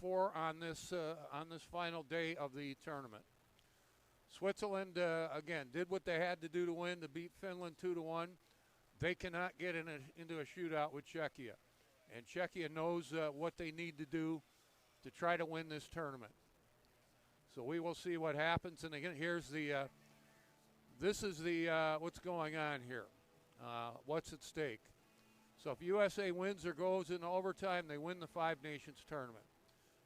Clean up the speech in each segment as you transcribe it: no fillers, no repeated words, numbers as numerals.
4 on this final day of the tournament. Switzerland again did what they had to do to win, to beat Finland 2-1. They cannot get into a shootout with Czechia, and Czechia knows what they need to do to try to win this tournament. So we will see what happens. And again, here's the this is the what's going on here. What's at stake? So if USA wins or goes into overtime, they win the Five Nations tournament.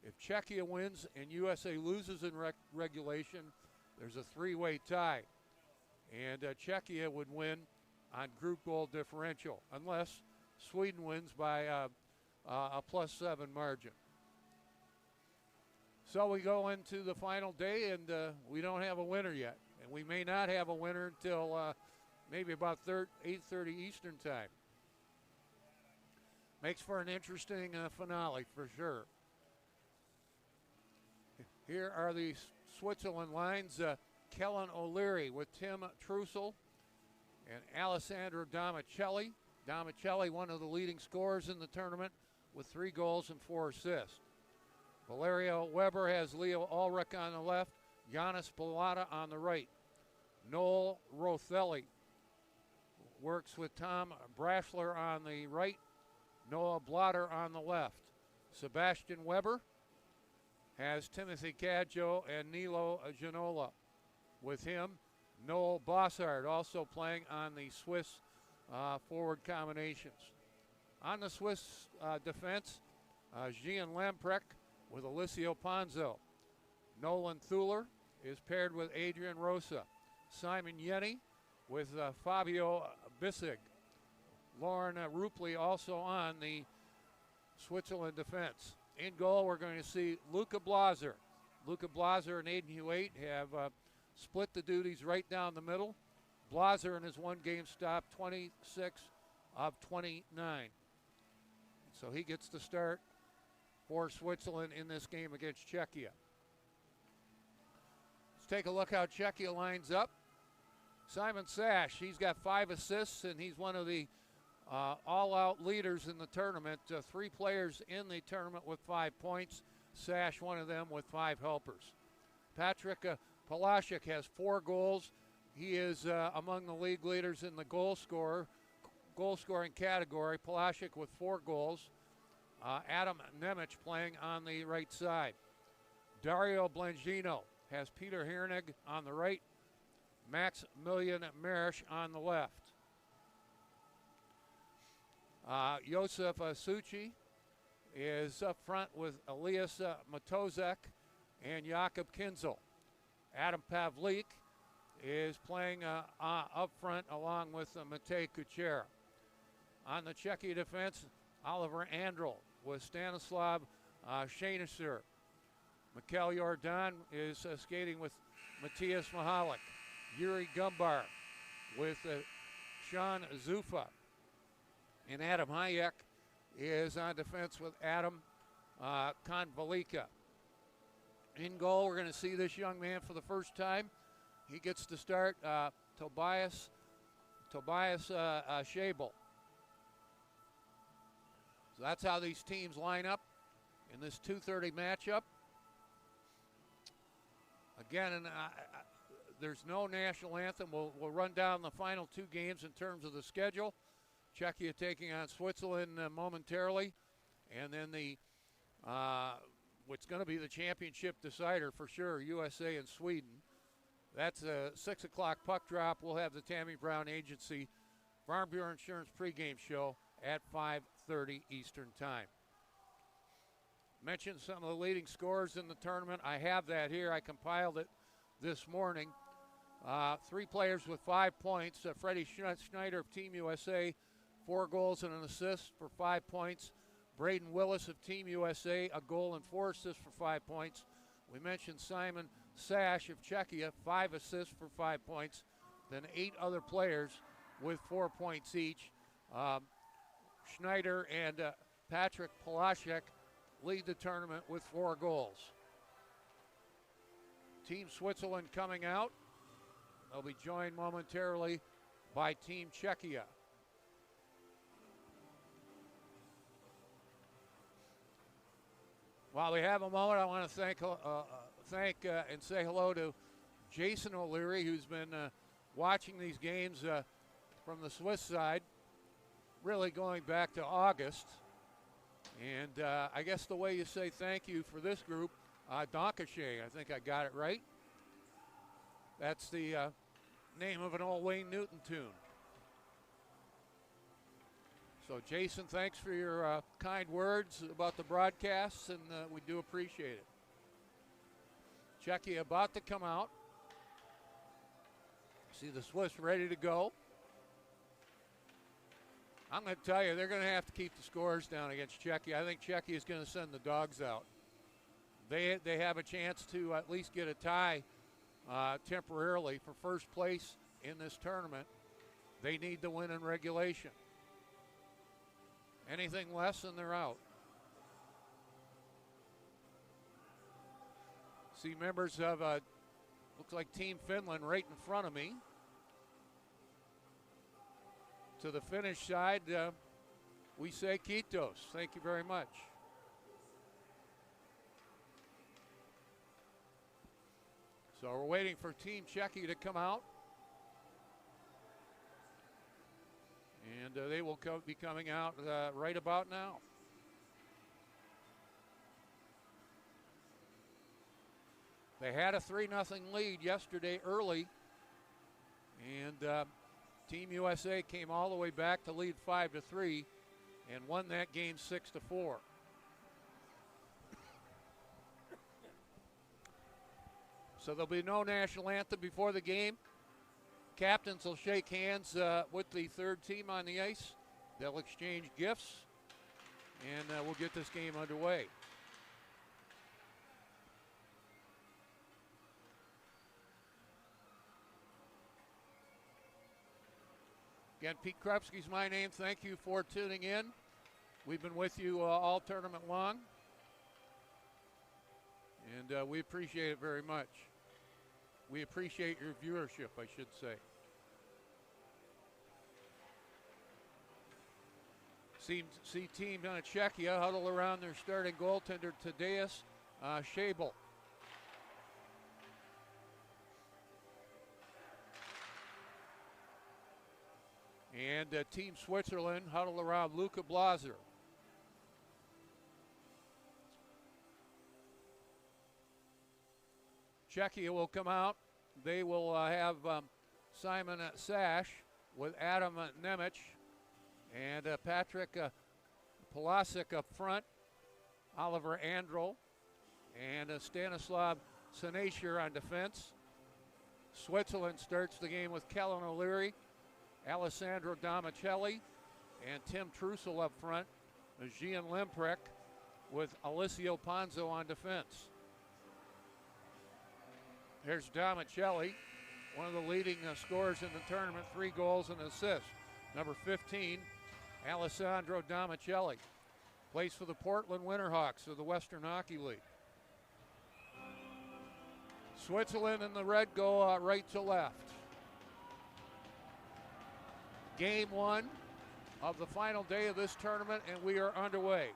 If Czechia wins and USA loses in regulation, there's a three-way tie. And Czechia would win on group goal differential, unless Sweden wins by a +7 margin. So we go into the final day, and we don't have a winner yet. And we may not have a winner until maybe about 8:30 Eastern time. Makes for an interesting finale for sure. Here are the Switzerland lines. Kellen O'Leary with Tim Trussell and Alessandro Damicelli. Damicelli, one of the leading scorers in the tournament, with 3 goals and 4 assists. Valerio Weber has Leo Ulrich on the left, Giannis Pilata on the right. Noel Rothelli works with Tom Brashler on the right, Noah Blotter on the left. Sebastian Weber has Timothy Cadjo and Nilo Ginola. With him, Noel Bossard also playing on the Swiss forward combinations. On the Swiss defense, Gian Lamprecht with Alessio Ponzo. Nolan Thuler is paired with Adrian Rosa. Simon Yenny with Fabio Bissig. Lauren Rupley also on the Switzerland defense. In goal, we're going to see Luca Blaser. Luca Blaser and Aiden Hewitt have split the duties right down the middle. Blaser in his one-game stop, 26 of 29. So he gets the start for Switzerland in this game against Czechia. Let's take a look how Czechia lines up. Simon Sash, he's got 5 assists, and he's one of the all-out leaders in the tournament. 3 players in the tournament with 5 points. Sash, one of them, with 5 helpers. Patrick Palashik has 4 goals. He is among the league leaders in the goal scoring category. Palashik with 4 goals. Adam Nemec playing on the right side. Dario Blangino has Peter Hernig on the right. Maximilian Marish on the left. Josef Suchi is up front with Elias Matozek and Jakob Kinzel. Adam Pavlik is playing up front along with Matej Kuchera. On the Czechia defense, Oliver Andrel with Stanislav Shanisher. Mikhail Jordan is skating with Matthias Mahalik. Yuri Gumbar with Sean Zufa. And Adam Hayek is on defense with Adam Konvalika. In goal, we're going to see this young man for the first time. He gets to start Tobias Schabel. So that's how these teams line up in this 2:30 matchup. Again, there's no national anthem. We'll run down the final 2 games in terms of the schedule. Czechia taking on Switzerland momentarily, and then what's going to be the championship decider for sure, USA and Sweden. That's a 6 o'clock puck drop. We'll have the Tammy Brown Agency Farm Bureau Insurance pregame show at 5:30 Eastern Time. Mentioned some of the leading scorers in the tournament. I have that here. I compiled it this morning. 3 players with 5 points. Freddie Schneider of Team USA, 4 goals and an assist for 5 points. Braden Willis of Team USA, a goal and 4 assists for 5 points. We mentioned Simon Sash of Czechia, 5 assists for 5 points. Then 8 other players with 4 points each. Schneider and Patrick Palashik lead the tournament with 4 goals. Team Switzerland coming out. They'll be joined momentarily by Team Czechia. While we have a moment, I want to thank and say hello to Jason O'Leary, who's been watching these games from the Swiss side, really going back to August. And I guess the way you say thank you for this group, Donkashay, I think I got it right. That's the name of an old Wayne Newton tune. So, Jason, thanks for your kind words about the broadcasts, and we do appreciate it. Czechia about to come out. See the Swiss ready to go. I'm going to tell you, they're going to have to keep the scores down against Czechia. I think Czechia is going to send the dogs out. They have a chance to at least get a tie temporarily for first place in this tournament. They need to win in regulation. Anything less and they're out. See members of, looks like Team Finland right in front of me. To the Finnish side, we say Kiitos. Thank you very much. So we're waiting for Team Czechia to come out. And they will be coming out right about now. They had a 3-0 lead yesterday early. And Team USA came all the way back to lead 5-3 and won that game 6-4. So there'll be no national anthem before the game. Captains will shake hands with the third team on the ice. They'll exchange gifts, and we'll get this game underway. Again, Pete Krupski's my name. Thank you for tuning in. We've been with you all tournament long, and we appreciate it very much. We appreciate your viewership, I should say. See Team Czechia huddle around their starting goaltender, Tadeusz Szabel. And Team Switzerland huddle around Luca Blaser. Czechia will come out. They will have Simon Sash with Adam Nemec and Patrick Polasic up front, Oliver Androl, and Stanislav Sanasher on defense. Switzerland starts the game with Kellen O'Leary, Alessandro Domicelli, and Tim Trussell up front. Gian Lemprek with Alessio Ponzo on defense. Here's Domicelli, one of the leading scorers in the tournament, 3 goals and assists. Number 15, Alessandro Domicelli, plays for the Portland Winterhawks of the Western Hockey League. Switzerland and the red go right to left. Game 1 of the final day of this tournament, and we are underway.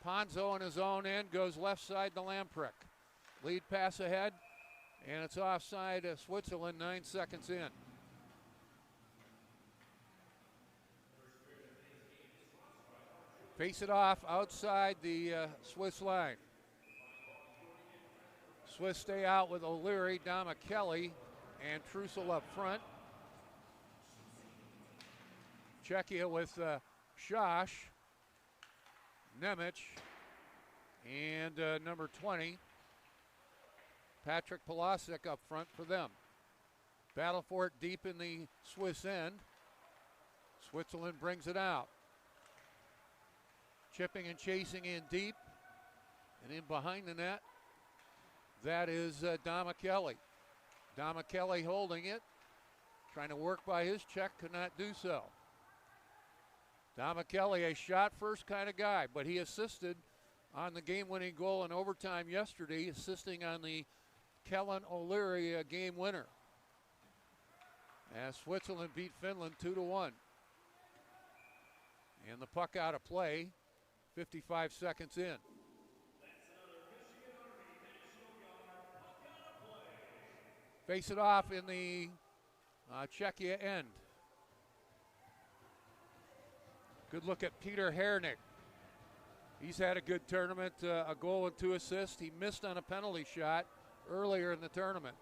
Ponzo on his own end goes left side to Lamprecht. Lead pass ahead, and it's offside Switzerland 9 seconds in. Face it off outside the Swiss line. Swiss stay out with O'Leary, Domicelli, and Trussell up front. Czechia with Schosch, Nemec, and number 20, Patrick Polasic up front for them. Battle for it deep in the Swiss end. Switzerland brings it out. Chipping and chasing in deep, and in behind the net, that is Domicelli. Domicelli holding it, trying to work by his check, could not do so. Domicelli, a shot first kind of guy, but he assisted on the game-winning goal in overtime yesterday, assisting on the Kellen O'Leary game winner, as Switzerland beat Finland 2-1. And the puck out of play, 55 seconds in. face it off in the Czechia end. Good look at Peter Hernick. He's had a good tournament, a goal and 2 assists. He missed on a penalty shot earlier in the tournament.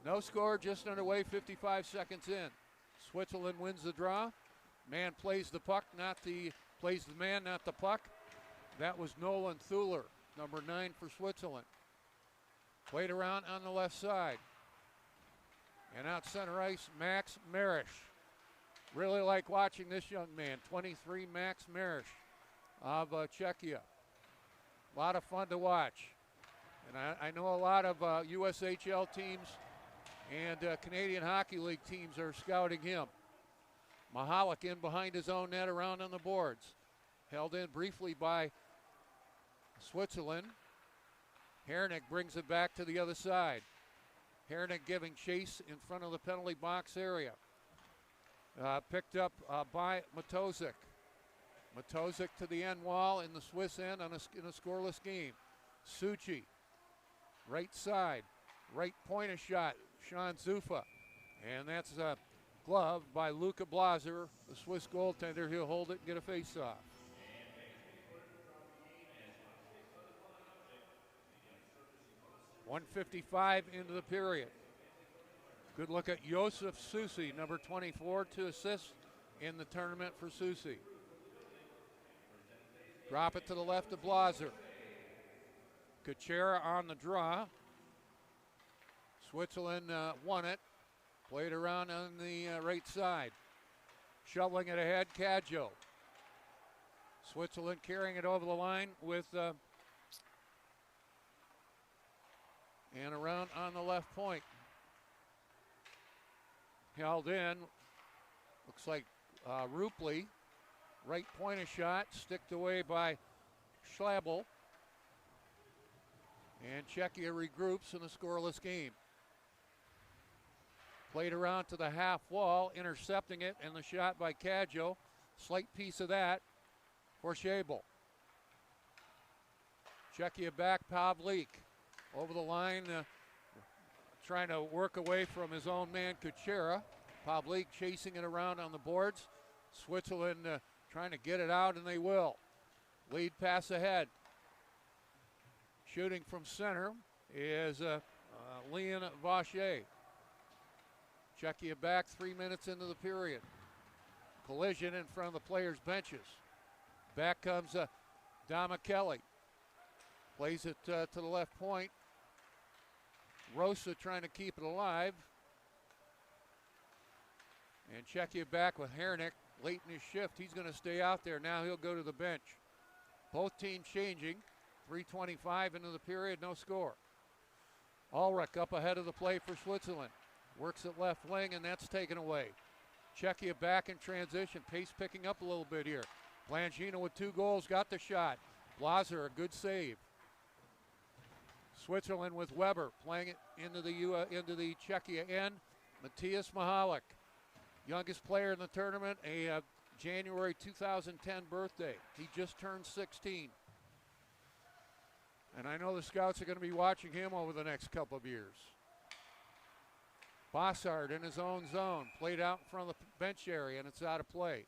No score, just underway, 55 seconds in. Switzerland wins the draw. Man plays the puck, plays the man, not the puck. That was Nolan Thuler, number 9 for Switzerland. Played around on the left side. And out center ice, Max Marish. Really like watching this young man, 23, Max Marish of Czechia. A lot of fun to watch. And I know a lot of USHL teams and Canadian Hockey League teams are scouting him. Mahalik in behind his own net, around on the boards. Held in briefly by Switzerland. Hernick brings it back to the other side. Hernick giving chase in front of the penalty box area. Picked up by Matozic. Matozic to the end wall in the Swiss end in a scoreless game. Suchi, right side, right point of shot, Sean Zufa. And that's gloved by Luca Blaser, the Swiss goaltender. He'll hold it and get a face-off. .155 into the period. Good look at Josef Susi, number 24, 2 assists in the tournament for Susi. Drop it to the left of Blaser. Kuchera on the draw. Switzerland won it. Played around on the right side. Shoveling it ahead, Cadjo. Switzerland carrying it over the line with and around on the left point. Held in. Looks like Rupley. Right point of shot. Sticked away by Schlabel. And Czechia regroups in a scoreless game. Played around to the half wall, intercepting it, and the shot by Cadjo. Slight piece of that for Schabel. Czechia back, Pavlik. Over the line, trying to work away from his own man, Kuchera. Pavlik chasing it around on the boards. Switzerland trying to get it out, and they will. Lead pass ahead. Shooting from center is Leon Vacher. Czechia back 3 minutes into the period. Collision in front of the players' benches. Back comes Dama Kelly. Plays it to the left point. Rosa trying to keep it alive. And Czechia back with Hernick late in his shift. He's going to stay out there. Now he'll go to the bench. Both teams changing. 3:25 into the period, no score. Ulrich up ahead of the play for Switzerland. Works at left wing, and that's taken away. Czechia back in transition. Pace picking up a little bit here. Blangino with 2 goals, got the shot. Blaser, a good save. Switzerland with Weber playing it into the Czechia end. Matthias Mahalik, youngest player in the tournament, a January 2010 birthday. He just turned 16. And I know the scouts are going to be watching him over the next couple of years. Bossard in his own zone, played out in front of the bench area, and it's out of play.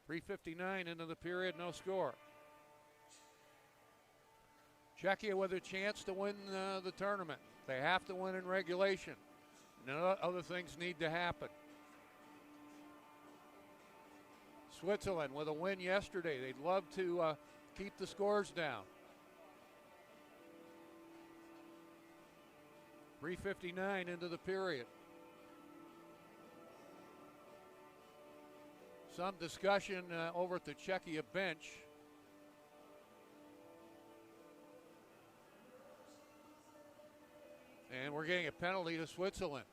3:59 into the period, no score. Czechia with a chance to win the tournament. They have to win in regulation. No other things need to happen. Switzerland with a win yesterday. They'd love to keep the scores down. 3:59 into the period. Some discussion over at the Czechia bench. And we're getting a penalty to Switzerland.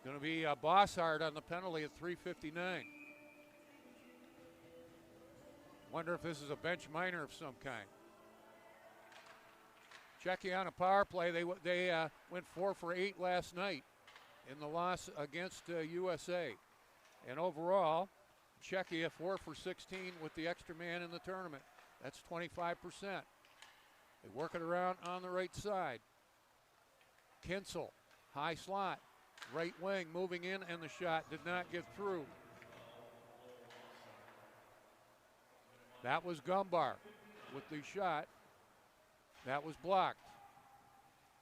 Going to be Bossard on the penalty at 3:59. Wonder if this is a bench minor of some kind. Czechia on a power play. They went 4 for 8 last night in the loss against USA. And overall, Czechia 4 for 16 with the extra man in the tournament. That's 25%. They work it around on the right side. Kinsel, high slot, right wing, moving in, and the shot did not get through. That was Gumbar with the shot. That was blocked.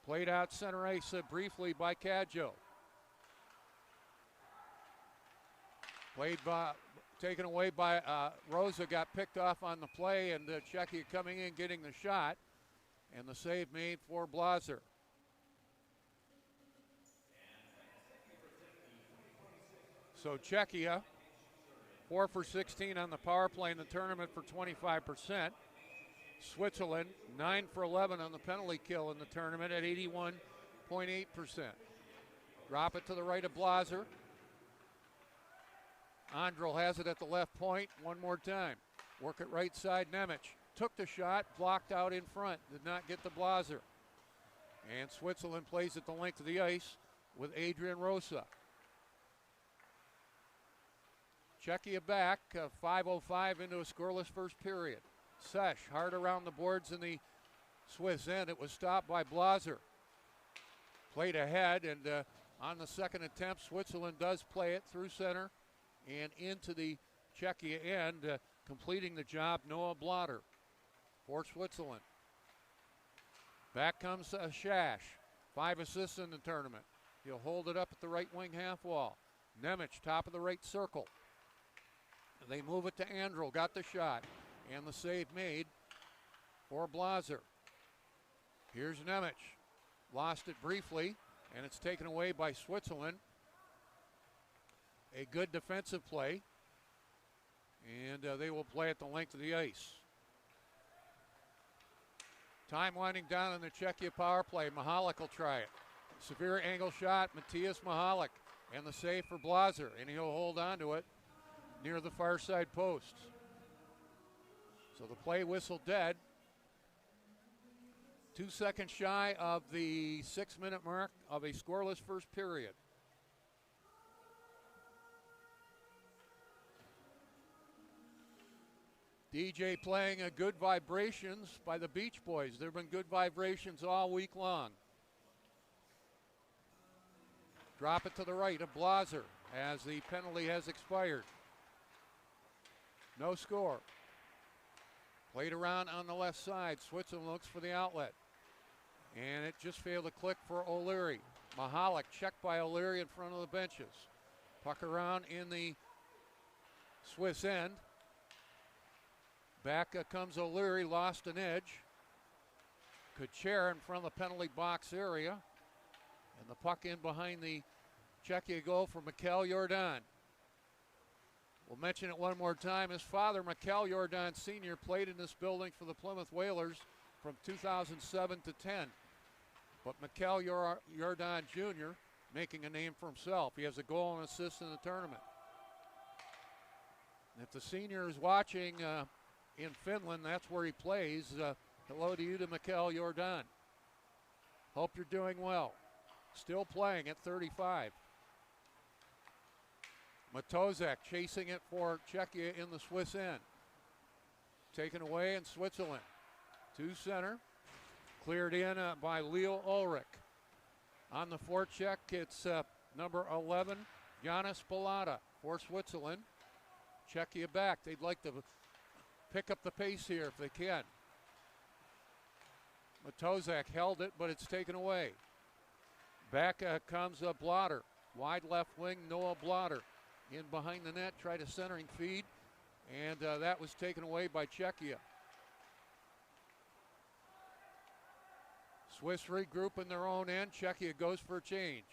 Played out center ice briefly by Cadjo. Taken away by Rosa, got picked off on the play, and Czechia coming in, getting the shot, and the save made for Blaser. So Czechia, 4 for 16 on the power play in the tournament for 25%. Switzerland, 9 for 11 on the penalty kill in the tournament at 81.8%. Drop it to the right of Blaser. Andrel has it at the left point one more time. Work it right side, Nemec. Took the shot, blocked out in front, did not get the Blaser. And Switzerland plays at the length of the ice with Adrian Rosa. Czechia back, 5:05 into a scoreless first period. Sesh hard around the boards in the Swiss end. It was stopped by Blaser. Played ahead, and on the second attempt, Switzerland does play it through center and into the Czechia end, completing the job, Noah Blatter for Switzerland. Back comes Shash, 5 assists in the tournament. He'll hold it up at the right wing half wall. Nemec, top of the right circle. They move it to Andrel, got the shot, and the save made for Blaser. Here's Nemec. Lost it briefly, and it's taken away by Switzerland. A good defensive play, and they will play at the length of the ice. Time winding down in the Czechia power play. Mihalik will try it. Severe angle shot, Matthias Mihalik, and the save for Blaser, and he'll hold on to it near the far side post. So the play whistle dead. 2 seconds shy of the 6-minute mark of a scoreless first period. DJ playing Good Vibrations by the Beach Boys. There have been good vibrations all week long. Drop it to the right of Blaser as the penalty has expired. No score. Played around on the left side. Switzerland looks for the outlet. And it just failed to click for O'Leary. Mihalik checked by O'Leary in front of the benches. Puck around in the Swiss end. Back comes O'Leary, lost an edge. Kucher in front of the penalty box area. And the puck in behind the Czechia goal for Mikhail Jordan. We'll mention it one more time. His father, Mikhail Jordan Sr., played in this building for the Plymouth Whalers from 2007 to 10. But Mikhail Jordan Jr. making a name for himself. He has a goal and assist in the tournament. And if the senior is watching in Finland, that's where he plays. Hello to you to Mikhail Jordan. Hope you're doing well. Still playing at 35. Matozak chasing it for Czechia in the Swiss end. Taken away in Switzerland. To center. Cleared in by Leo Ulrich. On the forecheck, it's number 11, Giannis Balata for Switzerland. Czechia back. They'd like to pick up the pace here if they can. Matozak held it, but it's taken away. Back comes Blatter. Wide left wing, Noah Blatter. In behind the net, tried a centering feed, and that was taken away by Czechia. Swiss regroup in their own end. Czechia goes for a change.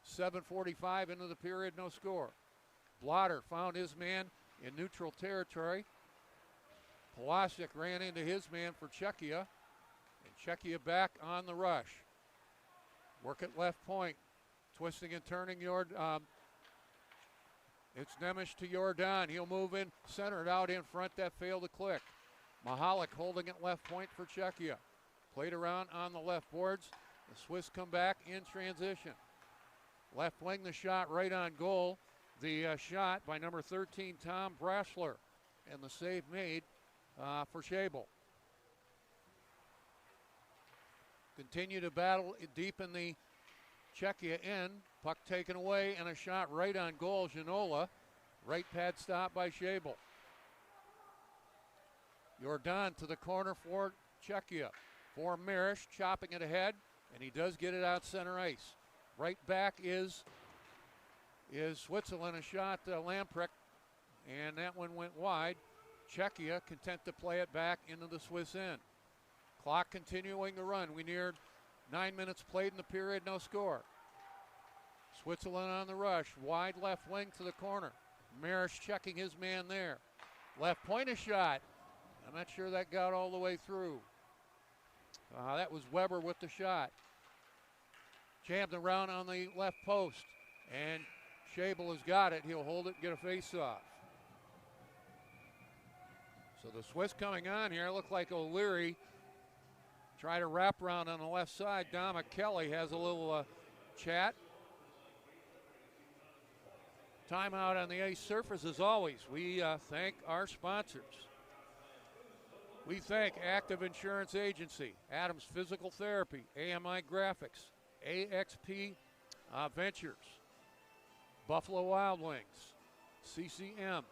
7:45 into the period, no score. Blatter found his man in neutral territory. Pulasic ran into his man for Czechia, and Czechia back on the rush. Work at left point, twisting and turning it's Nemec to Jordan. He'll move in, centered out in front. That failed to click. Mihalik holding it left point for Czechia. Played around on the left boards. The Swiss come back in transition. Left wing, the shot right on goal. The shot by number 13, Tom Brasler. And the save made for Schabel. continue to battle deep in the Czechia end. Puck taken away and a shot right on goal. Janola. Right pad stop by Schabel. Jordan to the corner for Czechia. For Marish, chopping it ahead, and he does get it out center ice. Right back is Switzerland. A shot, Lamprecht, and that one went wide. Czechia content to play it back into the Swiss end. Clock continuing to run. We neared 9 minutes played in the period, no score. Switzerland on the rush. Wide left wing to the corner. Marish checking his man there. Left point a shot. I'm not sure that got all the way through. That was Weber with the shot. Jammed around on the left post. And Schabel has got it. He'll hold it and get a face-off. So the Swiss coming on here. Look like O'Leary try to wrap around on the left side. Dama Kelly has a little chat. Timeout on the ice surface as always. We thank our sponsors. We thank Active Insurance Agency, Adams Physical Therapy, AMI Graphics, AXP Ventures, Buffalo Wild Wings, CCM,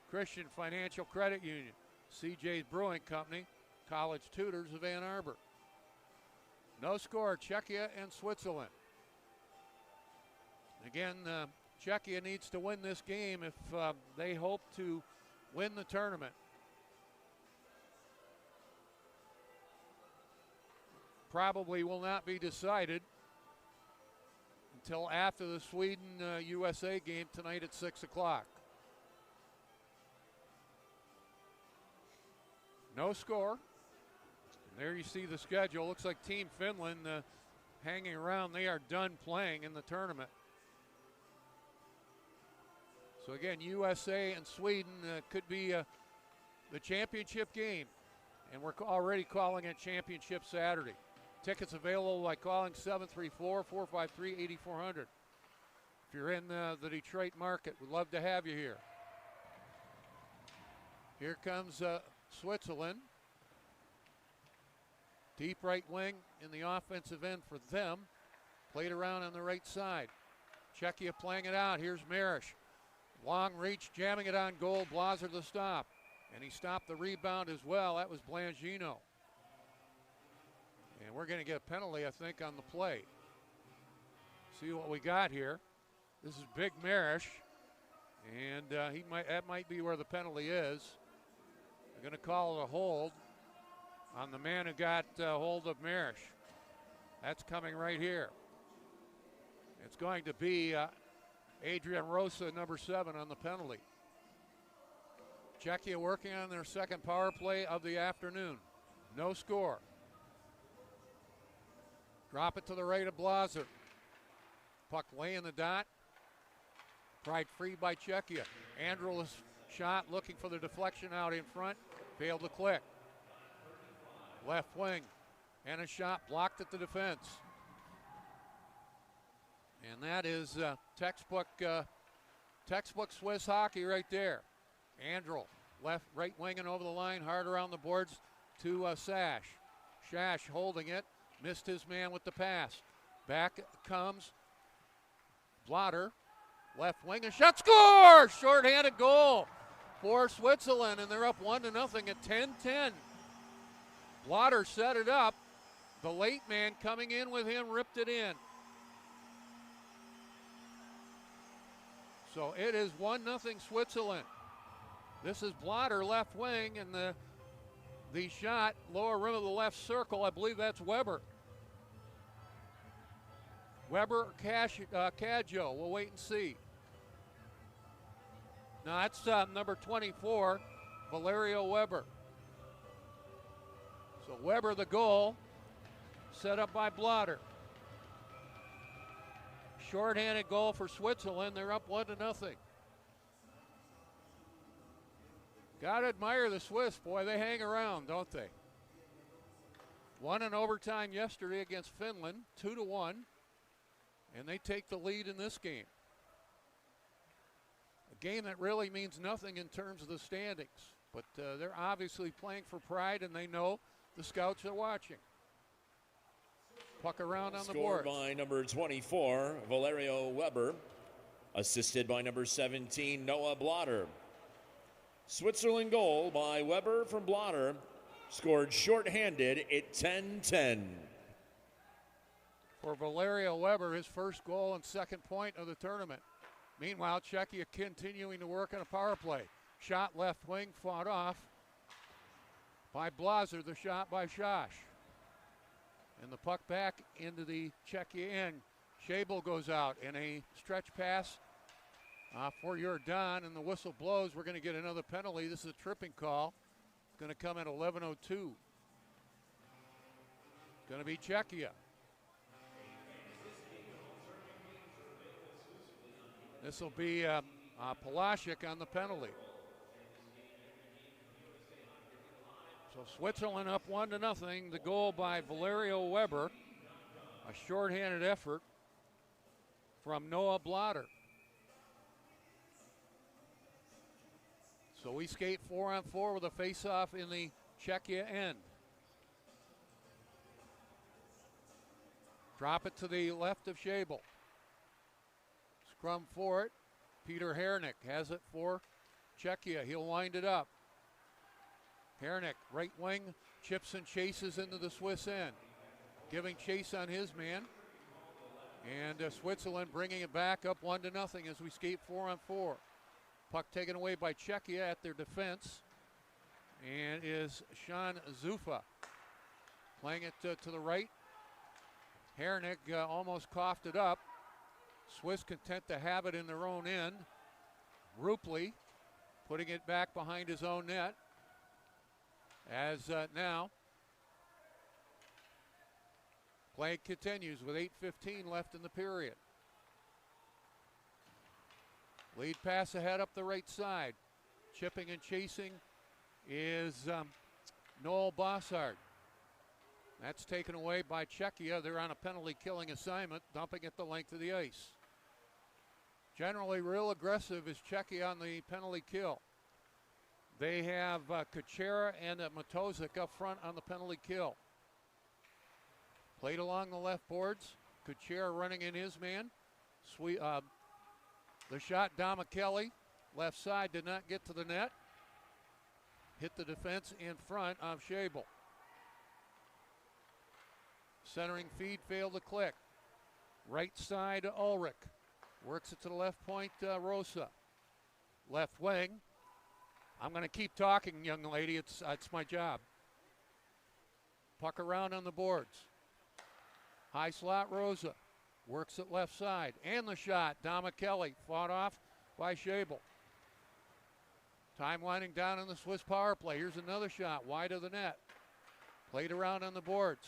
Christian Financial Credit Union, CJ's Brewing Company, College Tutors of Ann Arbor. No score, Czechia and Switzerland. Again, Czechia needs to win this game if they hope to win the tournament. Probably will not be decided until after the Sweden-USA game tonight at 6 o'clock. No score. And there you see the schedule. Looks like Team Finland hanging around. They are done playing in the tournament. So again, USA and Sweden could be the championship game. And we're already calling it Championship Saturday. Tickets available by calling 734-453-8400. If you're in the Detroit market, we'd love to have you here. Here comes Switzerland. Deep right wing in the offensive end for them. Played around on the right side. Czechia playing it out. Here's Marish. Long reach, jamming it on goal. Blaser the stop. And he stopped the rebound as well. That was Blangino. And we're going to get a penalty, I think, on the play. See what we got here. This is Big Marish. And that might be where the penalty is. They're going to call it a hold on the man who got hold of Marish. That's coming right here. It's going to be Adrian Rosa, number 7, on the penalty. Czechia working on their second power play of the afternoon. No score. Drop it to the right of Blaser. Puck laying the dot. Pried free by Czechia. Andrul's shot looking for the deflection out in front. Failed to click. Left wing. And a shot blocked at the defense. And that is textbook Swiss hockey right there. Andrul, right winging over the line, hard around the boards to Sash. Sash holding it, missed his man with the pass. Back comes Blotter, left wing, a shot, score! Short-handed goal for Switzerland, and they're up 1-0 at 10-10. Blotter set it up. The late man coming in with him ripped it in. So it is 1-0 Switzerland. This is Blotter, left wing, and the shot, lower rim of the left circle. I believe that's Weber. Weber or Cadjo. We'll wait and see. Now that's number 24, Valerio Weber. So Weber the goal, set up by Blotter. Short-handed goal for Switzerland. They're up 1-0. Got to admire the Swiss, boy. They hang around, don't they? Won in overtime yesterday against Finland, 2-1, and they take the lead in this game. A game that really means nothing in terms of the standings, but they're obviously playing for pride, and they know the scouts are watching. Puck around on the Scored board. by number 24, Valerio Weber. Assisted by number 17, Noah Blotter. Switzerland goal by Weber from Blotter. Scored shorthanded at 10-10. For Valerio Weber, his first goal and second point of the tournament. Meanwhile, Czechia continuing to work on a power play. Shot left wing, fought off by Blazer, the shot by Shash. And the puck back into the Czechia end. Schabel goes out in a stretch pass for Jordan, and the whistle blows. We're going to get another penalty. This is a tripping call. It's going to come at 11:02. It's going to be Czechia. This will be Palaszczuk on the penalty. So Switzerland up 1-0. The goal by Valerio Weber. A shorthanded effort from Noah Blotter. So we skate 4-on-4 with a face-off in the Czechia end. Drop it to the left of Schabel. Scrum for it. Peter Hernick has it for Czechia. He'll wind it up. Hernick, right wing, chips and chases into the Swiss end. Giving chase on his man. And Switzerland bringing it back up 1-0 as we skate 4-on-4. Puck taken away by Czechia at their defense. And is Sean Zufa playing it to the right. Hernick almost coughed it up. Swiss content to have it in their own end. Rupley putting it back behind his own net. As now, play continues with 8:15 left in the period. Lead pass ahead up the right side. Chipping and chasing is Noel Bossard. That's taken away by Czechia. They're on a penalty killing assignment, dumping at the length of the ice. Generally real aggressive is Czechia on the penalty kill. They have Kuchera and Matozic up front on the penalty kill. Played along the left boards. Kuchera running in his man. The shot, Kelly, left side, did not get to the net. Hit the defense in front of Schabel. Centering feed failed to click. Right side, Ulrich. Works it to the left point, Rosa. Left wing. I'm going to keep talking, young lady. It's my job. Puck around on the boards. High slot, Rosa. Works it left side. And the shot, Kelly, fought off by Schabel. Time winding down in the Swiss power play. Here's another shot, wide of the net. Played around on the boards.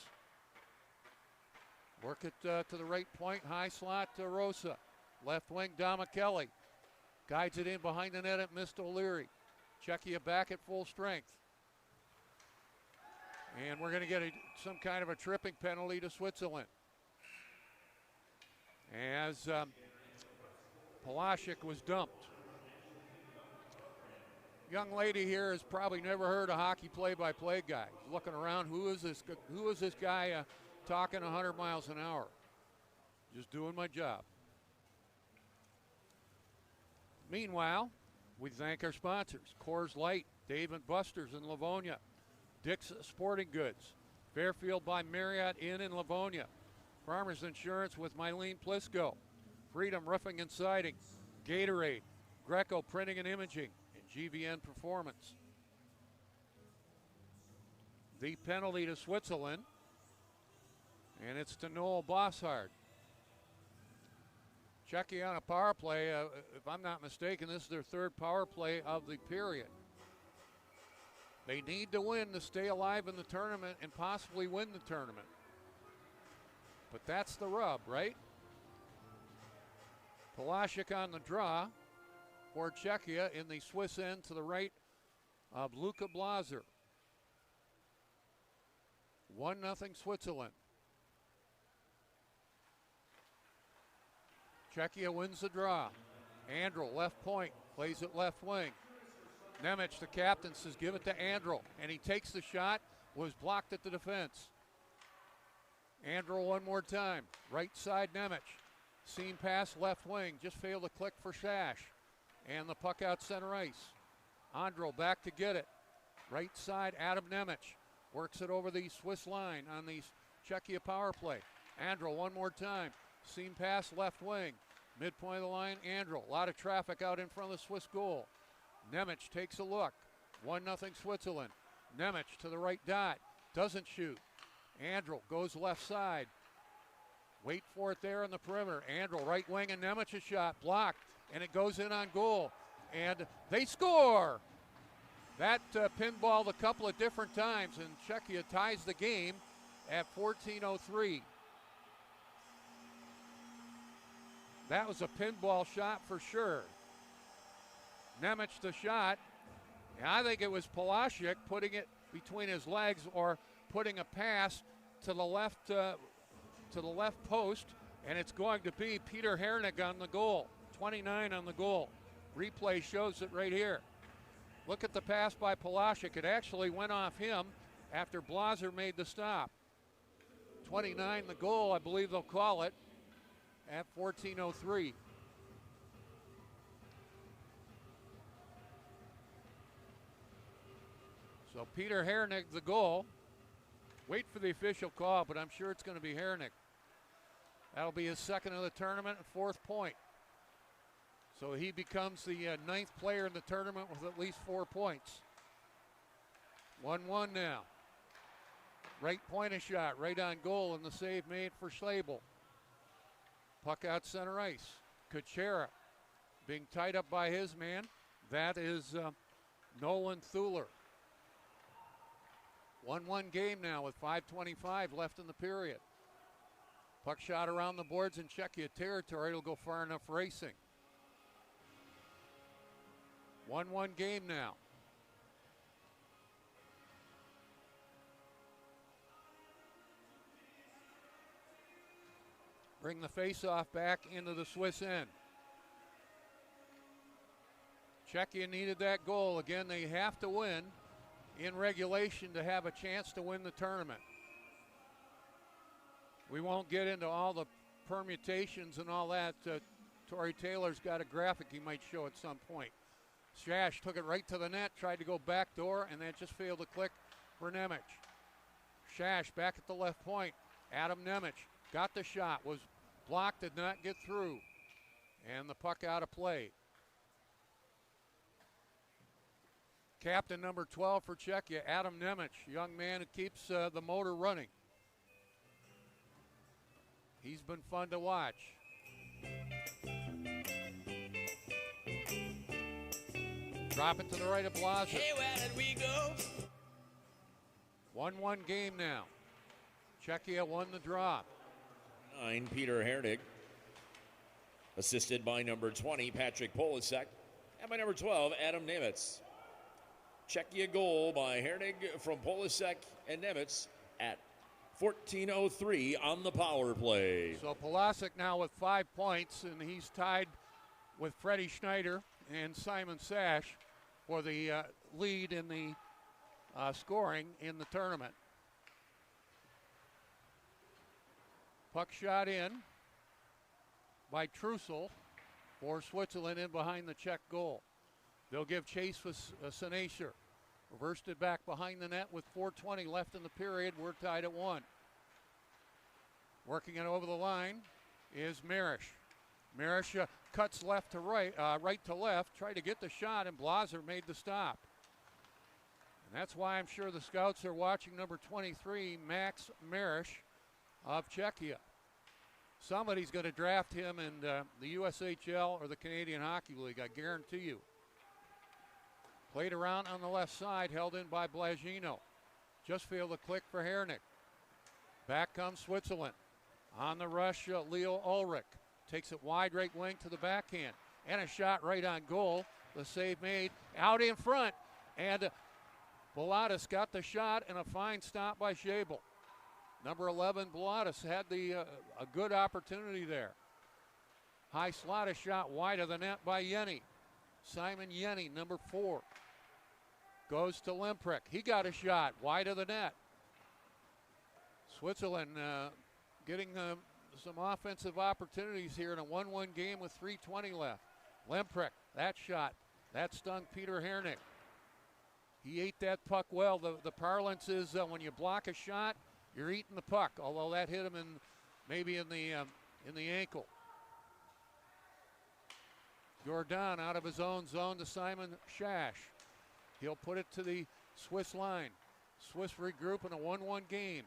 Work it to the right point, high slot to Rosa. Left wing, Kelly. Guides it in behind the net at Mist O'Leary. Czechia back at full strength. And we're going to get some kind of a tripping penalty to Switzerland. As Palaszczuk was dumped. Young lady here has probably never heard a hockey play-by-play guy. She's looking around, who is this guy talking 100 miles an hour? Just doing my job. Meanwhile, we thank our sponsors, Coors Light, Dave & Buster's in Livonia, Dick's Sporting Goods, Fairfield by Marriott Inn in Livonia, Farmers Insurance with Mylene Plisco, Freedom Roofing and Siding, Gatorade, Greco Printing and Imaging, and GVN Performance. The penalty to Switzerland, and it's to Noel Bossard. Czechia on a power play, if I'm not mistaken, this is their third power play of the period. They need to win to stay alive in the tournament and possibly win the tournament. But that's the rub, right? Palaszczuk on the draw for Czechia in the Swiss end to the right of Luka Blazer. 1-0 Switzerland. Czechia wins the draw. Andrel, left point, plays it left wing. Nemec, the captain, says give it to Andrel, and he takes the shot, was blocked at the defense. Andrew one more time. Right side Nemec. Seam pass left wing. Just failed to click for Sash. And the puck out center ice. Andro back to get it. Right side Adam Nemec. Works it over the Swiss line on the Czechia power play. Andro one more time. Seam pass left wing. Midpoint of the line, Andro. A lot of traffic out in front of the Swiss goal. Nemec takes a look. 1-0 Switzerland. Nemec to the right dot. Doesn't shoot. Andro goes left side. Wait for it there on the perimeter. Andro right wing and Nemec a shot. Blocked. And it goes in on goal. And they score! That pinballed a couple of different times, and Czechia ties the game at 14:03. That was a pinball shot for sure. Nemec the shot. And I think it was Polasek putting it between his legs or putting a pass to the left post, and it's going to be Peter Hernig on the goal. 29 on the goal. Replay shows it right here. Look at the pass by Polasek. It actually went off him after Blaser made the stop. 29 the goal, I believe they'll call it, at 14:03. So Peter Hernig the goal. Wait for the official call, but I'm sure it's going to be Hernig. That'll be his second of the tournament and 4th point. So he becomes the 9th player in the tournament with at least 4 points. 1-1 now. Right point of shot, right on goal, and the save made for Schlabel. Puck out center ice. Kuchera being tied up by his man. That is Nolan Thuler. 1-1 game now with 5:25 left in the period. Puck shot around the boards in Czechia territory. It'll go far enough racing. 1-1 game now. Bring the face-off back into the Swiss end. Czechia needed that goal. Again, they have to win in regulation to have a chance to win the tournament. We won't get into all the permutations and all that. Torrey Taylor's got a graphic he might show at some point. Shash took it right to the net, tried to go back door, and that just failed to click for Nemec. Shash back at the left point. Adam Nemec got the shot, was blocked, did not get through. And the puck out of play. Captain number 12 for Czechia, Adam Nemec, young man who keeps the motor running. He's been fun to watch. Drop it to the right of Blaser. Hey, where did we go? 1-1 game now. Czechia won the draw. 9, Peter Hernig. Assisted by number 20, Patrick Polasek. And by number 12, Adam Nemec. Czechia goal by Hernig from Polasek and Nemec at 14:03 on the power play. So Polasek now with 5 points, and he's tied with Freddie Schneider and Simon Sash for the lead in the scoring in the tournament. Puck shot in by Trussell for Switzerland in behind the Czech goal. They'll give chase with Senacer. Reversed it back behind the net with 4:20 left in the period. We're tied at 1. Working it over the line is Marish. Marish cuts left to right, right to left, tried to get the shot, and Blaser made the stop. And that's why I'm sure the scouts are watching number 23, Max Marish of Czechia. Somebody's going to draft him in the USHL or the Canadian Hockey League, I guarantee you. Played around on the left side, held in by Blagino. Just failed to click for Hernig. Back comes Switzerland. On the rush, Leo Ulrich takes it wide right wing to the backhand. And a shot right on goal. The save made out in front. And Bulatis got the shot and a fine stop by Schabel. Number 11, Bulatis had a good opportunity there. High slot shot wide of the net by Yenny. Simon Yenny, number 4. Goes to Limprick. He got a shot wide of the net. Switzerland getting some offensive opportunities here in a 1-1 game with 3:20 left. Lemprecht, that shot, that stung Peter Hernick. He ate that puck well. The parlance is when you block a shot, you're eating the puck, although that hit him maybe in the ankle. Jordan out of his own zone to Simon Shash. He'll put it to the Swiss line. Swiss regroup in a 1-1 game.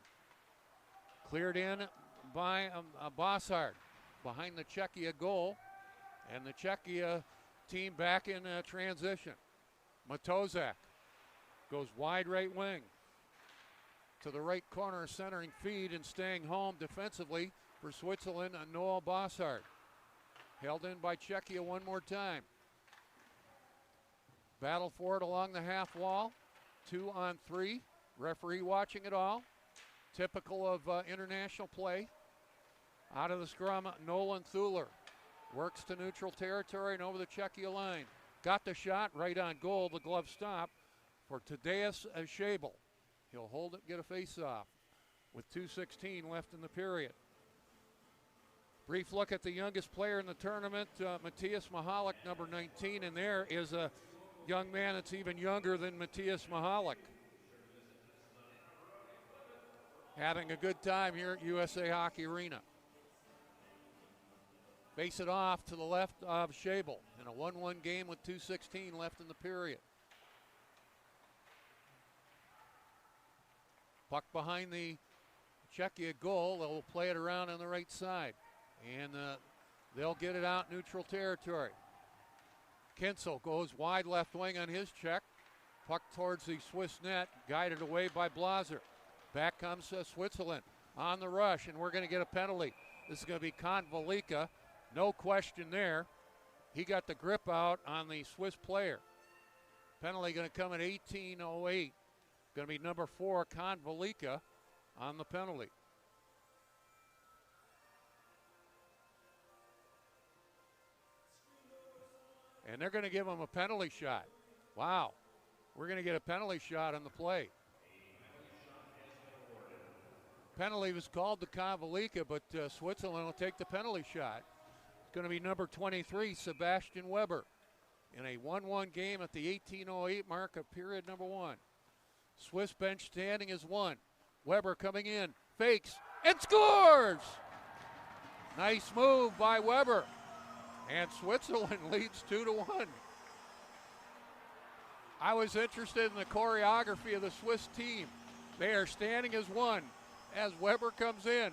Cleared in by Bossard behind the Czechia goal. And the Czechia team back in transition. Matozak goes wide right wing to the right corner, centering feed and staying home defensively for Switzerland, Noel Bossard. Held in by Czechia one more time. Battle for it along the half wall. 2-on-3. Referee watching it all. Typical of international play. Out of the scrum, Nolan Thuler works to neutral territory and over the Czechia line. Got the shot right on goal. The glove stop for Tadeusz Schabel. He'll hold it, get a face-off with 2:16 left in the period. Brief look at the youngest player in the tournament, Matthias Mahalik, number 19, and there is a young man that's even younger than Matthias Mahalik. Having a good time here at USA Hockey Arena. Face it off to the left of Schabel in a 1-1 game with 2:16 left in the period. Puck behind the Czechia goal. They'll play it around on the right side. And they'll get it out neutral territory. Kinsel goes wide left wing on his check. Puck towards the Swiss net, guided away by Blaser. Back comes Switzerland on the rush, and we're going to get a penalty. This is going to be Konvalika. No question there. He got the grip out on the Swiss player. Penalty going to come at 18:08. Going to be number 4, Konvalika, on the penalty. And they're going to give him a penalty shot. Wow. We're going to get a penalty shot on the play. Penalty was called to Konvalika, but Switzerland will take the penalty shot. It's going to be number 23, Sebastian Weber, in a 1-1 game at the 18:08 mark of period number 1. Swiss bench standing is 1. Weber coming in, fakes, and scores! Nice move by Weber. And Switzerland leads 2-1. I was interested in the choreography of the Swiss team. They are standing as 1 as Weber comes in,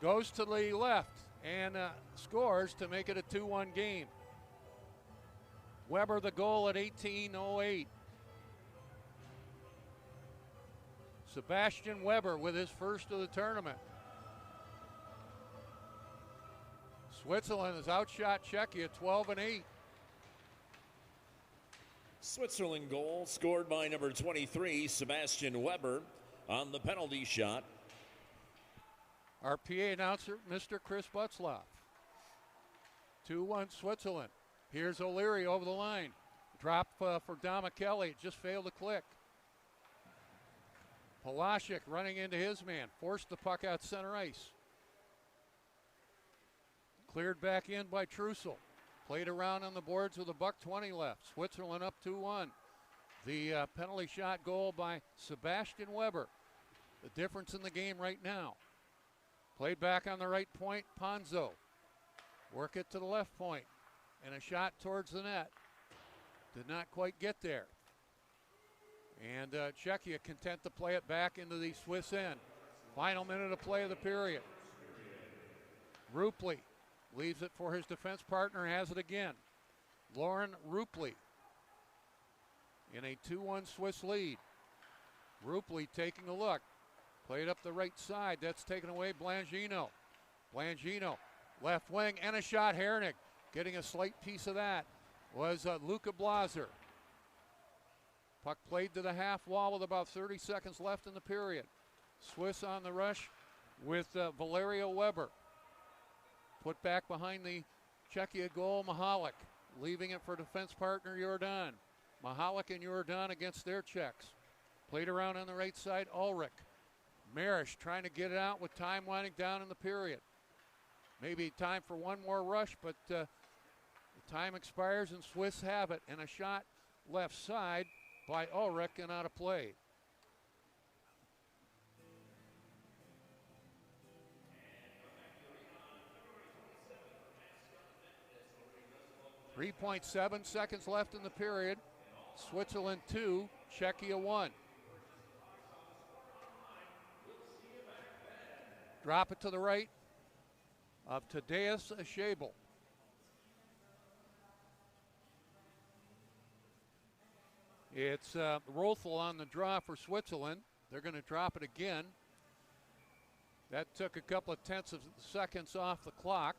goes to the left, and scores to make it a 2-1 game. Weber the goal at 18:08. Sebastian Weber with his first of the tournament. Switzerland has outshot Czechia 12-8. Switzerland goal scored by number 23, Sebastian Weber, on the penalty shot. Our PA announcer, Mr. Chris Butzlaff. 2-1 Switzerland. Here's O'Leary over the line. Drop for Dama Kelly. It just failed to click. Palaszczuk running into his man. Forced the puck out center ice. Cleared back in by Trussell. Played around on the boards with a $1:20 left. Switzerland up 2-1. The penalty shot goal by Sebastian Weber. The difference in the game right now. Played back on the right point, Ponzo. Work it to the left point. And a shot towards the net. Did not quite get there. And Czechia content to play it back into the Swiss end. Final minute of play of the period. Rupley leaves it for his defense partner, has it again. Lauren Rupley in a 2-1 Swiss lead. Rupley taking a look. Played up the right side. That's taken away Blangino. Blangino, left wing, and a shot. Hernick getting a slight piece of that was Luca Blaser. Puck played to the half wall with about 30 seconds left in the period. Swiss on the rush with Valerio Weber. Put back behind the Czechia goal, Mahalik, leaving it for defense partner Jordan. Mahalik and Jordan against their Czechs. Played around on the right side, Ulrich. Marish trying to get it out with time winding down in the period. Maybe time for one more rush, but the time expires and Swiss have it. And a shot left side by Ulrich and out of play. .7 seconds left in the period. Switzerland 2, Czechia 1. Drop it to the right of Tadeusz Szabel. It's Rothel on the draw for Switzerland. They're going to drop it again. That took a couple of tenths of seconds off the clock.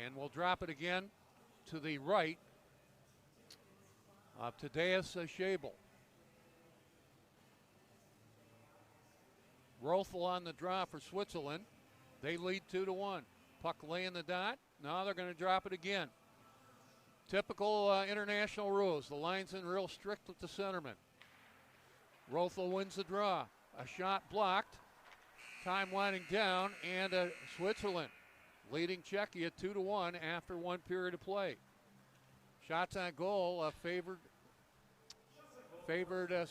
And we'll drop it again to the right of Tadeusz Szabel. Rothel on the draw for Switzerland. They lead 2-1. Puck laying the dot. Now they're going to drop it again. Typical international rules. The line's in real strict with the centerman. Rothel wins the draw. A shot blocked. Time winding down, and Switzerland leading Czechia 2-1 after one period of play. Shots on goal favored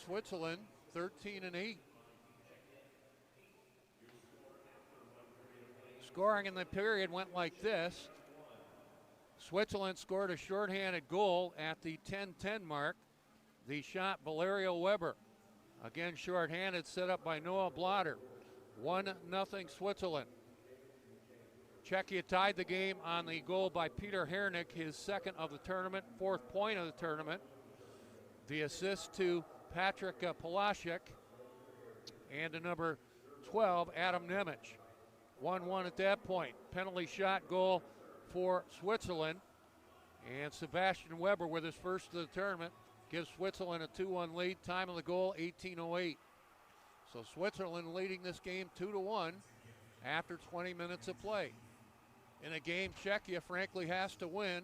Switzerland 13-8. Scoring in the period went like this. Switzerland scored a shorthanded goal at the 10-10 mark. The shot, Valerio Weber. Again, shorthanded, set up by Noah Blatter. 1-0 Switzerland. Czechia tied the game on the goal by Peter Hernick, his second of the tournament, fourth point of the tournament. The assist to Patrick Polasek, and to number 12, Adam Nemec. 1-1 at that point. Penalty shot goal for Switzerland. And Sebastian Weber, with his first of the tournament, gives Switzerland a 2-1 lead. Time of the goal, 18:08. So Switzerland leading this game 2-1 after 20 minutes of play. In a game Czechia frankly has to win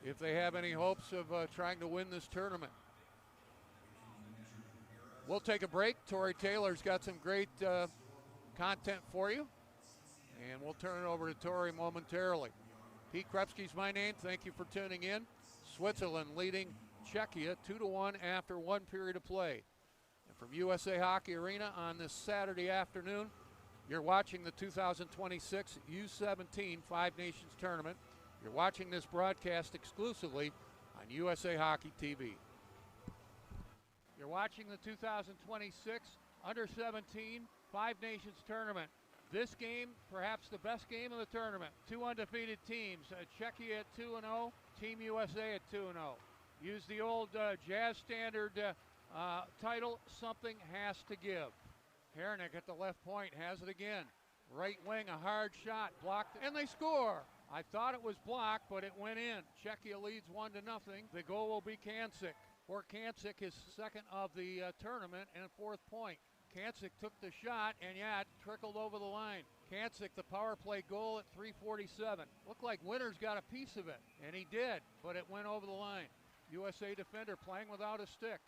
if they have any hopes of trying to win this tournament. We'll take a break. Tori Taylor's got some great content for you, and we'll turn it over to Tori momentarily. Pete Krepsky's my name. Thank you for tuning in. Switzerland leading Czechia 2-1 after one period of play. And from USA Hockey Arena on this Saturday afternoon, you're watching the 2026 U17 Five Nations Tournament. You're watching this broadcast exclusively on USA Hockey TV. You're watching the 2026 Under-17 Five Nations Tournament. This game, perhaps the best game of the tournament. Two undefeated teams, Czechia at 2-0, Team USA at 2-0. Use the old Jazz Standard title, something has to give. Hernick at the left point has it again. Right wing, a hard shot, blocked, and they score. I thought it was blocked, but it went in. Czechia leads 1-0. The goal will be Kancik. For Kancik, his second of the tournament and fourth point. Kancik took the shot, and yeah, it trickled over the line. Kancik, the power play goal at 3:47. Looked like Winters got a piece of it, and he did, but it went over the line. USA defender playing without a stick.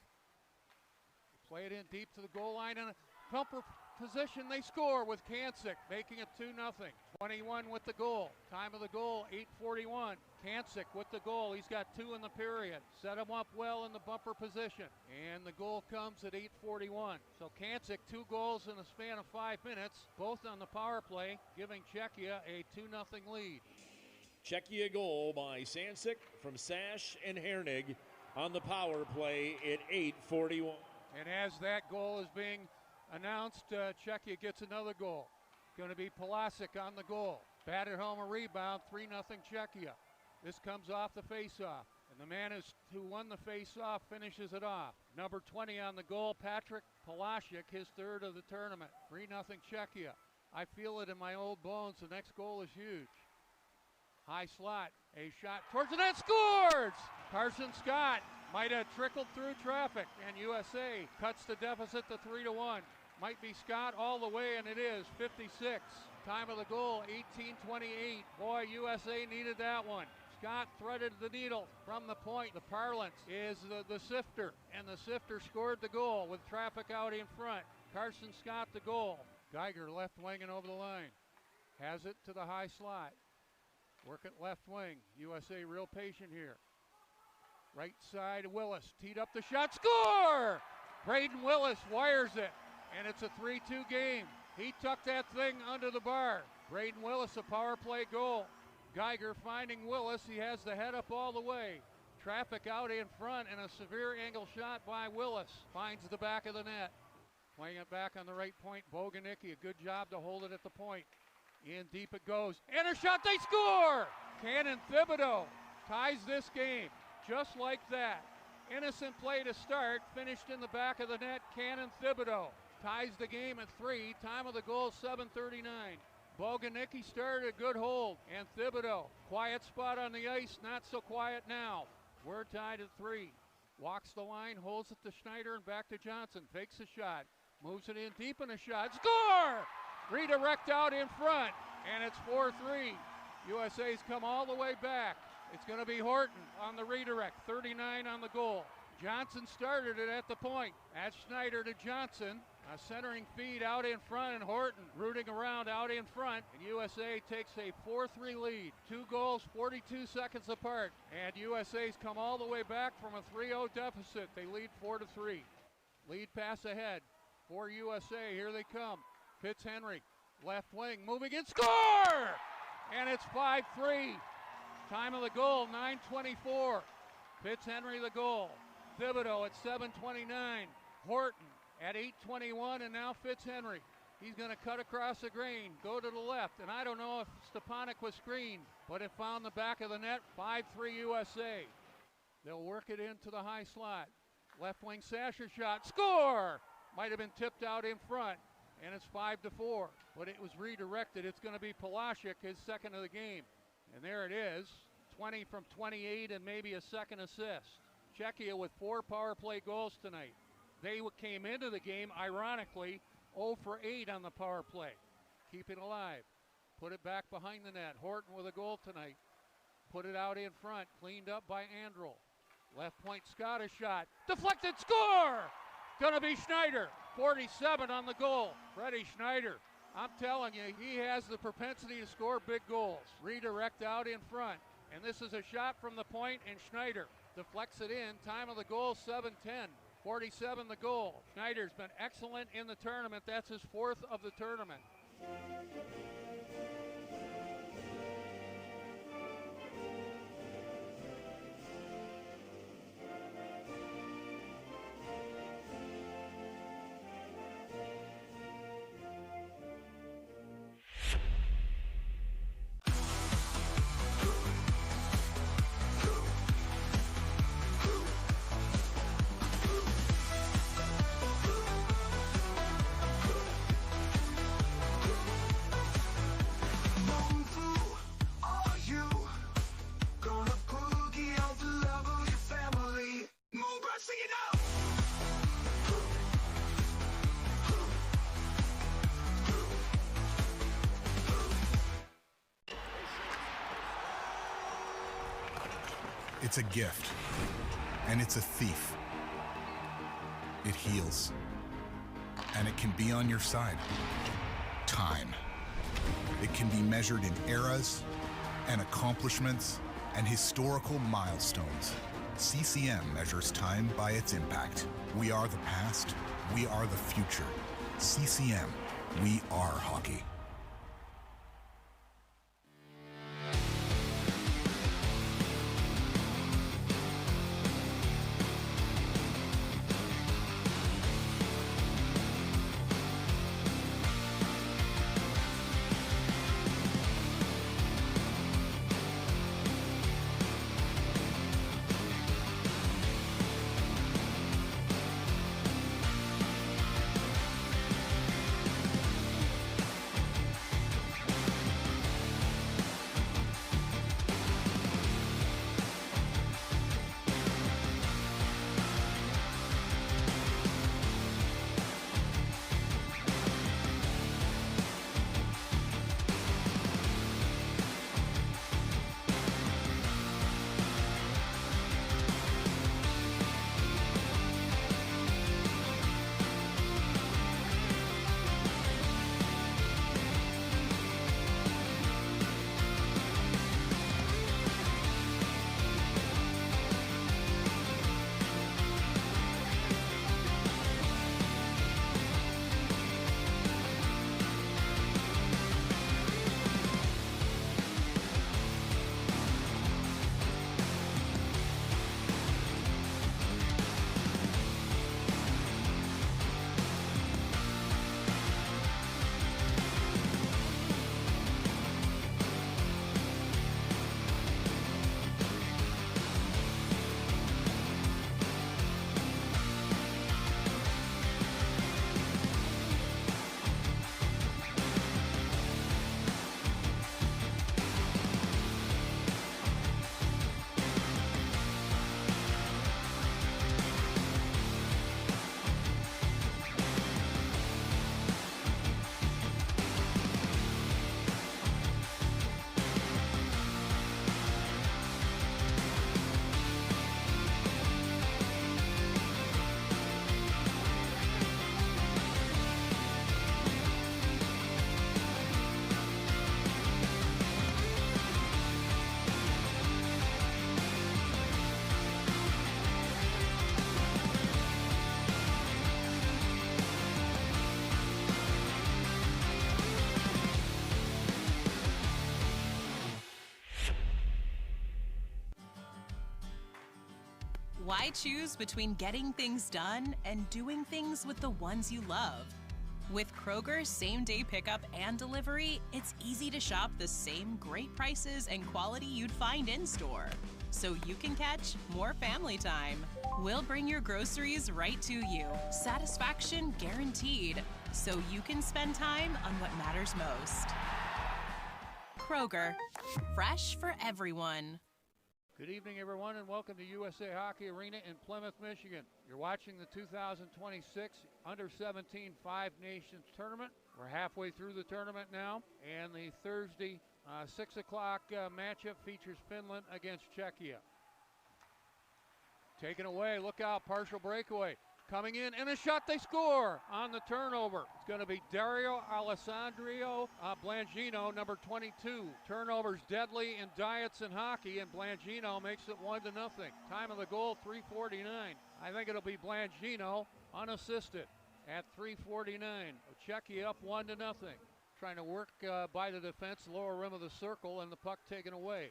Play it in deep to the goal line, and a bumper position. They score with Kancik, making it 2-0. 21 with the goal. Time of the goal, 8:41. Kancik with the goal. He's got two in the period. Set him up well in the bumper position. And the goal comes at 8:41. So Kancik, 2 goals in a span of 5 minutes, both on the power play, giving Czechia a 2-0 lead. Czechia goal by Sancic from Sash and Hernig on the power play at 8:41. And as that goal is being announced, Czechia gets another goal. Going to be Polasek on the goal. Batted home a rebound, 3-0 Czechia. This comes off the faceoff, and the man who won the faceoff finishes it off. Number 20 on the goal, Patrick Polasek, his third of the tournament. 3-0 Czechia. I feel it in my old bones. The next goal is huge. High slot, a shot towards the net, scores! Carson Scott might have trickled through traffic, and USA cuts the deficit to 3-1. Might be Scott all the way, and it is, 56. Time of the goal, 18:28. Boy, USA needed that one. Scott threaded the needle from the point. The parlance is the sifter, and the sifter scored the goal with traffic out in front. Carson Scott the goal. Geiger left wing and over the line. Has it to the high slot. Work it left wing. USA real patient here. Right side, Willis. Teed up the shot. Score! Braden Willis wires it. And it's a 3-2 game. He tucked that thing under the bar. Braden Willis, a power play goal. Geiger finding Willis. He has the head up all the way. Traffic out in front and a severe angle shot by Willis. Finds the back of the net. Playing it back on the right point. Boganicki, a good job to hold it at the point. In deep it goes. And a shot, they score! Cannon Thibodeau ties this game just like that. Innocent play to start, finished in the back of the net. Cannon Thibodeau ties the game at 3. Time of the goal, 7:39. Boganicki started a good hold. And Thibodeau, quiet spot on the ice, not so quiet now. We're tied at 3. Walks the line, holds it to Schneider and back to Johnson. Fakes a shot, moves it in deep and a shot. Score! Redirect out in front, and it's 4-3. USA's come all the way back. It's going to be Horton on the redirect, 39 on the goal. Johnson started it at the point. That's Schneider to Johnson. A centering feed out in front, and Horton rooting around out in front. And USA takes a 4-3 lead. 2 goals, 42 seconds apart. And USA's come all the way back from a 3-0 deficit. They lead 4-3. Lead pass ahead for USA. Here they come. Fitzhenry, left wing, moving in, score! And it's 5-3. Time of the goal, 9:24. Fitzhenry the goal. Thibodeau at 7:29. Horton at 8:21, and now Fitzhenry. He's going to cut across the green, go to the left, and I don't know if Stepanek was screened, but it found the back of the net. 5-3 USA. They'll work it into the high slot. Left wing Sasher shot, score! Might have been tipped out in front, and it's 5-4, but it was redirected. It's going to be Palaszczuk, his second of the game. And there it is, 20 from 28 and maybe a second assist. Czechia with 4 power play goals tonight. They came into the game, ironically, 0 for 8 on the power play. Keep it alive. Put it back behind the net. Horton with a goal tonight. Put it out in front, cleaned up by Andrel. Left point, Scott a shot. Deflected, score! Gonna be Schneider, 47 on the goal. Freddie Schneider. I'm telling you, he has the propensity to score big goals. Redirect out in front. And this is a shot from the point, and Schneider deflects it in. Time of the goal, 7:10. 47 the goal. Schneider's been excellent in the tournament. That's his 4th of the tournament. It's a gift, and it's a thief. It heals, and it can be on your side. Time. It can be measured in eras and accomplishments and historical milestones. CCM measures time by its impact. We are the past. We are the future. CCM. We are hockey. Why choose between getting things done and doing things with the ones you love? With Kroger's same-day pickup and delivery, it's easy to shop the same great prices and quality you'd find in-store, so you can catch more family time. We'll bring your groceries right to you. Satisfaction guaranteed, so you can spend time on what matters most. Kroger, fresh for everyone. Good evening, everyone, and welcome to USA Hockey Arena in Plymouth, Michigan. You're watching the 2026 Under-17 Five Nations Tournament. We're halfway through the tournament now, and the Thursday 6 o'clock matchup features Finland against Czechia. Taken away, look out, partial breakaway. Coming in, and a shot, they score on the turnover. It's going to be Dario Alessandro Blangino, number 22. Turnovers deadly in diets in hockey, and Blangino makes it 1-0. Time of the goal, 3:49. I think it'll be Blangino unassisted at 3:49. Czechia up 1-0. Trying to work by the defense, lower rim of the circle, and the puck taken away.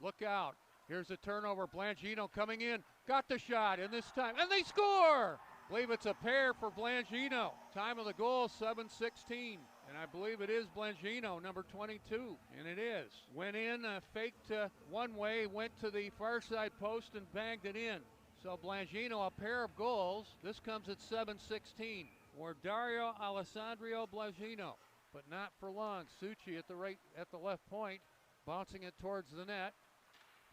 Look out. Here's a turnover. Blangino coming in. Got the shot, and this time, and they score! Believe it's a pair for Blangino. Time of the goal, 7:16. And I believe it is Blangino, number 22. And it is. Went in, faked one way, went to the far side post and banged it in. So Blangino, a pair of goals. This comes at 7:16. For Dario Alessandro Blangino. But not for long. Succi at the left point, bouncing it towards the net.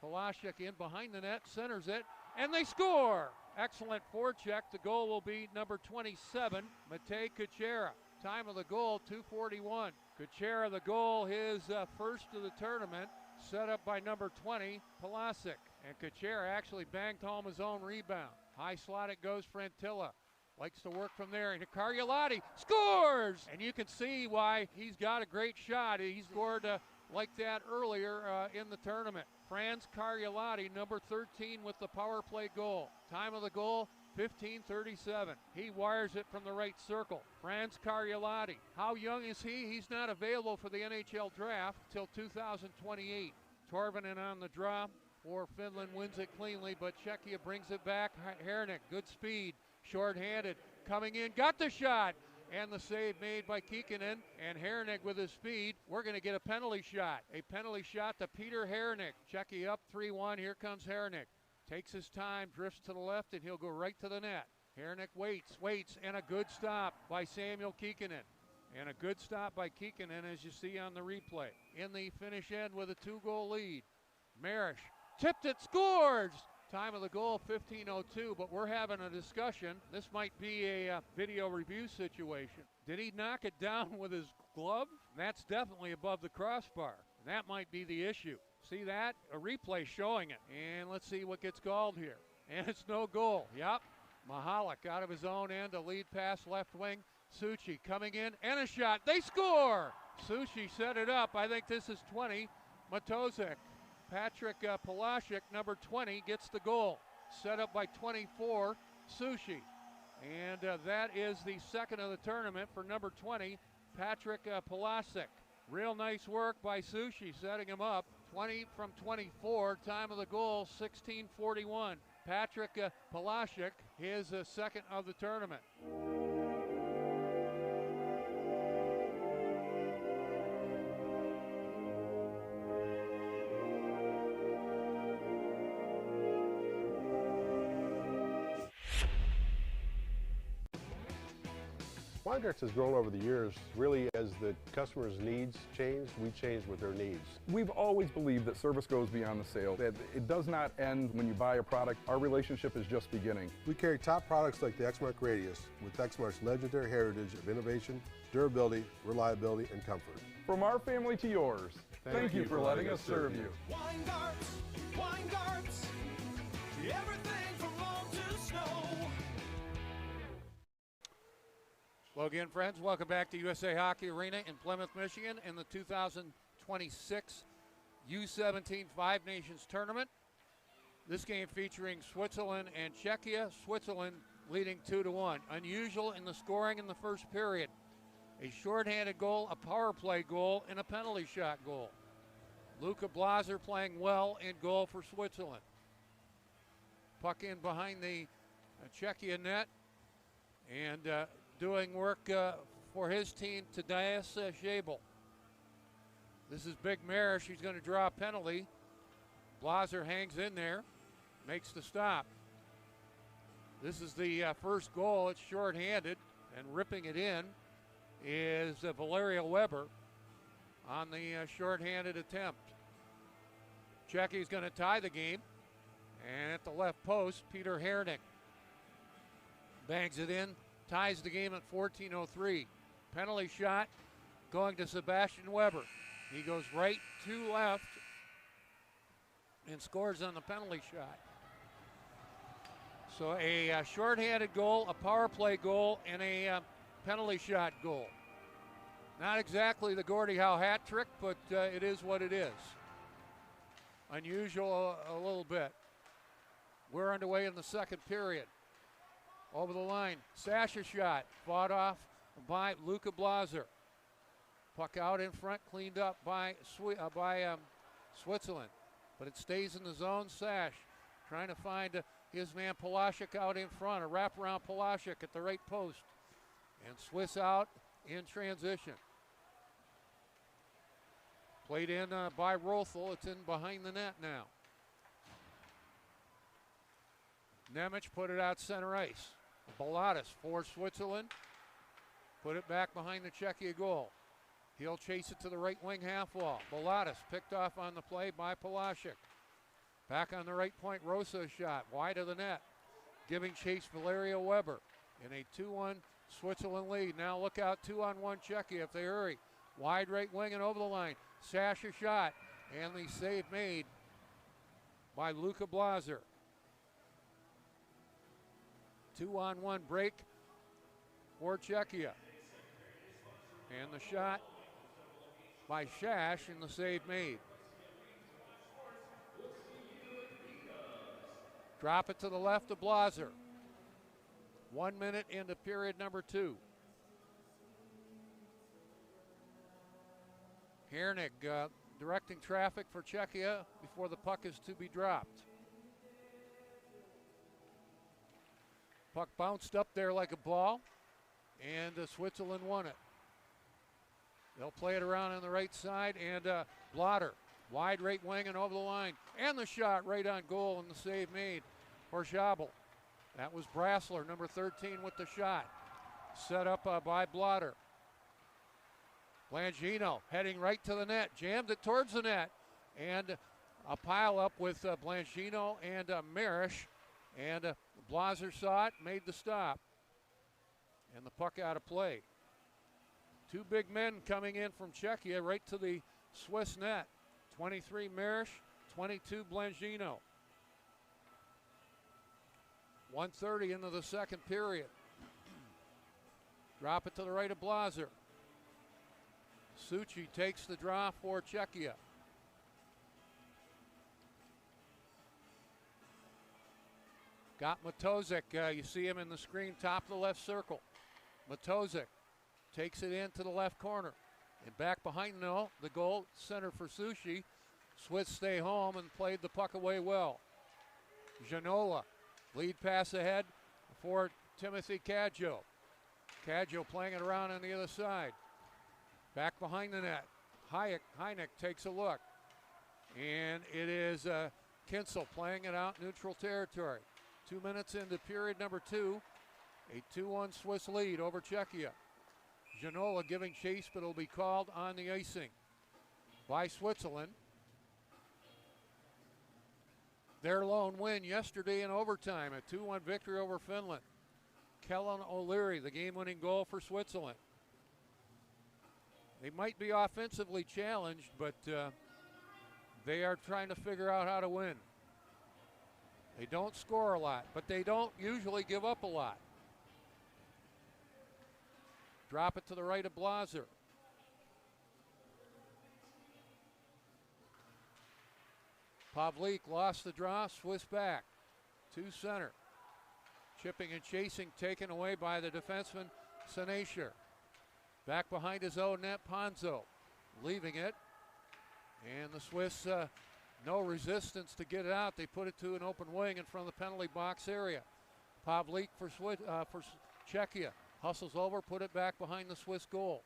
Polashek in behind the net, centers it, and they score! Excellent forecheck. The goal will be number 27, Matej Kuchera. Time of the goal, 2:41. Kuchera, the goal, his first of the tournament, set up by number 20, Polashek. And Kuchera actually banged home his own rebound. High slot it goes, Frantilla. Likes to work from there, and Karjalainen scores! And you can see why he's got a great shot. He scored like that earlier in the tournament. Franz Karjalainen, number 13, with the power play goal. Time of the goal, 15:37. He wires it from the right circle. Franz Karjalainen. How young is he? He's not available for the NHL draft till 2028. Torvinen on the draw, or Finland wins it cleanly, but Czechia brings it back. Hernick, good speed, short-handed, coming in, got the shot. And the save made by Kikkonen, and Hernick with his speed. We're going to get a penalty shot. A penalty shot to Peter Hernick. Czechia up 3-1. Here comes Hernick. Takes his time, drifts to the left, and he'll go right to the net. Hernick waits, and a good stop by Samuel Kikkonen. And a good stop by Kikkonen, as you see on the replay. In the finish end with a 2-goal lead. Marish tipped it, scores! Time of the goal, 15:02, but we're having a discussion. This might be a video review situation. Did he knock it down with his glove? That's definitely above the crossbar. That might be the issue. See that? A replay showing it. And let's see what gets called here. And it's no goal. Yep. Mahalik out of his own end, a lead pass left wing. Succi coming in, and a shot. They score! Succi set it up. I think this is 20. Matozek. Patrick Polashek, number 20, gets the goal. Set up by 24, Succi. And that is the second of the tournament for number 20, Patrick Polashek. Real nice work by Succi, setting him up. 20 from 24, time of the goal, 16:41. Patrick Polashek, his second of the tournament. Weingarts has grown over the years. Really, as the customer's needs change, we change with their needs. We've always believed that service goes beyond the sale, that it does not end when you buy a product. Our relationship is just beginning. We carry top products like the Exmark Radius with Exmark's legendary heritage of innovation, durability, reliability, and comfort. From our family to yours, thank you for letting us serve you. Weingarts, everything from lawn to snow. Well, again, friends, welcome back to USA Hockey Arena in Plymouth, Michigan in the 2026 U17 Five Nations Tournament. This game featuring Switzerland and Czechia. Switzerland leading 2-1. Unusual in the scoring in the first period. A shorthanded goal, a power play goal, and a penalty shot goal. Luca Blaser playing well in goal for Switzerland. Puck in behind the Czechia net. And doing work for his team, Tadeusz Zabel. This is Big Marish. He's going to draw a penalty. Blaser hangs in there, makes the stop. This is the first goal. It's shorthanded, and ripping it in is Valerio Weber on the shorthanded attempt. Czechia's going to tie the game, and at the left post, Peter Herning bangs it in, ties the game at 14:03. Penalty shot going to Sebastian Weber. He goes right to left and scores on the penalty shot. So a shorthanded goal, a power play goal, and a penalty shot goal. Not exactly the Gordie Howe hat trick, but it is what it is. Unusual a little bit. We're underway in the second period. Over the line, Sasha shot, fought off by Luca Blaser. Puck out in front, cleaned up by Switzerland, but it stays in the zone. Sash trying to find his man Polashek out in front, a wraparound Polashek at the right post, and Swiss out in transition. Played in by Rothel. It's in behind the net now. Nemec put it out center ice. Baladas for Switzerland. Put it back behind the Czechia goal. He'll chase it to the right wing half wall. Baladas picked off on the play by Polashek. Back on the right point, Rosa shot wide of the net. Giving chase Valerio Weber in a 2-1 Switzerland lead. Now look out, 2-on-1 Czechia if they hurry. Wide right wing and over the line. Sasha shot, and the save made by Luca Blaser. 2-on-1 break for Czechia. And the shot by Shash, and the save made. Drop it to the left of Blaser. 1 minute into period number 2. Hernig directing traffic for Czechia before the puck is to be dropped. Puck bounced up there like a ball, and Switzerland won it. They'll play it around on the right side, and Blotter, wide right wing and over the line, and the shot right on goal, and the save made for Zabel. That was Brassler, number 13, with the shot. Set up by Blotter. Blangino heading right to the net, jammed it towards the net, and a pile up with Blangino and Marish, and Blaser saw it, made the stop, and the puck out of play. Two big men coming in from Czechia right to the Swiss net. 23 Marish, 22 Blangino. 1:30 into the second period. Drop it to the right of Blaser. Suchi takes the draw for Czechia. Got Matozic. You see him in the screen, top of the left circle. Matozic takes it into the left corner. And back behind the goal, center for Sushi. Swiss stay home and played the puck away well. Janola, lead pass ahead for Timothy Cadjo. Cadjo playing it around on the other side. Back behind the net. Heineck takes a look. And it is Kinsel playing it out neutral territory. 2 minutes into period number 2. A 2-1 Swiss lead over Czechia. Janola giving chase, but it'll be called on the icing by Switzerland. Their lone win yesterday in overtime, a 2-1 victory over Finland. Kellen O'Leary, the game-winning goal for Switzerland. They might be offensively challenged, but they are trying to figure out how to win. They don't score a lot, but they don't usually give up a lot. Drop it to the right of Blaser. Pavlik lost the draw, Swiss back. To center. Chipping and chasing taken away by the defenseman, Senasher. Back behind his own net, Ponzo. Leaving it. And the Swiss No resistance to get it out. They put it to an open wing in front of the penalty box area. Pavlik for Czechia. Hustles over, put it back behind the Swiss goal.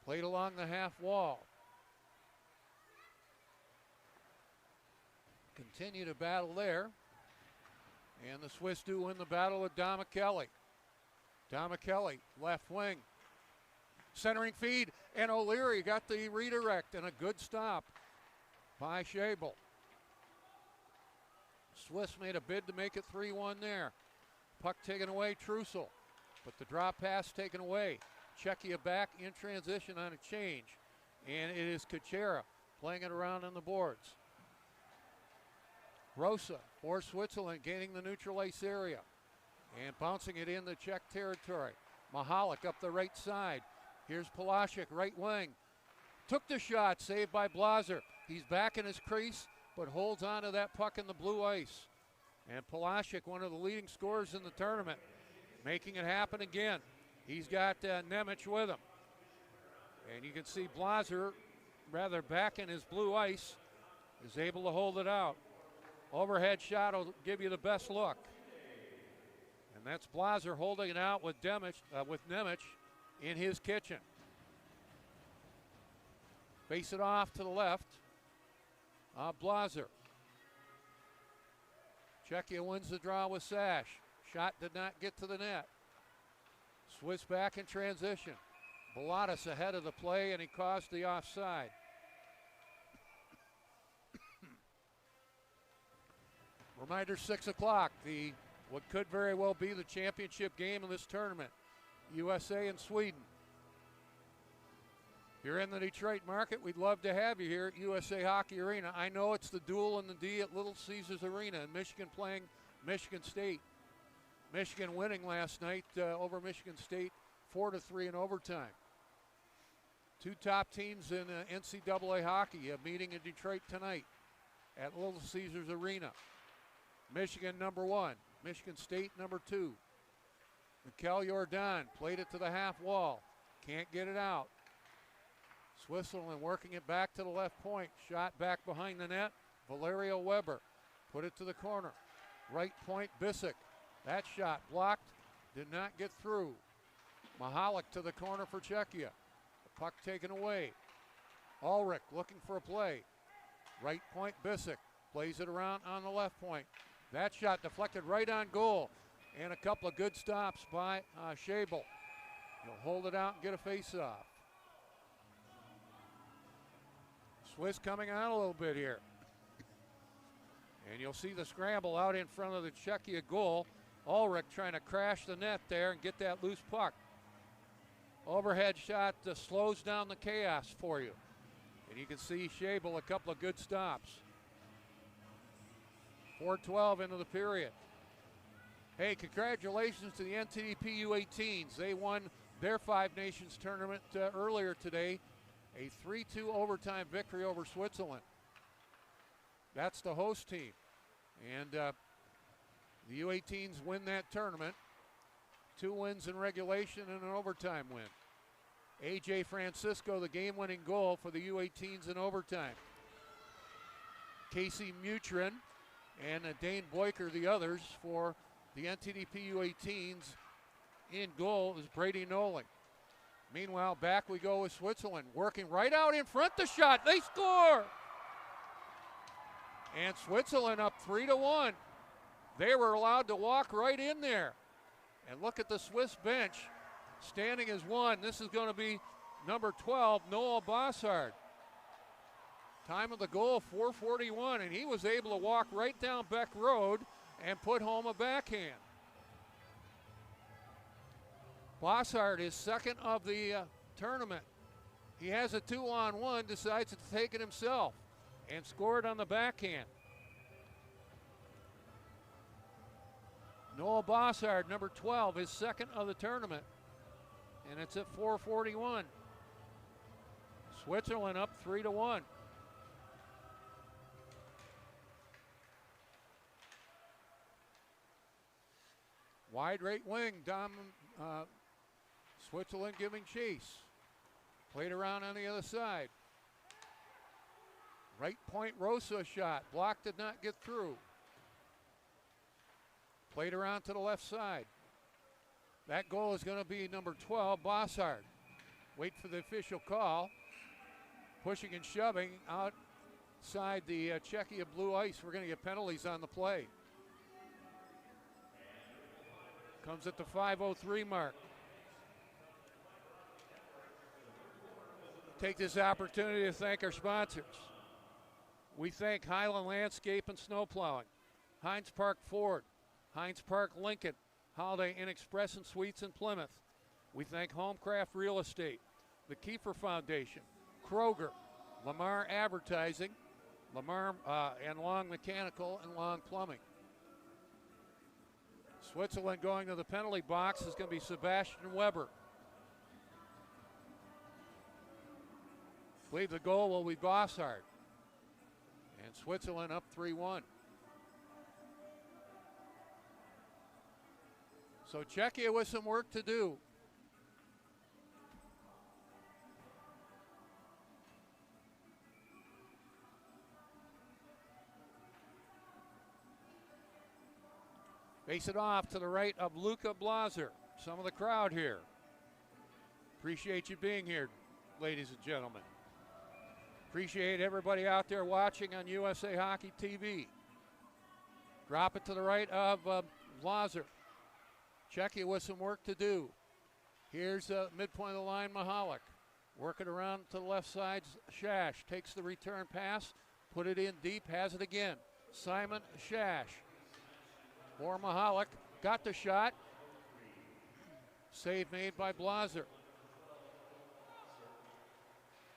Played along the half wall. Continue to battle there. And the Swiss do win the battle with Dama-Kelly. Dama-Kelly, left wing. Centering feed, and O'Leary got the redirect and a good stop by Schabel. Swiss made a bid to make it 3-1 there. Puck taken away, Trussell, but the drop pass taken away. Czechia back in transition on a change, and it is Kuchera playing it around on the boards. Rosa for Switzerland gaining the neutral ice area and bouncing it into Czech territory. Mahalik up the right side. Here's Palaszczuk, right wing. Took the shot, saved by Blaser. He's back in his crease, but holds on to that puck in the blue ice. And Palaszczuk, one of the leading scorers in the tournament, making it happen again. He's got Nemec with him. And you can see Blaser, rather back in his blue ice, is able to hold it out. Overhead shot will give you the best look. And that's Blaser holding it out with Nemec in his kitchen. Face it off to the left. Blaser. Czechia wins the draw with Sash. Shot did not get to the net. Swiss back in transition. Balatas ahead of the play, and he caused the offside. Reminder, 6 o'clock, what could very well be the championship game of this tournament. USA and Sweden. If you're in the Detroit market, we'd love to have you here at USA Hockey Arena. I know it's the duel in the D at Little Caesars Arena, and Michigan playing Michigan State. Michigan winning last night over Michigan State 4-3 in overtime. Two top teams in NCAA hockey meeting in Detroit tonight at Little Caesars Arena. Michigan number 1, Michigan State number 2. Mikel Jordan played it to the half wall. Can't get it out. Switzerland working it back to the left point. Shot back behind the net. Valerio Weber put it to the corner. Right point, Bissek. That shot blocked. Did not get through. Mahalik to the corner for Czechia. The puck taken away. Ulrich looking for a play. Right point, Bissek. Plays it around on the left point. That shot deflected right on goal. And a couple of good stops by Schabel. He'll hold it out and get a face-off. Swiss coming on a little bit here. And you'll see the scramble out in front of the Czechia goal. Ulrich trying to crash the net there and get that loose puck. Overhead shot slows down the chaos for you. And you can see Schabel a couple of good stops. 4:12 into the period. Hey, congratulations to the NTDP U18s. They won their Five Nations tournament earlier today. A 3-2 overtime victory over Switzerland. That's the host team. And the U18s win that tournament. 2 wins in regulation and an overtime win. A.J. Francisco, the game-winning goal for the U18s in overtime. Casey Mutrin and Dane Boyker, the others for the NTDP U18s. In goal is Brady Noling. Meanwhile, back we go with Switzerland, working right out in front. The shot, they score! And Switzerland up 3-1. They were allowed to walk right in there. And look at the Swiss bench, standing as one. This is going to be number 12, Noah Bossard. Time of the goal, 4:41, and he was able to walk right down Beck Road and put home a backhand. Bossard is second of the tournament. He has a 2-on-1, decides to take it himself and scored on the backhand. Noah Bossard, number 12, is second of the tournament, and it's at 4:41. Switzerland up 3-1. Wide right wing, Switzerland giving chase. Played around on the other side. Right point Rosa shot. Block did not get through. Played around to the left side. That goal is going to be number 12, Bossard. Wait for the official call. Pushing and shoving outside the Czechia blue ice. We're going to get penalties on the play. Comes at the 5:03 mark. Take this opportunity to thank our sponsors. We thank Highland Landscape and Snowplowing, Heinz Park Ford, Heinz Park Lincoln, Holiday Inn Express and Suites in Plymouth. We thank Homecraft Real Estate, the Kiefer Foundation, Kroger, Lamar Advertising, Lamar and Long Mechanical and Long Plumbing. Switzerland going to the penalty box is going to be Sebastian Weber. I believe the goal will be Bossard. And Switzerland up 3-1. So Czechia with some work to do. Face it off to the right of Luka Blazer. Some of the crowd here. Appreciate you being here, ladies and gentlemen. Appreciate everybody out there watching on USA Hockey TV. Drop it to the right of Blazer. Czechia with some work to do. Here's midpoint of the line, Mahalik. Working around to the left side, Shash takes the return pass, put it in deep, has it again. Simon Shash. More Mahalik, got the shot. Save made by Blazer.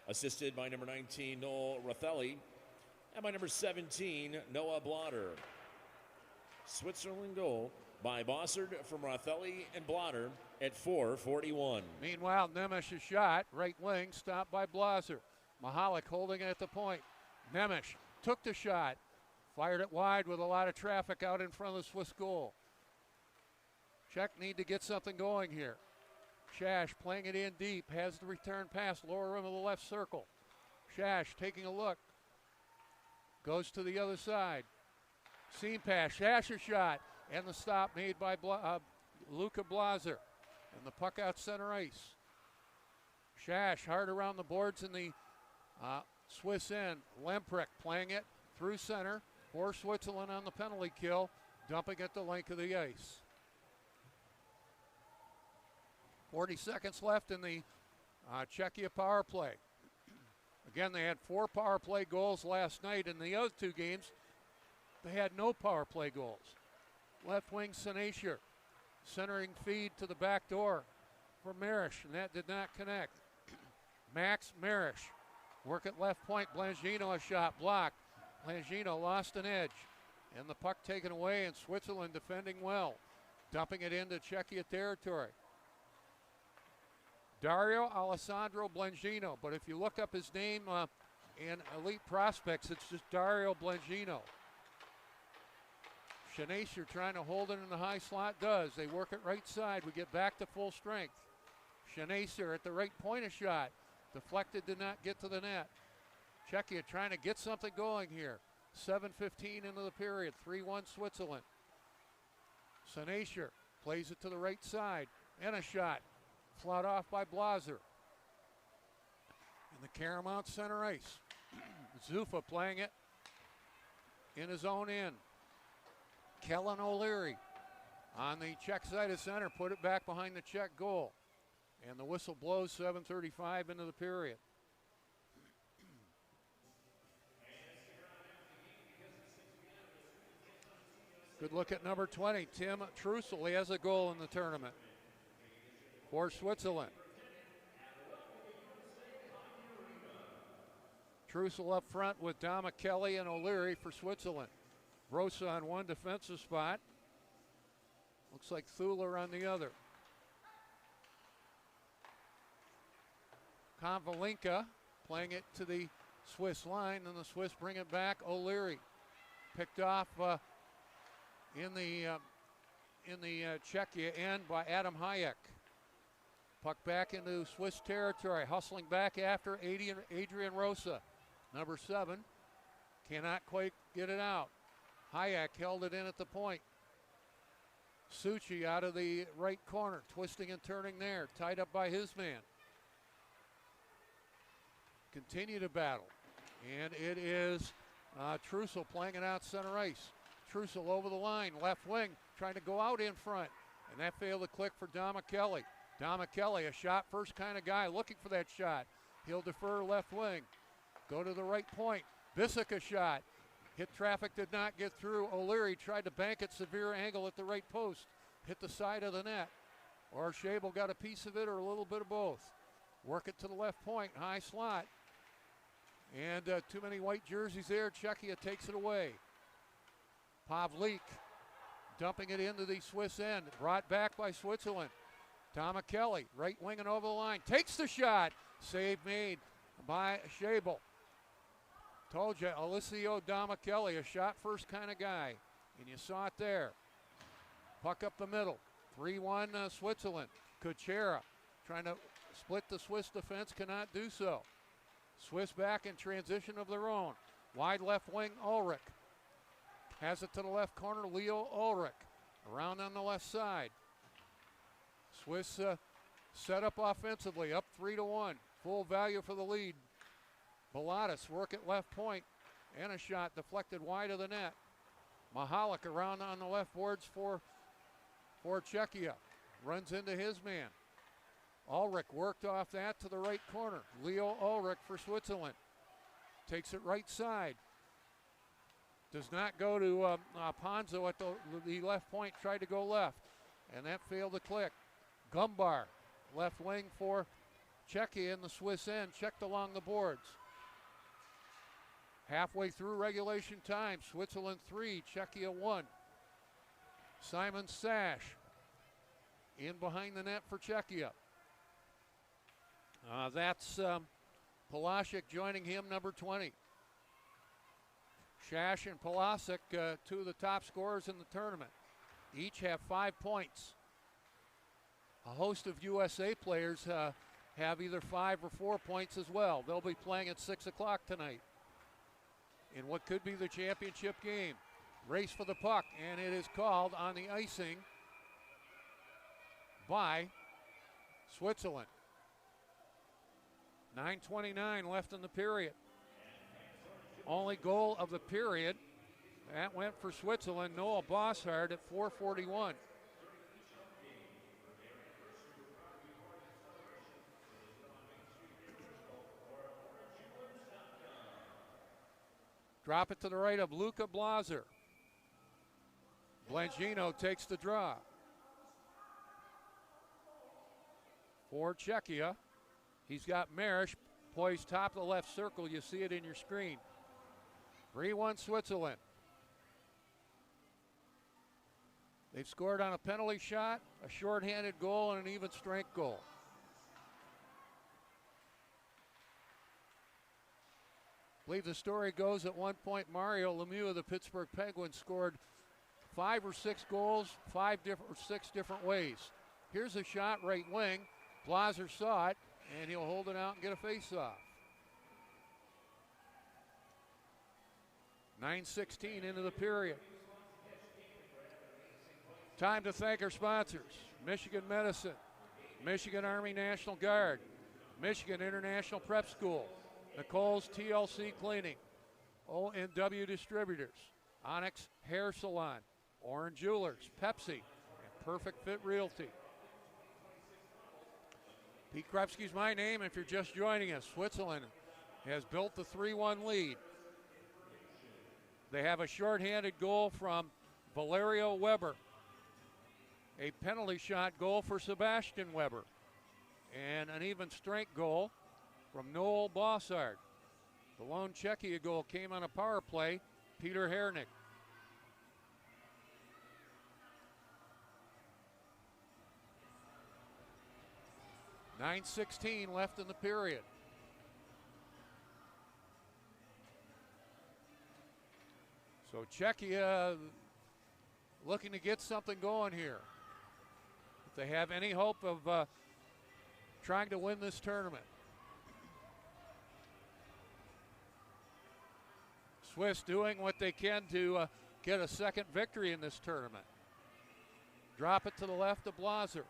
Assisted by number 19, Noel Rothelli, and by number 17, Noah Blotter. Switzerland goal by Bossard from Rothelli and Blotter at 4:41. Meanwhile, Nemesh's shot, right wing, stopped by Blazer. Mahalik holding it at the point. Nemesh took the shot, fired it wide with a lot of traffic out in front of the Swiss goal. Czech need to get something going here. Shash playing it in deep, has the return pass, lower rim of the left circle. Shash taking a look, goes to the other side. Seam pass, Shash's shot, and the stop made by Luka Blazer. And the puck out center ice. Shash hard around the boards in the Swiss end. Lemprick playing it through center for Switzerland on the penalty kill, dumping at the length of the ice. 40 seconds left in the Czechia power play. Again, they had 4 power play goals last night. In the other 2 games, they had no power play goals. Left wing Senatier, centering feed to the back door for Marish, and that did not connect. Max Marish, work at left point. Blangino a shot blocked. Blangino lost an edge, and the puck taken away, and Switzerland defending well, dumping it into Czechia territory. Dario Alessandro Blangino, but if you look up his name in Elite Prospects, it's just Dario Blangino. Shanasier trying to hold it in the high slot, does. They work it right side. We get back to full strength. Shanasier at the right point, a shot. Deflected, did not get to the net. Czechia trying to get something going here. 7:15 into the period, 3-1 Switzerland. Shanasier plays it to the right side, and a shot. Fought off by Blazer. In the Caramount center ice. Zufa playing it in his own end. Kellen O'Leary on the Czech side of center, put it back behind the Czech goal. And the whistle blows, 7:35 into the period. Good look at number 20, Tim Trussell. He has a goal in the tournament for Switzerland. Trussell up front with Dama Kelly and O'Leary for Switzerland. Rosa on one defensive spot. Looks like Thuler on the other. Konvalinka playing it to the Swiss line, and the Swiss bring it back. O'Leary picked off in the Czechia end by Adam Hayek. Puck back into Swiss territory, hustling back after Adrian Rosa. Number 7, Cannot quite get it out. Hayek held it in at the point. Suchi out of the right corner, twisting and turning there, tied up by his man. Continue to battle. And it is Trussell playing it out center ice. Trussell over the line, left wing, trying to go out in front. And that failed to click for Dama Kelly. Dama Kelly, a shot first kind of guy, looking for that shot. He'll defer left wing. Go to the right point. Bissick a shot. Hit traffic, did not get through. O'Leary tried to bank it, severe angle at the right post. Hit the side of the net. Or Schabel got a piece of it or a little bit of both. Work it to the left point, high slot. And too many white jerseys there. Czechia takes it away. Pavlik dumping it into the Swiss end. Brought back by Switzerland. Dama Kelly, right wing and over the line. Takes the shot. Save made by Schabel. Told you, Alessio Dama Kelly, a shot first kind of guy. And you saw it there. Puck up the middle. 3-1 Switzerland. Kuchera trying to split the Swiss defense, cannot do so. Swiss back in transition of their own. Wide left wing, Ulrich. Has it to the left corner, Leo Ulrich. Around on the left side. Swiss set up offensively, up 3-1. Full value for the lead. Bilotis work at left point. And a shot deflected wide of the net. Mahalik around on the left boards for Czechia. Runs into his man. Ulrich worked off that to the right corner. Leo Ulrich for Switzerland. Takes it right side. Does not go to Ponzo at the left point. Tried to go left. And that failed to click. Gumbar, left wing for Czechia in the Swiss end. Checked along the boards. Halfway through regulation time. Switzerland 3, Czechia 1. Simon Sash in behind the net for Czechia. That's Palashik joining him, number 20. Shash and Palashik, two of the top scorers in the tournament. Each have 5 points. A host of USA players have either 5 or 4 points as well. They'll be playing at 6 o'clock tonight in what could be the championship game. Race for the puck, and it is called on the icing by Switzerland. 9:29 left in the period. Only goal of the period. That went for Switzerland. Noah Bossard at 4:41. Drop it to the right of Luca Blaser. Blangino takes the draw. For Czechia, he's got Marish poised top of the left circle. You see it in your screen. 3-1 Switzerland. They've scored on a penalty shot, a shorthanded goal, and an even strength goal. I believe the story goes at one point Mario Lemieux of the Pittsburgh Penguins scored 5 or 6 goals, 6 different ways. Here's a shot right wing. Blaser saw it, and he'll hold it out and get a face-off. 9:16 into the period. Time to thank our sponsors. Michigan Medicine, Michigan Army National Guard, Michigan International Prep School, Nicole's TLC Cleaning, O&W Distributors, Onyx Hair Salon, Orange Jewelers, Pepsi, and Perfect Fit Realty. Pete Krepsky's my name if you're just joining us. Switzerland has built the 3-1 lead. They have a shorthanded goal from Valerio Weber. A penalty shot goal for Sebastian Weber. And an even strength goal from Noel Bossard. The lone Czechia goal came on a power play, Peter Hernick. $9:16 left in the period. So Czechia looking to get something going here. If they have any hope of trying to win this tournament. Swiss doing what they can to get a second victory in this tournament. Drop it to the left of Blaser.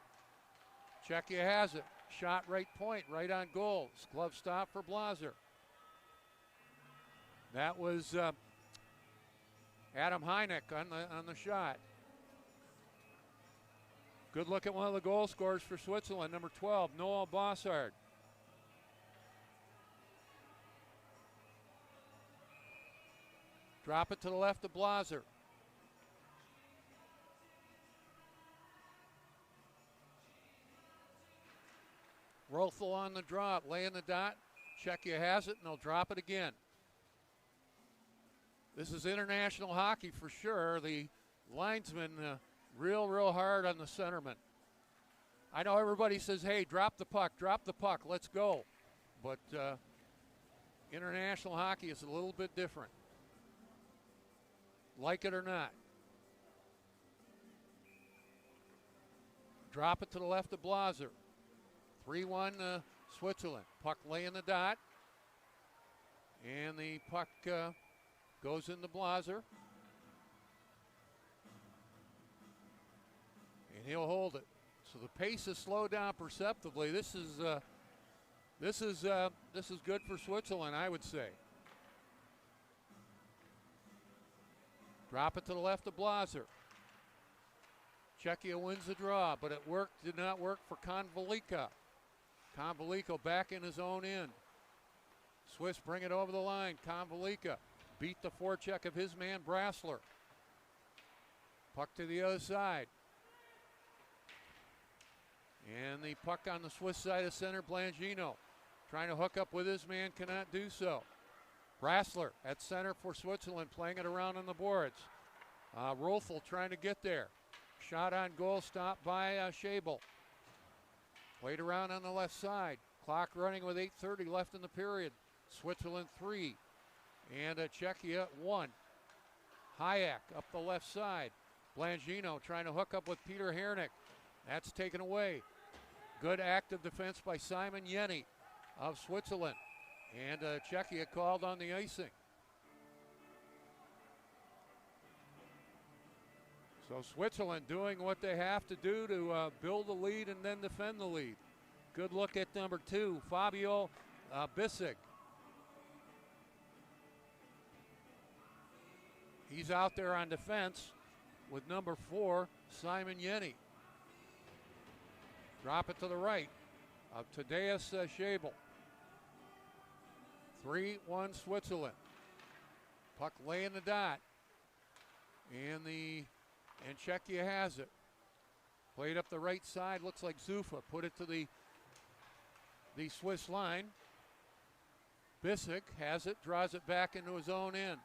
Czechia has it. Shot right point, right on goal. Glove stop for Blaser. That was Adam Hynek on the shot. Good look at one of the goal scorers for Switzerland, number 12, Noah Bossard. Drop it to the left of Blaser. Rothel on the drop, laying the dot. Czechia has it, and they'll drop it again. This is international hockey for sure. The linesman real hard on the centerman. I know everybody says, hey, drop the puck, let's go. But international hockey is a little bit different. Like it or not. Drop it to the left of Blaser. 3-1 Switzerland. Puck laying the dot. And the puck goes into Blaser. And he'll hold it. So the pace is slowed down perceptibly. This is good for Switzerland, I would say. Drop it to the left of Blaser. Czechia wins the draw, but it did not work for Konvalika. Konvalika back in his own end. Swiss bring it over the line. Konvalika beat the forecheck of his man Brassler. Puck to the other side. And the puck on the Swiss side of center, Blangino. Trying to hook up with his man, cannot do so. Brassler at center for Switzerland, playing it around on the boards. Rothel trying to get there. Shot on goal, stopped by Schabel. Played around on the left side. Clock running with 8:30 left in the period. Switzerland 3 and Czechia 1. Hayek up the left side. Blangino trying to hook up with Peter Hernick. That's taken away. Good active defense by Simon Yenny of Switzerland. And Czechia called on the icing. So Switzerland doing what they have to do to build the lead and then defend the lead. Good look at number 2, Fabio Bissig. He's out there on defense with number 4, Simon Yenny. Drop it to the right of Tadeusz Schabel. 3-1 Switzerland. Puck laying the dot. And Czechia has it. Played up the right side, looks like Zufa. Put it to the Swiss line. Bissig has it, draws it back into his own end.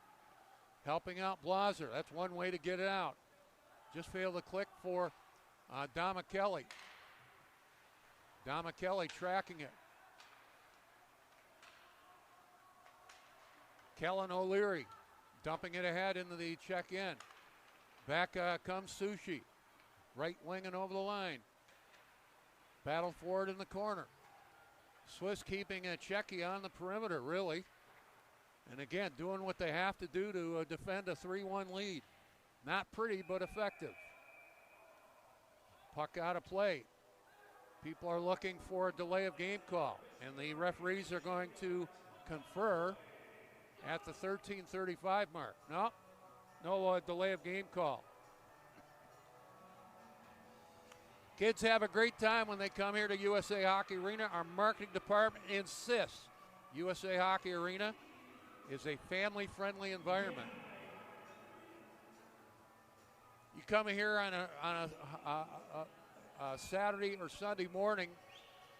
Helping out Blaser. That's one way to get it out. Just failed to click for Dama Kelly. Dama Kelly tracking it. Kellen O'Leary dumping it ahead into the Czech end. Back comes Sushi. Right wing and over the line. Battle forward in the corner. Swiss keeping Czechia on the perimeter, really. And again, doing what they have to do to defend a 3-1 lead. Not pretty, but effective. Puck out of play. People are looking for a delay of game call. And the referees are going to confer at the 13:35 mark. No delay of game call. Kids have a great time when they come here to USA Hockey Arena. Our marketing department insists USA Hockey Arena is a family-friendly environment. You come here on a Saturday or Sunday morning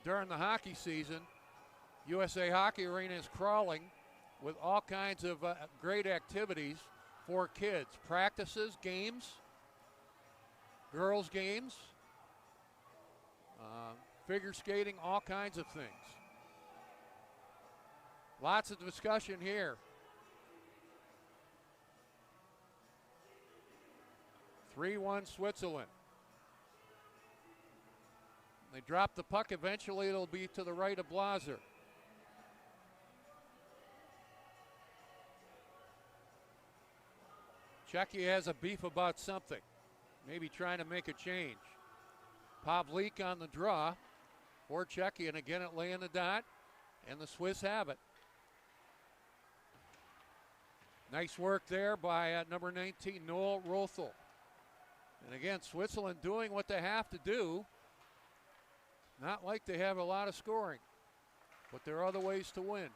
during the hockey season, USA Hockey Arena is crawling with all kinds of great activities for kids. Practices, games, girls' games, figure skating, all kinds of things. Lots of discussion here. 3-1 Switzerland. They drop the puck. Eventually it'll be to the right of Blaser. Czechia has a beef about something. Maybe trying to make a change. Pavlik on the draw for Czechia, and again it laying the dot, and the Swiss have it. Nice work there by number 19, Noel Rothel. And again, Switzerland doing what they have to do. Not like they have a lot of scoring, but there are other ways to win.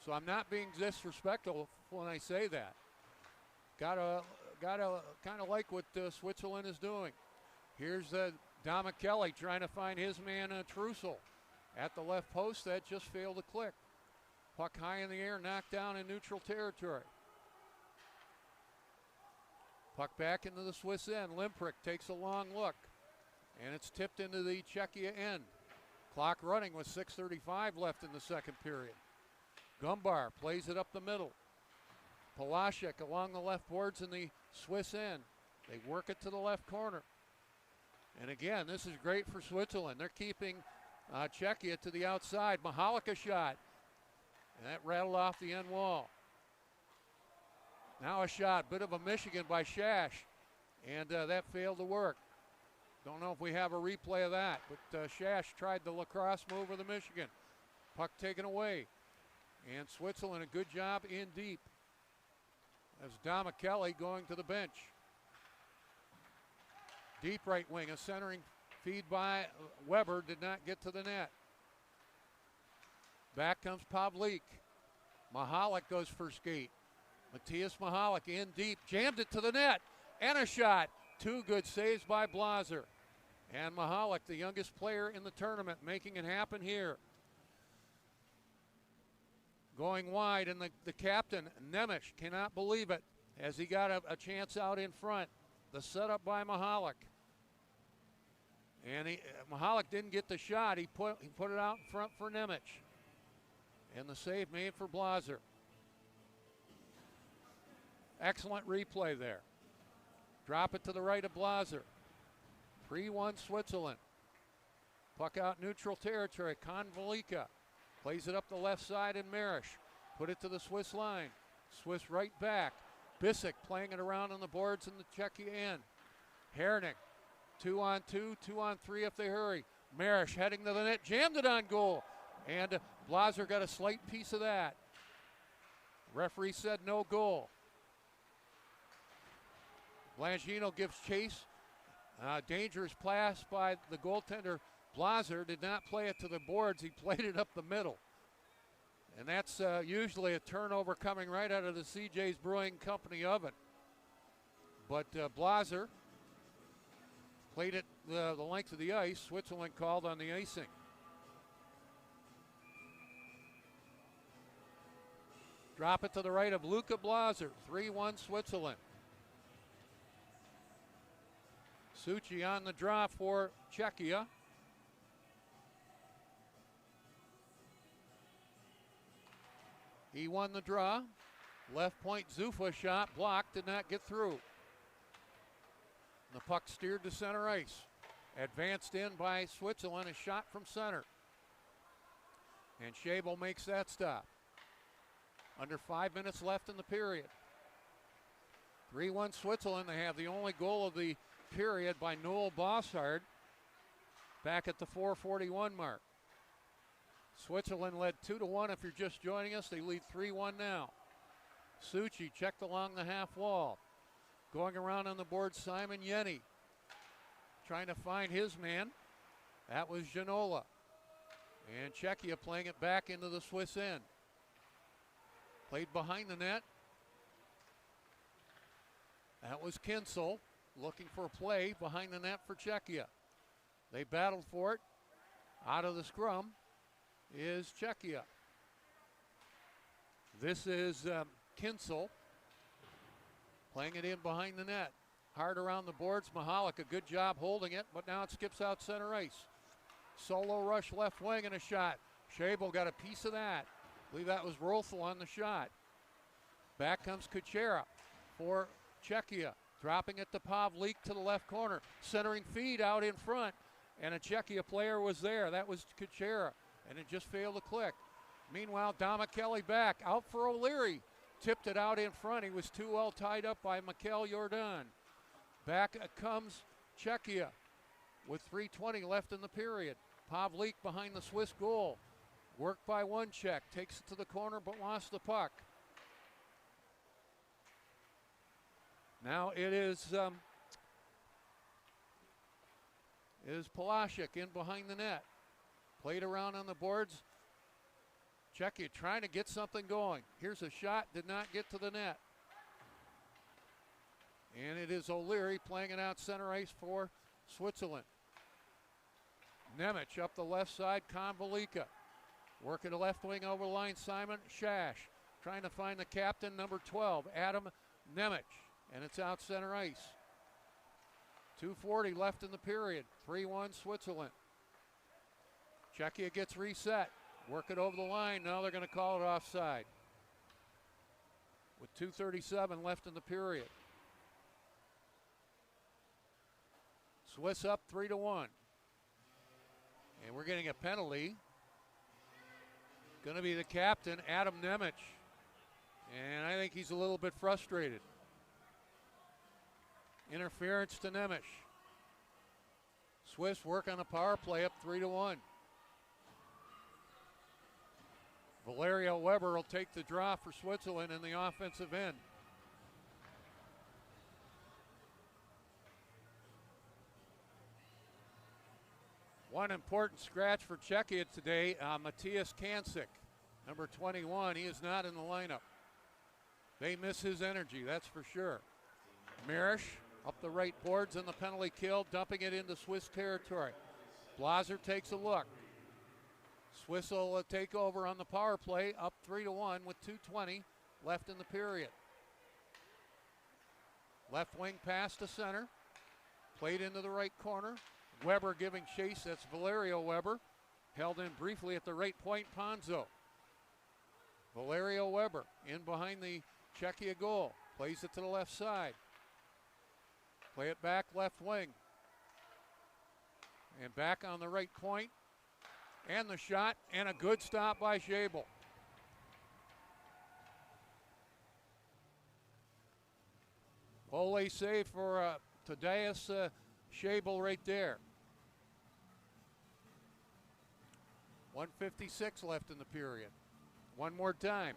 So I'm not being disrespectful when I say that. Gotta kind of like what Switzerland is doing. Here's Dama Kelly trying to find his man Trussell at the left post. That just failed to click. Puck high in the air, knocked down in neutral territory. Puck back into the Swiss end. Limprick takes a long look, and it's tipped into the Czechia end. Clock running with 6:35 left in the second period. Gumbar plays it up the middle. Palaszczuk along the left boards in the Swiss end. They work it to the left corner. And again, this is great for Switzerland. They're keeping Czechia to the outside. Mihalik a shot. And that rattled off the end wall. Now a shot, bit of a Michigan by Shash. And that failed to work. Don't know if we have a replay of that, but Shash tried the lacrosse move with the Michigan. Puck taken away. And Switzerland, a good job in deep. As Dama Kelly going to the bench. Deep right wing, a centering feed by Weber, did not get to the net. Back comes Pavlik. Mihalik goes for skate. Matthias Mihalik in deep, jammed it to the net, and a shot. Two good saves by Blaser. And Mihalik, the youngest player in the tournament, making it happen here. Going wide, and the captain, Nemec, cannot believe it as he got a chance out in front. The setup by Mihalik. And Mihalik didn't get the shot. He put it out in front for Nemec. And the save made for Blaser. Excellent replay there. Drop it to the right of Blaser. 3-1 Switzerland. Puck out neutral territory. Konvalika plays it up the left side, and Marish put it to the Swiss line. Swiss right back. Bissek playing it around on the boards in the Czechia end. Herning, 2-on-2, 2-on-3 if they hurry. Marish heading to the net, jammed it on goal. And Blaser got a slight piece of that. Referee said no goal. Blanchino gives chase. Dangerous pass by the goaltender. Blaser did not play it to the boards. He played it up the middle. And that's usually a turnover coming right out of the CJ's Brewing Company oven. But Blaser played it the length of the ice. Switzerland called on the icing. Drop it to the right of Luca Blaser. 3-1 Switzerland. Suchi on the draw for Czechia. He won the draw. Left point Zufa shot blocked, did not get through. The puck steered to center ice. Advanced in by Switzerland, a shot from center. And Schabel makes that stop. Under 5 minutes left in the period. 3-1 Switzerland. They have the only goal of the period by Noel Bossard back at the 4:41 mark. Switzerland led 2-1 if you're just joining us. They lead 3-1 now. Suchi checked along the half wall. Going around on the board, Simon Yenny. Trying to find his man. That was Janola. And Czechia playing it back into the Swiss end. Played behind the net. That was Kinsel looking for a play behind the net for Czechia. They battled for it. Out of the scrum is Czechia. This is Kinsel playing it in behind the net. Hard around the boards. Mihalik, a good job holding it, but now it skips out center ice. Solo rush left wing and a shot. Schabel got a piece of that. I believe that was Rothel on the shot. Back comes Kuchera for Czechia. Dropping it to Pavlik to the left corner. Centering feed out in front. And a Czechia player was there. That was Kuchera. And it just failed to click. Meanwhile, Dama Kelly back, out for O'Leary. Tipped it out in front. He was too well tied up by Mikel Jordan. Back comes Czechia with 3:20 left in the period. Pavlik behind the Swiss goal. Worked by one Czech. Takes it to the corner but lost the puck. Now it is Palaszczuk in behind the net. Played around on the boards. Czechia trying to get something going. Here's a shot, did not get to the net. And it is O'Leary playing it out center ice for Switzerland. Nemec up the left side, Konvalika. Working the left wing over the line, Simon Shash. Trying to find the captain, number 12, Adam Nemec. And it's out center ice. 2:40 left in the period. 3-1 Switzerland. Czechia gets reset. Work it over the line. Now they're going to call it offside. With 2:37 left in the period. Swiss up 3-1. And we're getting a penalty. Going to be the captain, Adam Nemec. And I think he's a little bit frustrated. Interference to Nemec. Swiss work on a power play up 3-1. Valerio Weber will take the draw for Switzerland in the offensive end. One important scratch for Czechia today, Matthias Kancik, number 21. He is not in the lineup. They miss his energy, that's for sure. Marish up the right boards and the penalty kill, dumping it into Swiss territory. Blaser takes a look. Swiss will take over on the power play, up 3-1 with 2:20 left in the period. Left wing pass to center, played into the right corner. Weber giving chase, that's Valerio Weber. Held in briefly at the right point, Ponzo. Valerio Weber in behind the Czechia goal, plays it to the left side. Play it back left wing. And back on the right point. And the shot, and a good stop by Schabel. Ole save for Tadeusz Schabel right there. 1:56 left in the period. One more time.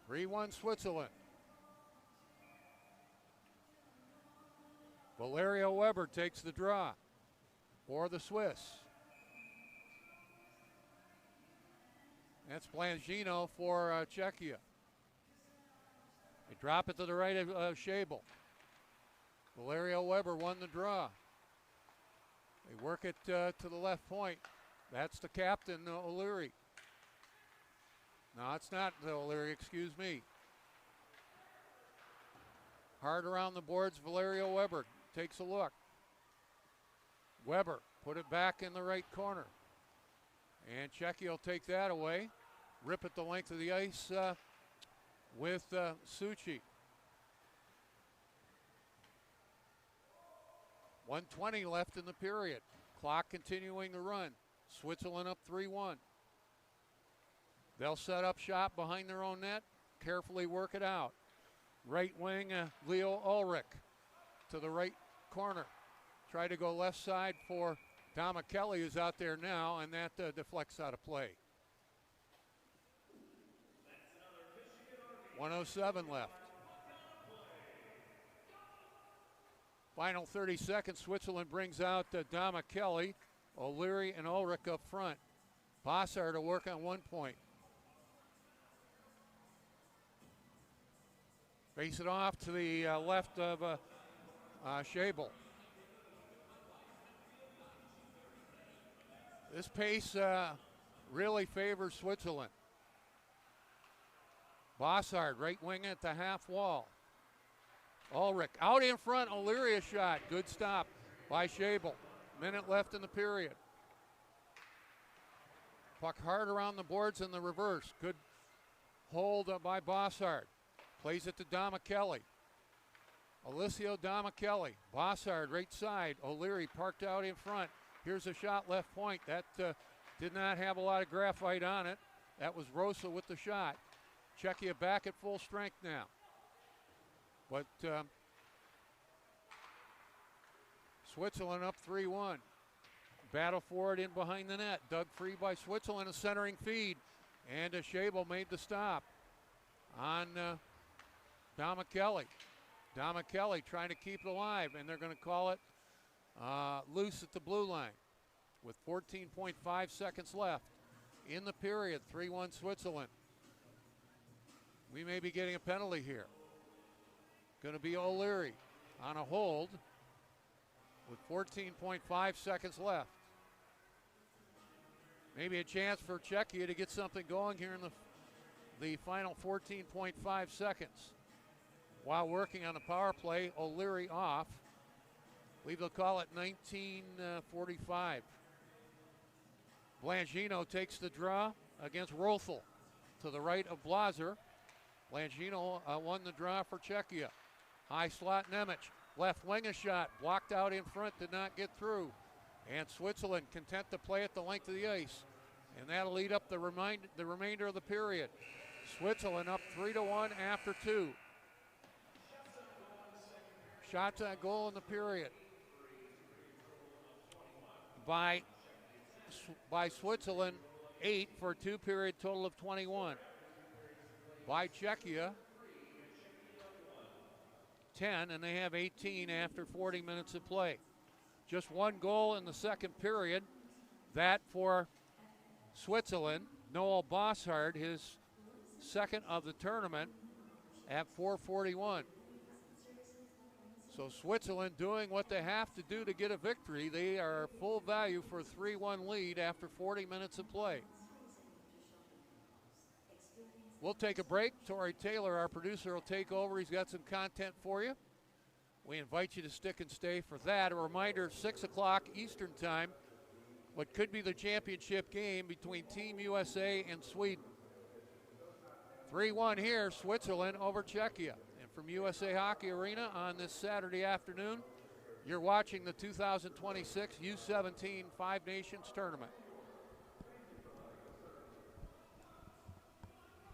(3-1) Switzerland. Valerio Weber takes the draw for the Swiss. That's Blangino for Czechia. They drop it to the right of Schabel. Valerio Weber won the draw. They work it to the left point. That's the captain, O'Leary. No, it's not O'Leary, excuse me. Hard around the boards, Valerio Weber takes a look. Weber put it back in the right corner. And Czechia will take that away. Rip it the length of the ice with Suchi. 1:20 left in the period. Clock continuing to run. Switzerland up 3-1. They'll set up shop behind their own net. Carefully work it out. Right wing, Leo Ulrich to the right corner. Try to go left side for Dama Kelly, who's out there now, and that deflects out of play. 1:07 left. Final 30 seconds, Switzerland brings out Dama Kelly, O'Leary, and Ulrich up front. Bossard to work on 1 point. Face it off to the left of Schabel. This pace really favors Switzerland. Bossard, right wing at the half wall. Ulrich out in front, O'Leary a shot. Good stop by Schabel. Minute left in the period. Puck hard around the boards in the reverse. Good hold by Bossard. Plays it to Dama Kelly. Alessio Damichelli, Bossard right side. O'Leary parked out in front. Here's a shot left point. That did not have a lot of graphite on it. That was Rosa with the shot. Czechia back at full strength now. But Switzerland up 3-1. Battle for it in behind the net. Dug free by Switzerland, a centering feed. And Schabel made the stop on Damichelli. Damichelli trying to keep it alive, and they're going to call it loose at the blue line with 14.5 seconds left in the period. 3-1 Switzerland. We may be getting a penalty here. Going to be O'Leary on a hold with 14.5 seconds left. Maybe a chance for Czechia to get something going here in the final 14.5 seconds. While working on the power play, O'Leary off. I believe they'll call it 19:45. Blanchino takes the draw against Rothel to the right of Blazer. Blanchino won the draw for Czechia. High slot Nemec. Left wing a shot. Blocked out in front. Did not get through. And Switzerland content to play at the length of the ice. And that'll lead up the remainder of the period. Switzerland up 3-1 after 2. Shots on goal in the period by Switzerland, 8 for a 2-period total of 21. By Czechia, 10, and they have 18 after 40 minutes of play. Just one goal in the second period. That for Switzerland. Noel Bossard, his second of the tournament at 4:41. So Switzerland doing what they have to do to get a victory. They are full value for a 3-1 lead after 40 minutes of play. We'll take a break. Torrey Taylor, our producer, will take over. He's got some content for you. We invite you to stick and stay for that. A reminder, 6 o'clock Eastern time, what could be the championship game between Team USA and Sweden. 3-1 here, Switzerland over Czechia. And from USA Hockey Arena on this Saturday afternoon, you're watching the 2026 U17 Five Nations Tournament.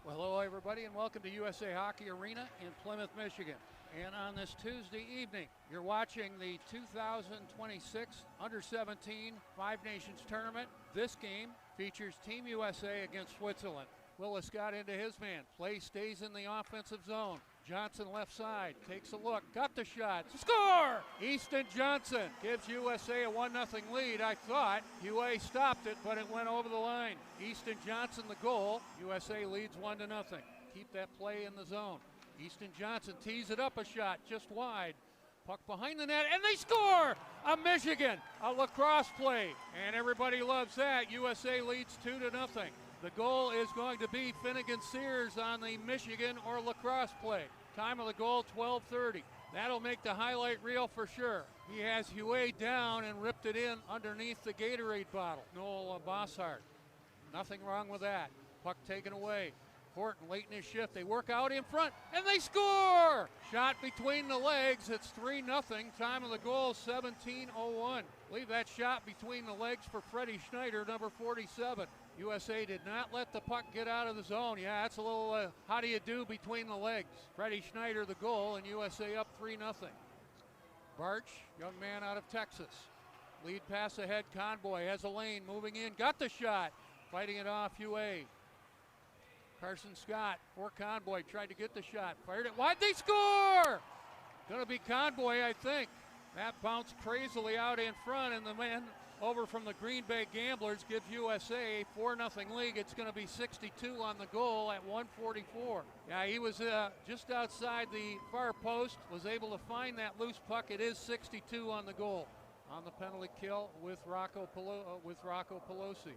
Well, hello, everybody, and welcome to USA Hockey Arena in Plymouth, Michigan. And on this Tuesday evening, you're watching the 2026 Under-17 Five Nations Tournament. This game features Team USA against Switzerland. Willis got into his man. Play stays in the offensive zone. Johnson left side, takes a look, got the shot, score! Easton Johnson gives USA a 1-0 lead. I thought UA stopped it, but it went over the line. Easton Johnson the goal. USA leads 1-0. Keep that play in the zone. Easton Johnson tees it up a shot, just wide. Puck behind the net, and they score! A Michigan, a lacrosse play, and everybody loves that. USA leads 2-0. The goal is going to be Finnegan Sears on the Michigan or lacrosse play. Time of the goal, 12:30. That'll make the highlight reel for sure. He has Huey down and ripped it in underneath the Gatorade bottle. Noel Bossard. Nothing wrong with that. Puck taken away. Horton late in his shift. They work out in front, and they score! Shot between the legs. It's 3-0. Time of the goal, 17:01. Leave that shot between the legs for Freddie Schneider, number 47. USA did not let the puck get out of the zone. Yeah, that's a little, how do you do between the legs? Freddie Schneider the goal, and USA up 3-0. Barch, young man out of Texas. Lead pass ahead, Conboy has a lane, moving in, got the shot. Fighting it off, UA. Carson Scott for Conboy, tried to get the shot. Fired it wide, they score! Gonna be Conboy, I think. That bounced crazily out in front, and the man over from the Green Bay Gamblers gives USA a 4-0 lead. It's going to be 62 on the goal at 1:44. Yeah, he was just outside the far post, was able to find that loose puck. It is 62 on the goal. On the penalty kill with Rocco Pelosi.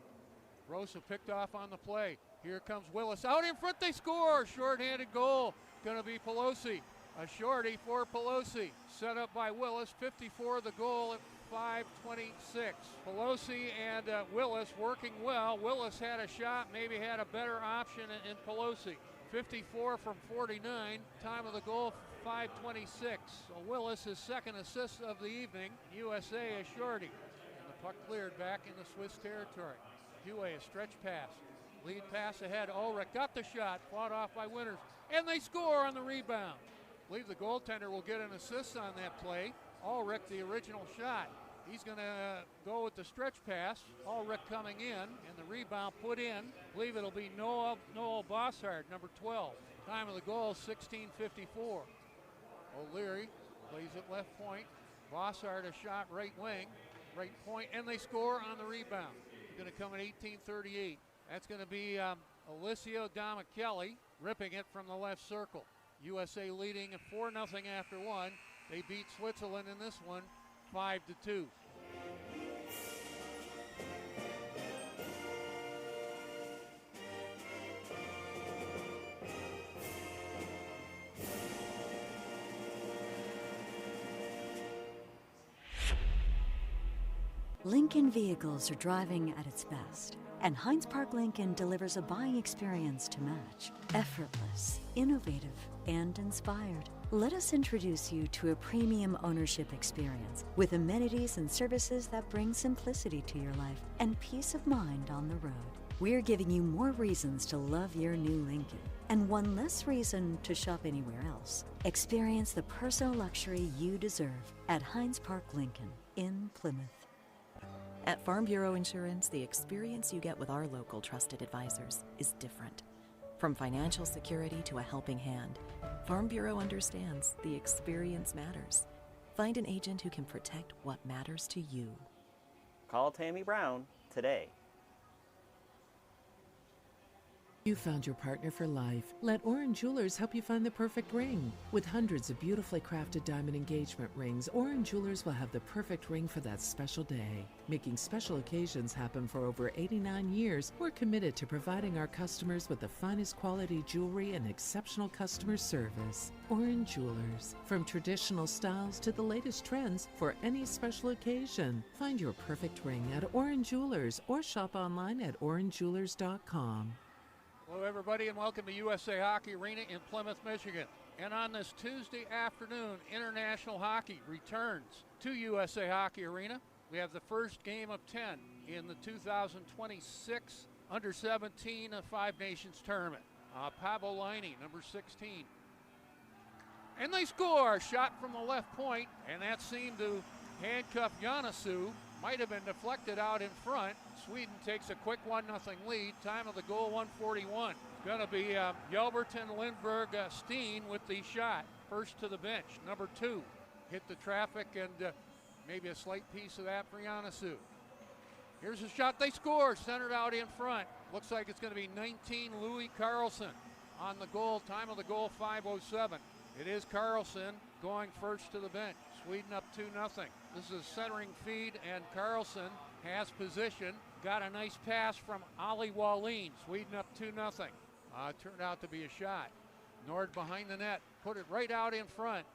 Rosa picked off on the play. Here comes Willis. Out in front, they score. Short-handed goal. Going to be Pelosi. A shorty for Pelosi. Set up by Willis. 54 the goal at 5:26. Pelosi and Willis working well. Willis had a shot, maybe had a better option in Pelosi. 54 from 49. Time of the goal, 5:26. So Willis, his second assist of the evening. USA is shorty. And the puck cleared back into Swiss territory. Huey, a stretch pass. Lead pass ahead. Ulrich got the shot, fought off by Winters, and they score on the rebound. I believe the goaltender will get an assist on that play. Ulrich, the original shot. He's going to go with the stretch pass. Ulrich coming in, and the rebound put in. I believe it'll be Noel Bossard, number 12. Time of the goal, 16:54. O'Leary plays at left point. Bossard a shot right wing, right point, and they score on the rebound. Going to come at 18:38. That's going to be Alessio Damichelli ripping it from the left circle. USA leading 4-0 after one. They beat Switzerland in this one 5-2. Lincoln vehicles are driving at its best, and Hines Park Lincoln delivers a buying experience to match. Effortless, innovative, and inspired. Let us introduce you to a premium ownership experience with amenities and services that bring simplicity to your life and peace of mind on the road. We're giving you more reasons to love your new Lincoln and one less reason to shop anywhere else. Experience the personal luxury you deserve at Hines Park Lincoln in Plymouth. At Farm Bureau Insurance, the experience you get with our local trusted advisors is different. From financial security to a helping hand, Farm Bureau understands the experience matters. Find an agent who can protect what matters to you. Call Tammy Brown today. You found your partner for life. Let Orange Jewelers help you find the perfect ring. With hundreds of beautifully crafted diamond engagement rings, Orange Jewelers will have the perfect ring for that special day. Making special occasions happen for over 89 years, we're committed to providing our customers with the finest quality jewelry and exceptional customer service. Orange Jewelers. From traditional styles to the latest trends for any special occasion. Find your perfect ring at Orange Jewelers or shop online at orangejewelers.com. Hello, everybody, and welcome to USA Hockey Arena in Plymouth, Michigan. And on this Tuesday afternoon, international hockey returns to USA Hockey Arena. We have the first game of 10 in the 2026 Under-17 Five Nations Tournament. Paavo Laine, number 16. And they score! Shot from the left point, and that seemed to handcuff Jonasu. Might have been deflected out in front. Sweden takes a quick 1-0 lead. Time of the goal, 1:41. It's going to be Yelverton Lindberg Steen with the shot. First to the bench, number 2. Hit the traffic and maybe a slight piece of that for Jonasu. Here's a shot. They score. Centered out in front. Looks like it's going to be 19 Louis Carlson on the goal. Time of the goal, 5:07. It is Carlson going first to the bench. Sweden up 2-0. This is a centering feed, and Carlson has position. Got a nice pass from Ali Wallin. Sweden up 2-0. Turned out to be a shot. Nord behind the net. Put it right out in front.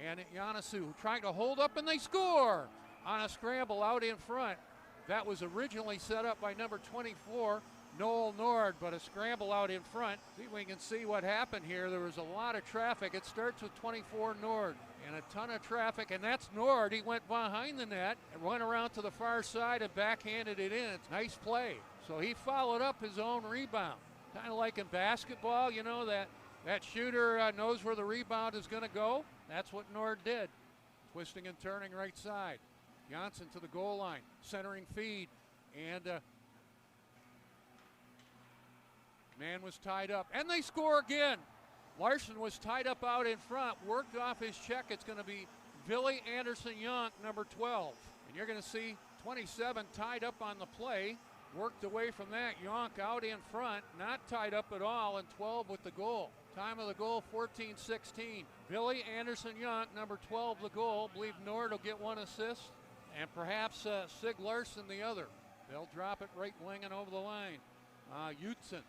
And Jonasu trying to hold up, and they score on a scramble out in front. That was originally set up by number 24, Noel Nord, but a scramble out in front. See if we can see what happened here. There was a lot of traffic. It starts with 24 Nord and a ton of traffic, and that's Nord. He went behind the net and went around to the far side and backhanded it in. It's a nice play. So he followed up his own rebound. Kind of like in basketball, you know, that shooter knows where the rebound is going to go. That's what Nord did. Twisting and turning right side. Janssen to the goal line. Centering feed. And man was tied up. And they score again. Larson was tied up out in front. Worked off his check. It's going to be Billy Anderson-Yonk, number 12. And you're going to see 27 tied up on the play. Worked away from that. Yonk out in front. Not tied up at all. And 12 with the goal. Time of the goal, 14-16. Billy Anderson-Yonk, number 12, the goal. Believe Nord will get one assist. And perhaps Sig Larsson the other. They'll drop it right wing and over the line. Utzon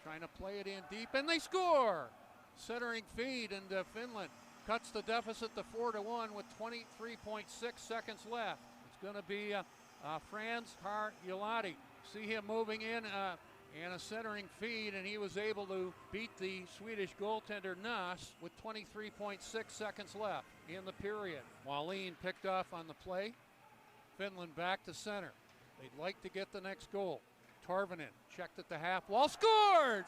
trying to play it in deep, and they score! Centering feed, and Finland cuts the deficit to 4-1 with 23.6 seconds left. It's going to be Franz Karjalainen. See him moving in and a centering feed, and he was able to beat the Swedish goaltender Naas with 23.6 seconds left in the period. Wallin picked off on the play. Finland back to center. They'd like to get the next goal. Torvinen checked at the half wall, scores!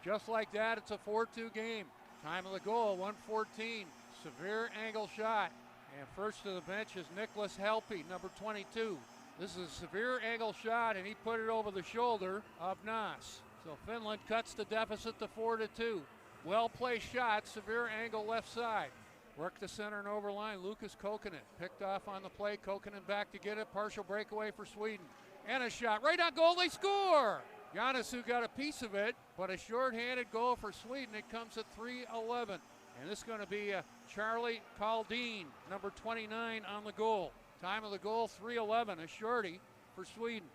Just like that, it's a 4-2 game. Time of the goal, 1:14. Severe angle shot. And first to the bench is Nicholas Helpy, number 22. This is a severe angle shot, and he put it over the shoulder of Naas. So Finland cuts the deficit to 4-2. Well-placed shot, severe angle left side. Work the center and overline. Lucas Kokkonen picked off on the play. Kokkonen back to get it. Partial breakaway for Sweden. And a shot right on goal. They score! Giannisou got a piece of it, but a short-handed goal for Sweden. It comes at 3:11. And this is going to be Charlie Kaldin, number 29 on the goal. Time of the goal, 3:11, a shorty for Sweden.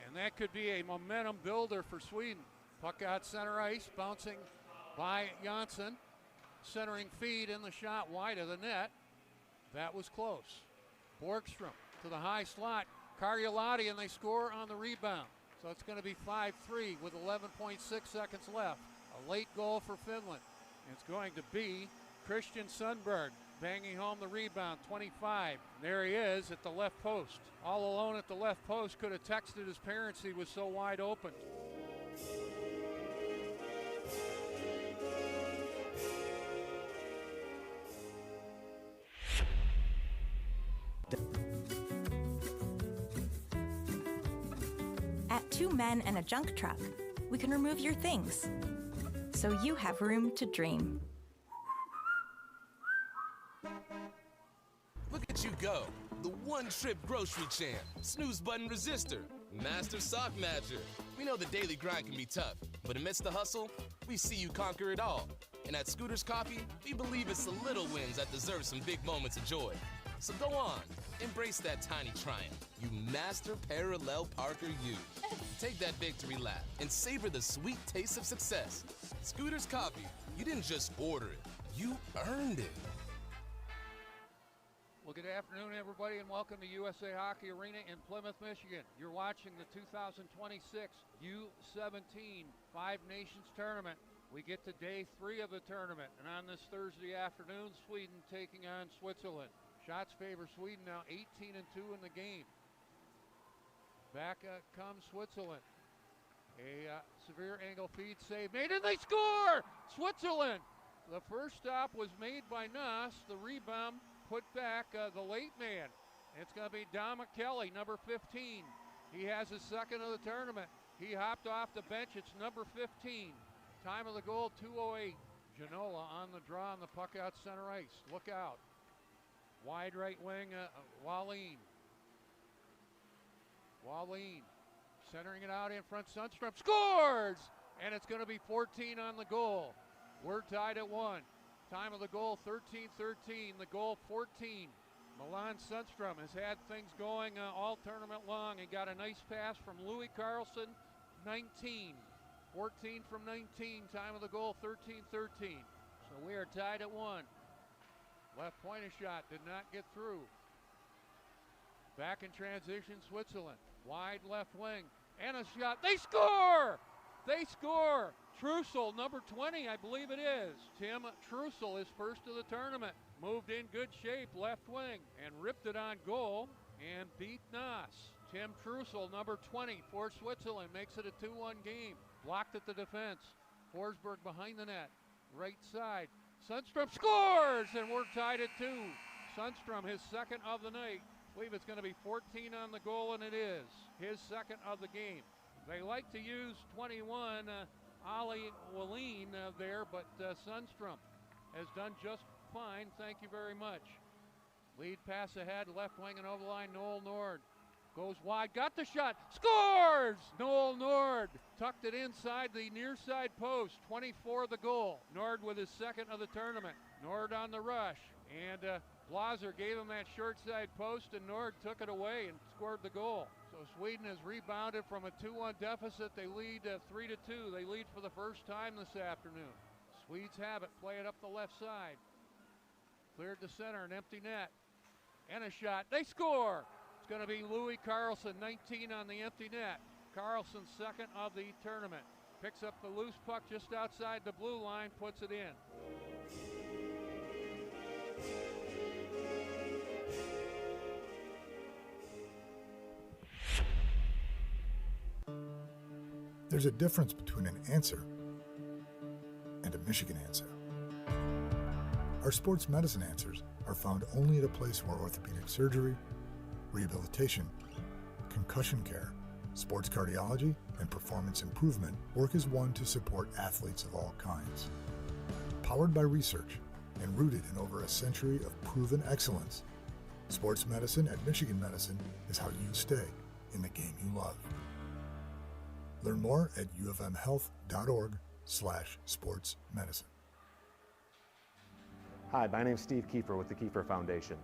And that could be a momentum builder for Sweden. Puck out center ice, bouncing by Jansson. Centering feed in the shot wide of the net. That was close. Borgstrom to the high slot. Karjalainen, and they score on the rebound. So it's going to be 5-3 with 11.6 seconds left. A late goal for Finland. It's going to be Christian Sundberg banging home the rebound, 25. There he is at the left post. All alone at the left post. Could have texted his parents, he was so wide open. At Two Men and a Junk Truck, we can remove your things, so you have room to dream. Look at you go, the one-trip grocery champ, snooze button resistor, master sock matcher. We know the daily grind can be tough, but amidst the hustle, we see you conquer it all. And at Scooters Coffee, we believe it's the little wins that deserve some big moments of joy. So go on, embrace that tiny triumph, you master parallel parker you. Take that victory lap and savor the sweet taste of success. Scooters Coffee, you didn't just order it, you earned it. Well, good afternoon, everybody, and welcome to USA Hockey Arena in Plymouth, Michigan. You're watching the 2026 U17 Five Nations Tournament. We get to day 3 of the tournament, and on this Thursday afternoon, Sweden taking on Switzerland. Shots favor Sweden now 18-2 in the game. Back comes Switzerland. A severe angle feed save made, and they score! Switzerland! The first stop was made by Naas. The rebound put back the late man. It's going to be Dama Kelly, number 15. He has his second of the tournament. He hopped off the bench. It's number 15. Time of the goal, 2:08. Janola on the draw on the puck out center ice. Look out. Wide right wing, Wallin. Wallin centering it out in front. Sundstrom scores! And it's going to be 14 on the goal. We're tied at 1. Time of the goal, 13-13. The goal, 14. Milan Sundstrom has had things going all tournament long and got a nice pass from Louis Carlson, 19. 14 from 19. Time of the goal, 13-13. So we are tied at 1. Left pointer shot did not get through. Back in transition, Switzerland. Wide left wing. And a shot. They score! They score! Trussell, number 20, I believe it is. Tim Trussell is first of the tournament. Moved in good shape, left wing, and ripped it on goal and beat Naas. Tim Trussell, number 20, for Switzerland, makes it a 2-1 game. Blocked at the defense. Forsberg behind the net. Right side. Sundstrom scores, and we're tied at 2. Sundstrom, his second of the night. I believe it's going to be 14 on the goal, and it is his second of the game. They like to use 21, Ali Wallin there, but Sundstrom has done just fine. Thank you very much. Lead pass ahead, left wing and over the line. Noel Nord goes wide, got the shot, scores! Noel Nord tucked it inside the near side post, 24 the goal. Nord with his second of the tournament. Nord on the rush, and Blaser gave him that short side post, and Nord took it away and scored the goal. So Sweden has rebounded from a 2-1 deficit. They lead 3-2. They lead for the first time this afternoon. Swedes have it, play it up the left side. Cleared to center, an empty net. And a shot, they score! It's going to be Louis Carlson, 19 on the empty net. Carlson, second of the tournament. Picks up the loose puck just outside the blue line, puts it in. There's a difference between an answer and a Michigan answer. Our sports medicine answers are found only at a place where orthopedic surgery, rehabilitation, concussion care, sports cardiology, and performance improvement work as one to support athletes of all kinds. Powered by research and rooted in over a century of proven excellence, sports medicine at Michigan Medicine is how you stay in the game you love. Learn more at ufmhealth.org/sportsmedicine. Hi, my name is Steve Kiefer with the Kiefer Foundation.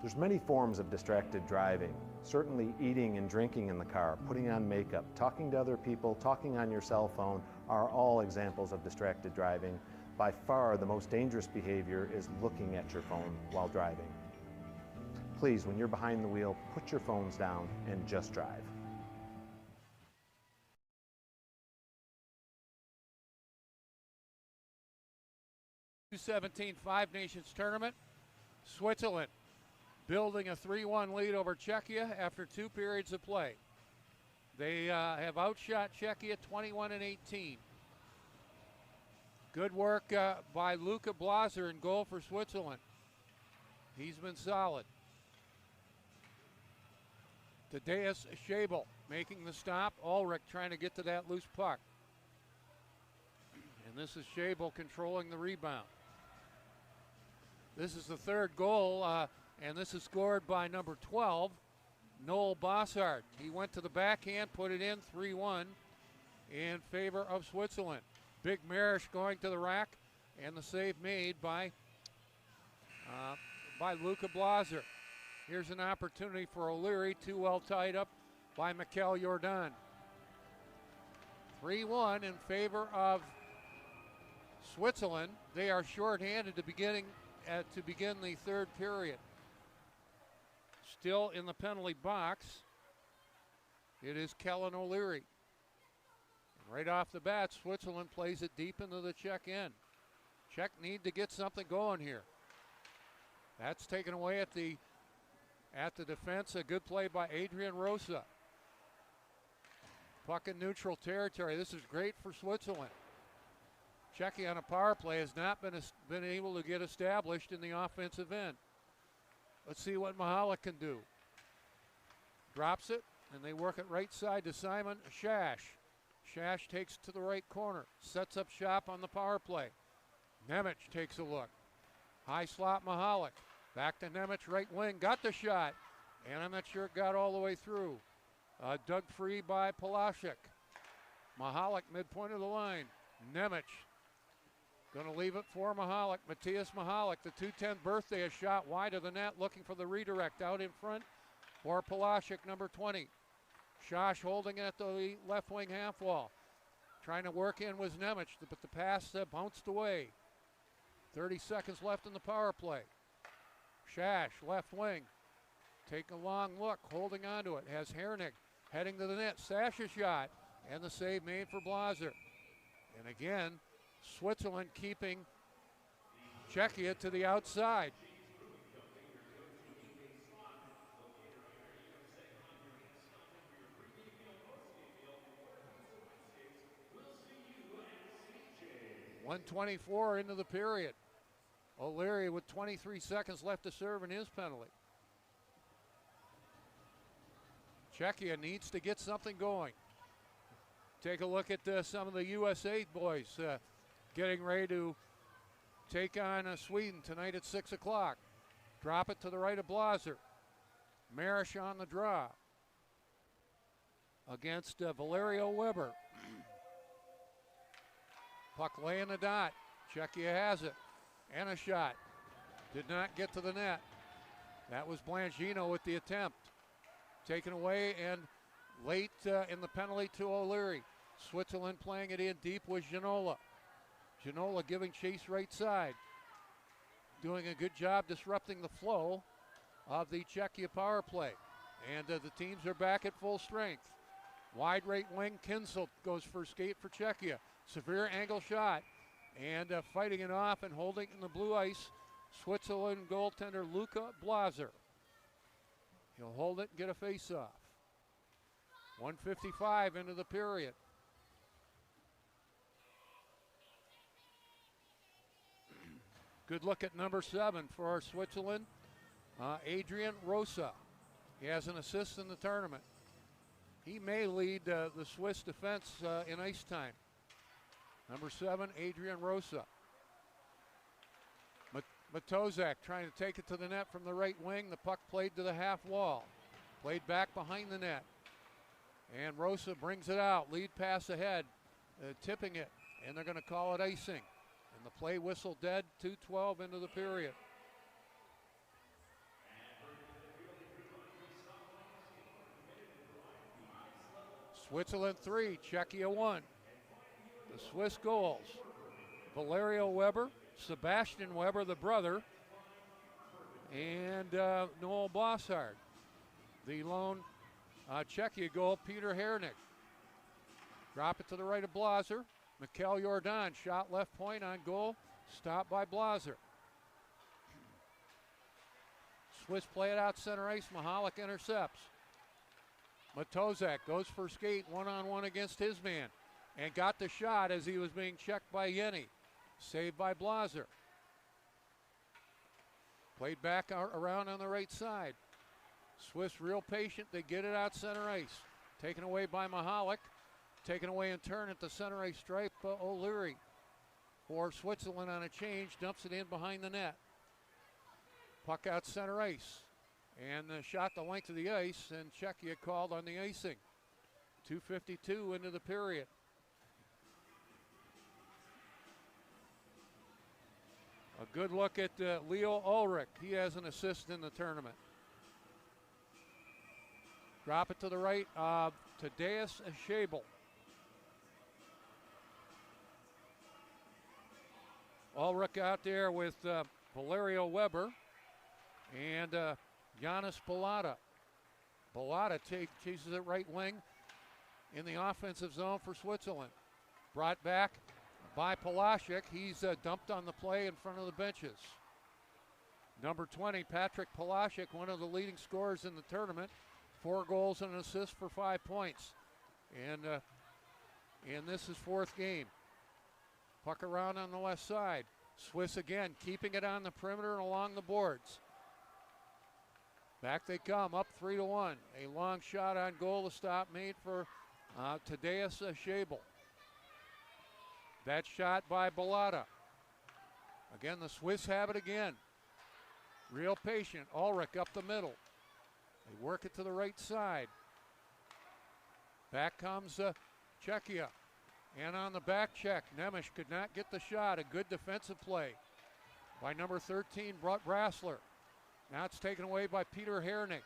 There's many forms of distracted driving. Certainly eating and drinking in the car, putting on makeup, talking to other people, talking on your cell phone are all examples of distracted driving. By far, the most dangerous behavior is looking at your phone while driving. Please, when you're behind the wheel, put your phones down and just drive. U17 Five Nations Tournament. Switzerland building a 3-1 lead over Czechia after 2 periods of play. They have outshot Czechia 21-18. Good work by Luka Blaser in goal for Switzerland. He's been solid. Tadeusz Schabel making the stop. Ulrich trying to get to that loose puck. And this is Schabel controlling the rebound. This is the third goal, and this is scored by number 12, Noel Bossard. He went to the backhand, put it in 3-1 in favor of Switzerland. Big Marish going to the rack, and the save made by Luka Blaser. Here's an opportunity for O'Leary, too well tied up by Mikel Jordan. 3-1 in favor of Switzerland. They are shorthanded to begin the third period. Still in the penalty box, it is Kellen O'Leary. Right off the bat, Switzerland plays it deep into the Czech end. Czech need to get something going here. That's taken away at the defense. A good play by Adrian Rosa. Puck in neutral territory. This is great for Switzerland. Czechia on a power play has not been able to get established in the offensive end. Let's see what Mahalik can do. Drops it, and they work it right side to Simon Shash. Shash takes to the right corner, sets up shop on the power play. Nemec takes a look. High slot Mahalik. Back to Nemec, right wing, got the shot, and I'm not sure it got all the way through. Dug free by Palashik. Mahalik midpoint of the line. Nemec going to leave it for Mahalik. Matthias Mahalik, the 210 birthday, a shot wide of the net, looking for the redirect out in front for Palashik, number 20. Shash holding it at the left wing half wall. Trying to work in was Nemec, but the pass bounced away. 30 seconds left in the power play. Shash, left wing. Take a long look, holding onto it. Has Hernig heading to the net. Sasha shot, and the save made for Blaser. And again, Switzerland keeping Czechia to the outside. .124 into the period. O'Leary with 23 seconds left to serve in his penalty. Czechia needs to get something going. Take a look at some of the USA boys getting ready to take on Sweden tonight at 6 o'clock. Drop it to the right of Blaser. Marish on the draw against Valerio Weber. Puck laying the dot. Czechia has it. And a shot. Did not get to the net. That was Blanchino with the attempt. Taken away and late in the penalty to O'Leary. Switzerland playing it in deep with Ginola. Ginola giving chase right side. Doing a good job disrupting the flow of the Czechia power play. And the teams are back at full strength. Wide right wing, Kinsel goes for skate for Czechia. Severe angle shot. And fighting it off and holding in the blue ice, Switzerland goaltender Luca Blaser. He'll hold it and get a face-off. 1:55 into the period. Good look at number 7 for Switzerland, Adrian Rosa. He has an assist in the tournament. He may lead the Swiss defense in ice time. Number 7, Adrian Rosa. Matozak trying to take it to the net from the right wing. The puck played to the half wall. Played back behind the net. And Rosa brings it out. Lead pass ahead. Tipping it. And they're going to call it icing. And the play whistle dead. 2:12 into the period. Switzerland 3, Czechia 1. The Swiss goals. Valerio Weber, Sebastian Weber, the brother, and Noel Bossard. The lone Czechia goal, Peter Hernick. Drop it to the right of Blaser. Mikel Jordan, shot left point on goal, stopped by Blaser. Swiss play it out center ice, Mahalik intercepts. Matozak goes for skate, one-on-one against his man, and got the shot as he was being checked by Yenny. Saved by Blaser. Played back around on the right side. Swiss real patient. They get it out center ice. Taken away by Mahalik. Taken away in turn at the center ice stripe. O'Leary for Switzerland on a change. Dumps it in behind the net. Puck out center ice. And shot the length of the ice. And Czechia called on the icing. 2:52 into the period. A good look at Leo Ulrich. He has an assist in the tournament. Drop it to the right. Tadeusz Schabel. Ulrich out there with Valerio Weber and Giannis Balata. Balata chases it right wing in the offensive zone for Switzerland. Brought back by Palaszczuk. He's dumped on the play in front of the benches. Number 20, Patrick Palaszczuk, one of the leading scorers in the tournament. 4 goals and an assist for 5 points. And this is 4th game. Puck around on the left side. Swiss again, keeping it on the perimeter and along the boards. Back they come, up 3-1. A long shot on goal to stop made for Tadeusz Schabel. That shot by Balata. Again, the Swiss have it again. Real patient. Ulrich up the middle. They work it to the right side. Back comes Czechia. And on the back check, Nemec could not get the shot. A good defensive play by number 13, Brassler. Now it's taken away by Peter Hernick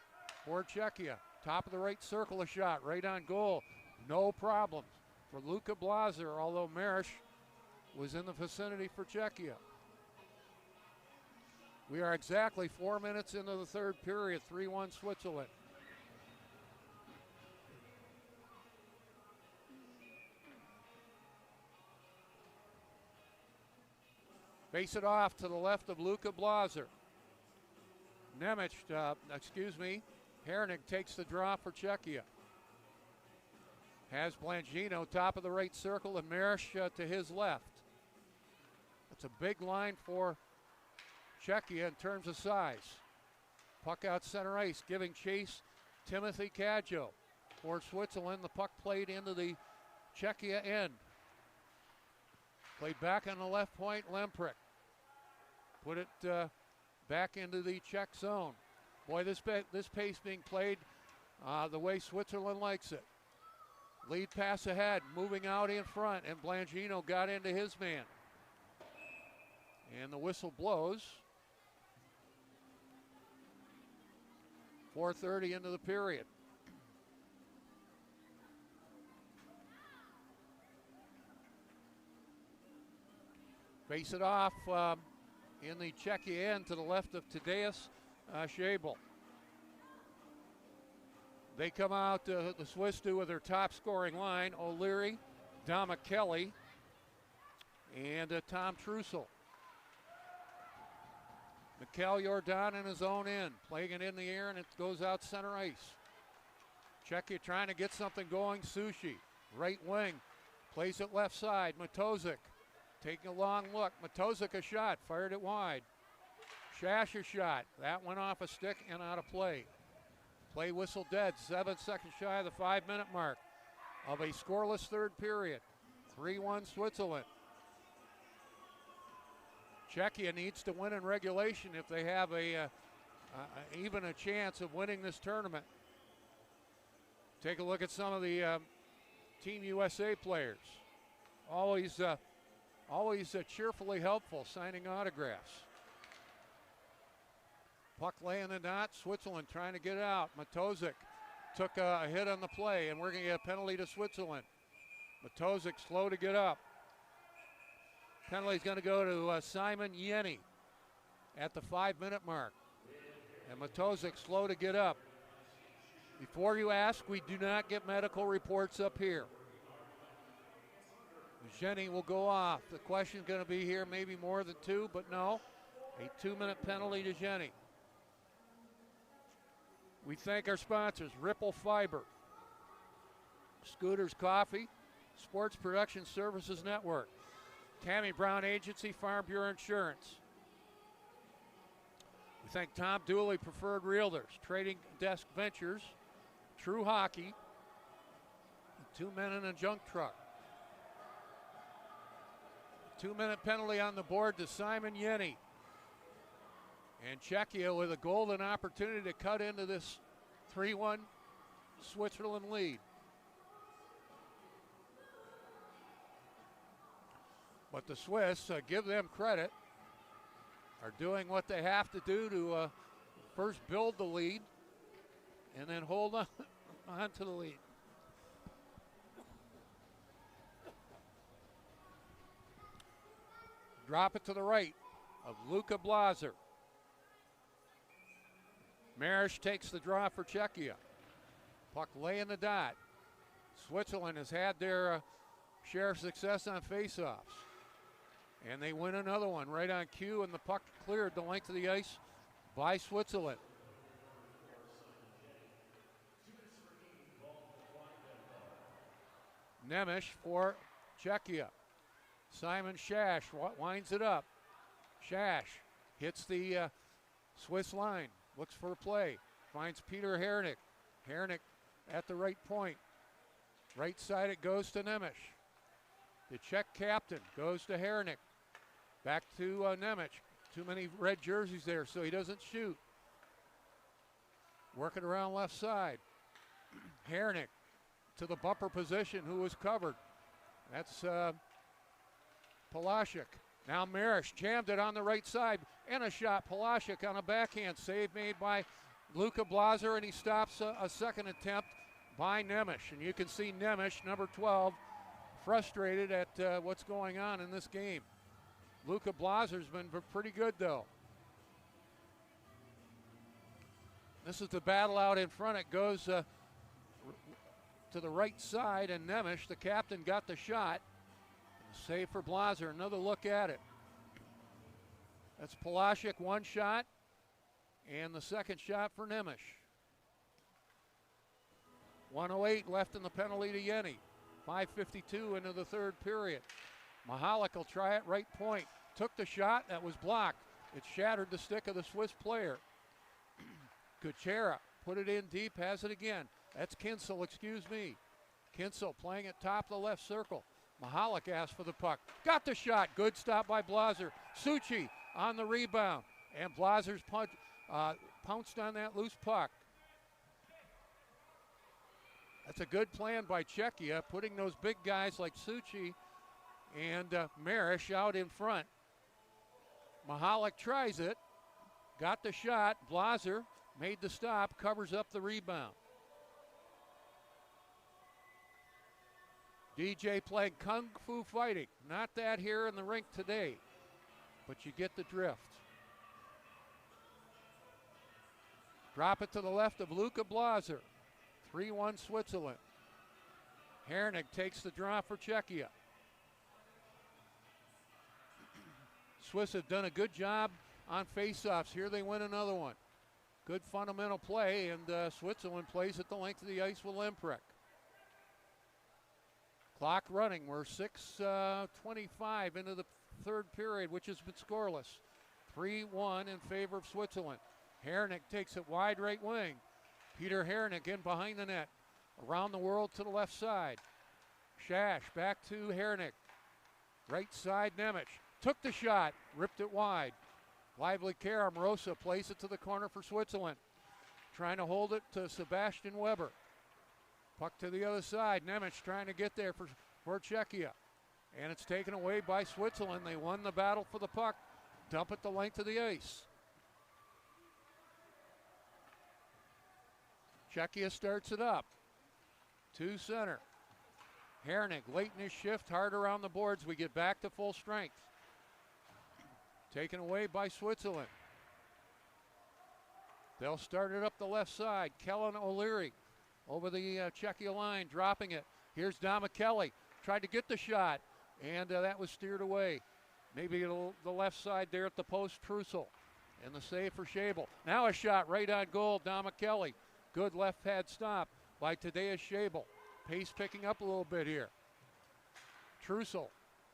for Czechia. Top of the right circle, a shot right on goal. No problem for Luca Blaser, although Marish was in the vicinity for Czechia. We are exactly 4 minutes into the third period, 3-1 Switzerland. Face it off to the left of Luca Blaser. Nemec, Hernick takes the draw for Czechia. Has Blanchino top of the right circle and Marish to his left. That's a big line for Czechia in terms of size. Puck out center ice, giving chase Timothy Cadjo for Switzerland. The puck played into the Czechia end. Played back on the left point, Lemprick. Put it back into the Czech zone. Boy, this pace being played the way Switzerland likes it. Lead pass ahead, moving out in front, and Blanchino got into his man. And the whistle blows. 4:30 into the period. Face it off in the Czechia end to the left of Tadeusz Schabel. They come out, the Swiss do, with their top scoring line, O'Leary, Dama Kelly, and Tom Trussell. Mikel Jordan in his own end, playing it in the air, and it goes out center ice. Czechia trying to get something going. Sushi, right wing, plays it left side. Matozic taking a long look. Matozic a shot, fired it wide. Shash a shot, that went off a stick and out of play. Play whistle dead, 7 seconds shy of the 5-minute mark of a scoreless third period. 3-1 Switzerland. Czechia needs to win in regulation if they have even a chance of winning this tournament. Take a look at some of the Team USA players. Always cheerfully helpful, signing autographs. Puck laying the dot, Switzerland trying to get out. Matozic took a hit on the play, and we're going to get a penalty to Switzerland. Matozic slow to get up. Penalty is going to go to Simon Yenny at the 5-minute mark. And Matozic slow to get up. Before you ask, we do not get medical reports up here. Jenny will go off. The question is going to be here, maybe more than 2, but no. A 2-minute penalty to Jenny. We thank our sponsors, Ripple Fiber, Scooters Coffee, Sports Production Services Network, Tammy Brown Agency, Farm Bureau Insurance. We thank Tom Dooley Preferred Realtors, Trading Desk Ventures, True Hockey, 2 men in a junk truck. 2-minute penalty on the board to Simon Yenny. And Czechia with a golden opportunity to cut into this 3-1 Switzerland lead. But the Swiss, give them credit, are doing what they have to do to first build the lead and then hold on to the lead. Drop it to the right of Luka Blazer. Marish takes the draw for Czechia. Puck laying the dot. Switzerland has had their share of success on faceoffs. And they win another one right on cue, and the puck cleared the length of the ice by Switzerland. Nemish for Czechia. Simon Shash winds it up. Shash hits the Swiss line. Looks for a play. Finds Peter Hernick. Hernick at the right point. Right side it goes to Nemish. The Czech captain goes to Hernick. Back to Nemish. Too many red jerseys there, so he doesn't shoot. Working around left side. Hernick to the bumper position, who was covered. That's Polashek. Now Marish jammed it on the right side, and a shot. Polashek on a backhand save made by Luka Blazer, and he stops a second attempt by Nemish. And you can see Nemish, number 12, frustrated at what's going on in this game. Luka Blazer's been pretty good, though. This is the battle out in front. It goes to the right side, and Nemish, the captain, got the shot. Save for Blazer. Another look at it. That's Polashek, one shot, and the second shot for Nemish. 1:08 left in the penalty to Yenny. 5:52 into the third period. Mahalik will try it right point. Took the shot, that was blocked. It shattered the stick of the Swiss player. Kuchera put it in deep, has it again. That's Kinsel, excuse me. Kinsel playing at top of the left circle. Mahalik asked for the puck. Got the shot. Good stop by Blazer. Suchi on the rebound. And Blazer's pounced on that loose puck. That's a good plan by Czechia, putting those big guys like Suchi and Marish out in front. Mahalik tries it. Got the shot. Blazer made the stop, covers up the rebound. DJ playing kung fu fighting. Not that here in the rink today, but you get the drift. Drop it to the left of Luka Blazer. 3-1 Switzerland. Hernig takes the draw for Czechia. Swiss have done a good job on faceoffs. Here they win another one. Good fundamental play, and Switzerland plays at the length of the ice with Lemprek. Clock running. We're 6:25 into the third period, which has been scoreless. 3-1 in favor of Switzerland. Hernig takes it wide right wing. Peter Hernig in behind the net. Around the world to the left side. Shash back to Hernig. Right side Nemec. Took the shot. Ripped it wide. Lively care. Amorosa plays it to the corner for Switzerland. Trying to hold it to Sebastian Weber. Puck to the other side. Nemec trying to get there for Czechia. And it's taken away by Switzerland. They won the battle for the puck. Dump it the length of the ice. Czechia starts it up. To center. Hernig late in his shift, hard around the boards. We get back to full strength. Taken away by Switzerland. They'll start it up the left side. Kellen O'Leary over the Czechia line, dropping it. Here's Dama Kelly. Tried to get the shot, and that was steered away. Maybe the left side there at the post, Trussell. And the save for Schabel. Now a shot right on goal, Dama Kelly. Good left pad stop by Tadeusz Schabel. Pace picking up a little bit here. Trussell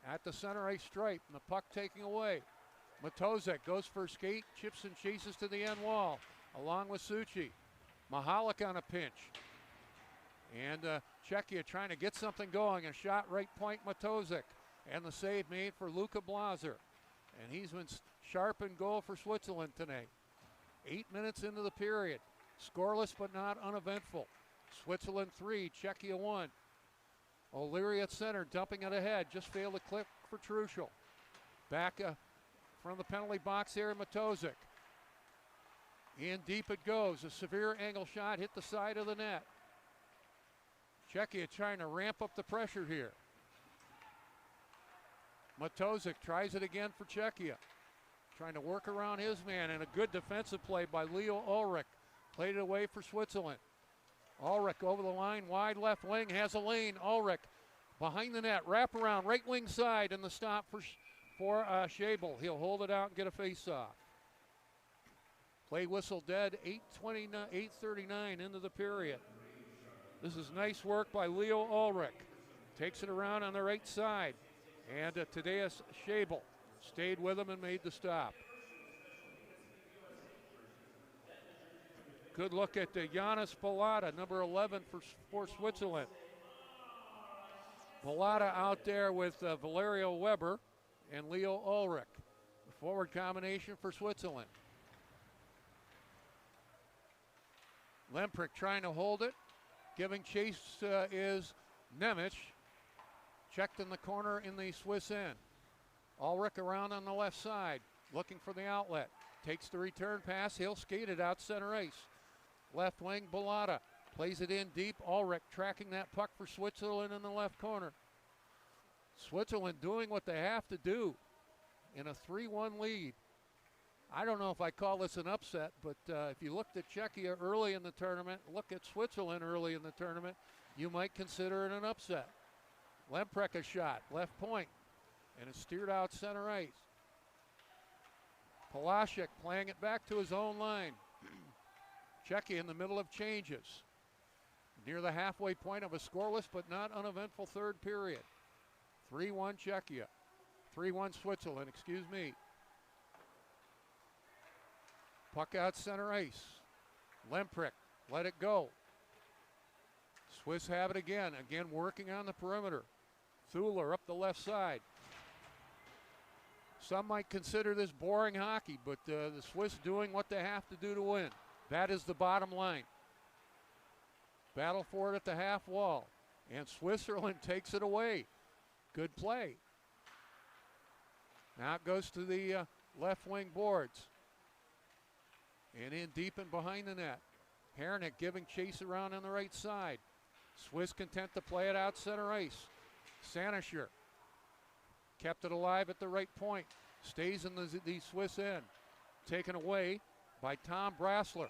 at the center ice stripe, and the puck taking away. Matozek goes for a skate, chips and chases to the end wall, along with Suchi. Mahalik on a pinch. And Czechia trying to get something going. A shot right point, Matozek. And the save made for Luka Blaser. And he's been sharp in goal for Switzerland tonight. 8 minutes into the period. Scoreless but not uneventful. Switzerland 3, Czechia 1. O'Leary at center, dumping it ahead. Just failed to clip for Truschel. Back from the penalty box here, Matozek. In deep it goes. A severe angle shot hit the side of the net. Czechia trying to ramp up the pressure here. Matozek tries it again for Czechia. Trying to work around his man, and a good defensive play by Leo Ulrich. Played it away for Switzerland. Ulrich over the line, wide left wing, has a lane. Ulrich behind the net, wrap around, right wing side, and the stop for Schabel. He'll hold it out and get a face-off. Play whistle dead, 8:39 into the period. This is nice work by Leo Ulrich. Takes it around on the right side. And Tadeusz Schabel stayed with him and made the stop. Good look at Janis Balata, number 11 for Switzerland. Balata out there with Valerio Weber and Leo Ulrich. The forward combination for Switzerland. Lemprek trying to hold it. Giving chase is Nemec. Checked in the corner in the Swiss end. Ulrich around on the left side, looking for the outlet. Takes the return pass. He'll skate it out center ice. Left wing, Balata plays it in deep. Ulrich tracking that puck for Switzerland in the left corner. Switzerland doing what they have to do in a 3-1 lead. I don't know if I call this an upset, but if you looked at Czechia early in the tournament, look at Switzerland early in the tournament, you might consider it an upset. Lemprek a shot, left point, and it's steered out center ice. Palaszczuk playing it back to his own line. Czechia in the middle of changes. Near the halfway point of a scoreless but not uneventful third period. 3-1 Czechia. 3-1 Switzerland, excuse me. Puck out center ice. Lemprek let it go. Swiss have it again. Again working on the perimeter. Thuler up the left side. Some might consider this boring hockey, but the Swiss doing what they have to do to win. That is the bottom line. Battle for it at the half wall. And Switzerland takes it away. Good play. Now it goes to the left wing boards. And in deep and behind the net. Hernick giving chase around on the right side. Swiss content to play it out center ice. Sanisher kept it alive at the right point. Stays in the Swiss end. Taken away by Tom Brassler.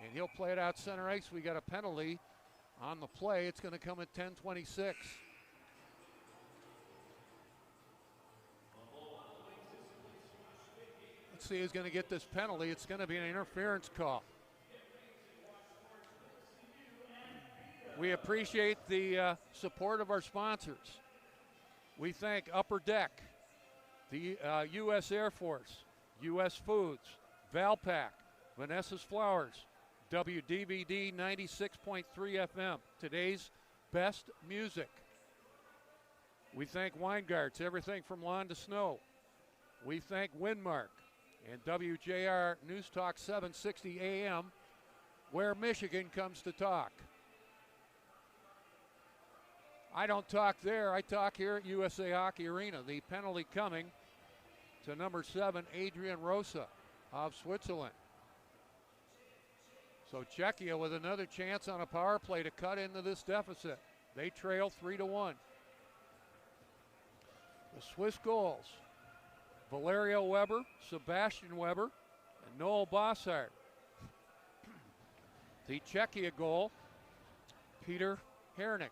And he'll play it out center ice. We got a penalty on the play. It's going to come at 10:26. Let's see who's going to get this penalty. It's going to be an interference call. We appreciate the support of our sponsors. We thank Upper Deck, the U.S. Air Force, U.S. Foods, Valpak, Vanessa's Flowers, WDVD 96.3 FM, today's best music. We thank Weingarts, everything from lawn to snow. We thank Windmark and WJR News Talk 760 AM, where Michigan comes to talk. I don't talk there, I talk here at USA Hockey Arena. The penalty coming to number 7, Adrian Rosa of Switzerland. So Czechia with another chance on a power play to cut into this deficit. They trail 3-1. The Swiss goals: Valerio Weber, Sebastian Weber, and Noel Bossart. The Czechia goal, Peter Hernick.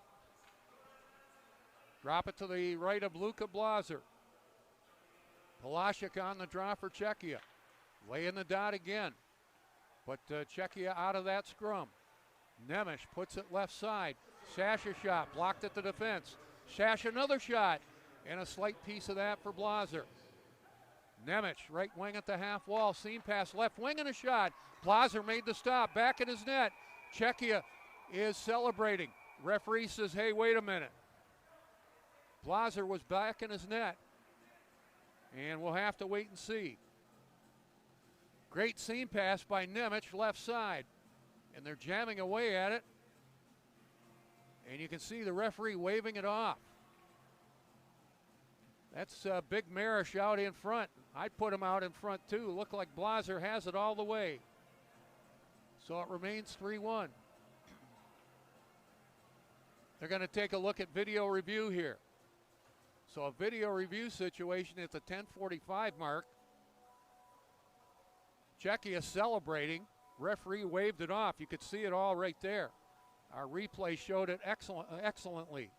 Drop it to the right of Luka Blazer. Palashik on the draw for Czechia. Laying the dot again. But Czechia out of that scrum. Nemec puts it left side. Sash a shot, blocked at the defense. Sash another shot, and a slight piece of that for Blazer. Nemec, right wing at the half wall. Seam pass, left wing and a shot. Blazer made the stop, back in his net. Czechia is celebrating. Referee says, hey, wait a minute. Blazer was back in his net, and we'll have to wait and see. Great seam pass by Nemec, left side, and they're jamming away at it, and you can see the referee waving it off. That's Big Marish out in front. I'd put him out in front too. Look like Blazer has it all the way. So it remains 3-1. They're going to take a look at video review here. So a video review situation at the 10:45 mark. Czechia celebrating. Referee waved it off. You could see it all right there. Our replay showed it excellently.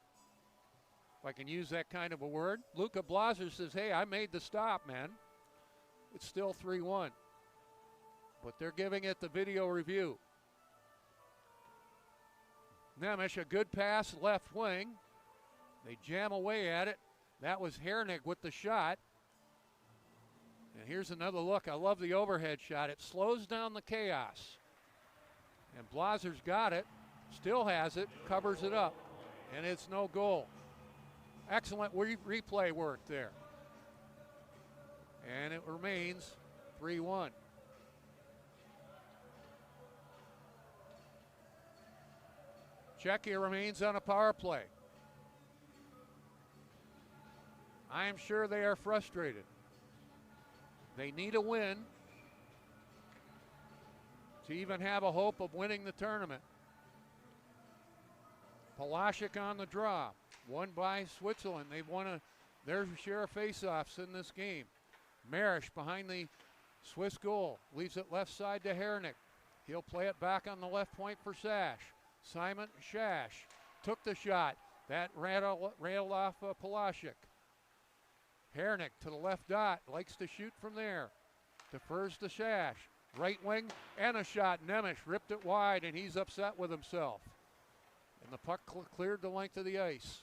If I can use that kind of a word. Luka Blazer says, hey, I made the stop, man. It's still 3-1. But they're giving it the video review. Nemec, a good pass left wing. They jam away at it. That was Hernick with the shot. And here's another look. I love the overhead shot. It slows down the chaos. And Blazer's got it, still has it, covers it up, and it's no goal. Excellent replay work there. And it remains 3-1. Czechia remains on a power play. I am sure they are frustrated. They need a win to even have a hope of winning the tournament. Palashik on the draw, won by Switzerland. They've won their share of faceoffs in this game. Marish behind the Swiss goal, leaves it left side to Hernick. He'll play it back on the left point for Sash. Simon Shash took the shot. That railed off Palashik. Hernick to the left dot, likes to shoot from there. Defers to Shash. Right wing and a shot. Nemec ripped it wide, and he's upset with himself. And the puck cleared the length of the ice.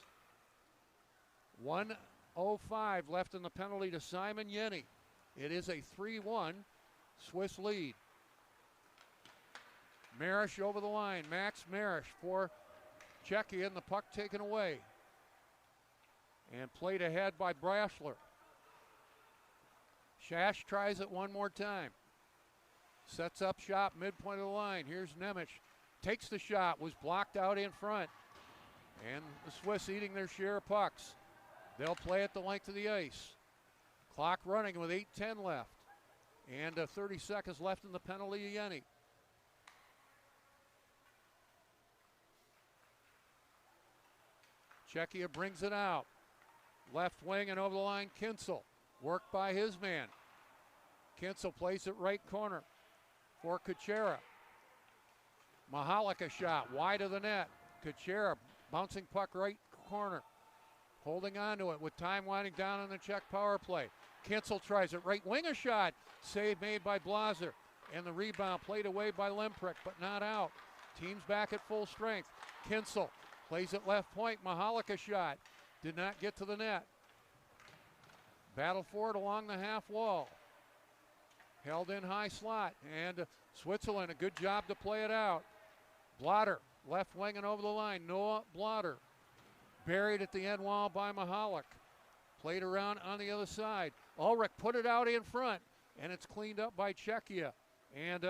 1:05 left in the penalty to Simon Yenny. It is a 3-1 Swiss lead. Marish over the line. Max Marish for Czechia, and the puck taken away. And played ahead by Brasler. Shash tries it one more time. Sets up shot midpoint of the line. Here's Nemec. Takes the shot, was blocked out in front. And the Swiss eating their share of pucks. They'll play at the length of the ice. Clock running with 8:10 left. And 30 seconds left in the penalty of Yenny. Czechia brings it out. Left wing and over the line, Kinsel. Worked by his man. Kinsel plays it right corner for Kuchera. Mahalik a shot wide of the net. Kuchera bouncing puck right corner. Holding on to it with time winding down on the Czech power play. Kinsel tries it right wing, a shot. Save made by Blaser. And the rebound played away by Limprick, but not out. Team's back at full strength. Kinsel plays at left point. Mahalik a shot. Did not get to the net. Battle for it along the half wall. Held in high slot. And Switzerland, a good job to play it out. Blotter, left wing and over the line. Noah Blotter. Buried at the end wall by Mahalik. Played around on the other side. Ulrich put it out in front. And it's cleaned up by Czechia. And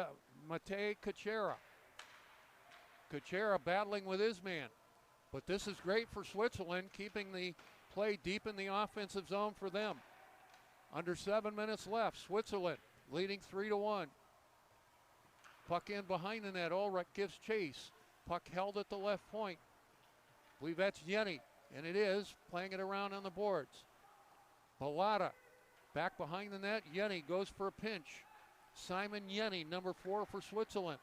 Matej Kuchera. Kuchera battling with his man. But this is great for Switzerland, keeping the play deep in the offensive zone for them. Under 7 minutes left. Switzerland leading 3-1. Puck in behind the net. Ulrich gives chase. Puck held at the left point. I believe that's Yenny, and it is, playing it around on the boards. Balata back behind the net. Yenny goes for a pinch. Simon Yenny, number 4 for Switzerland.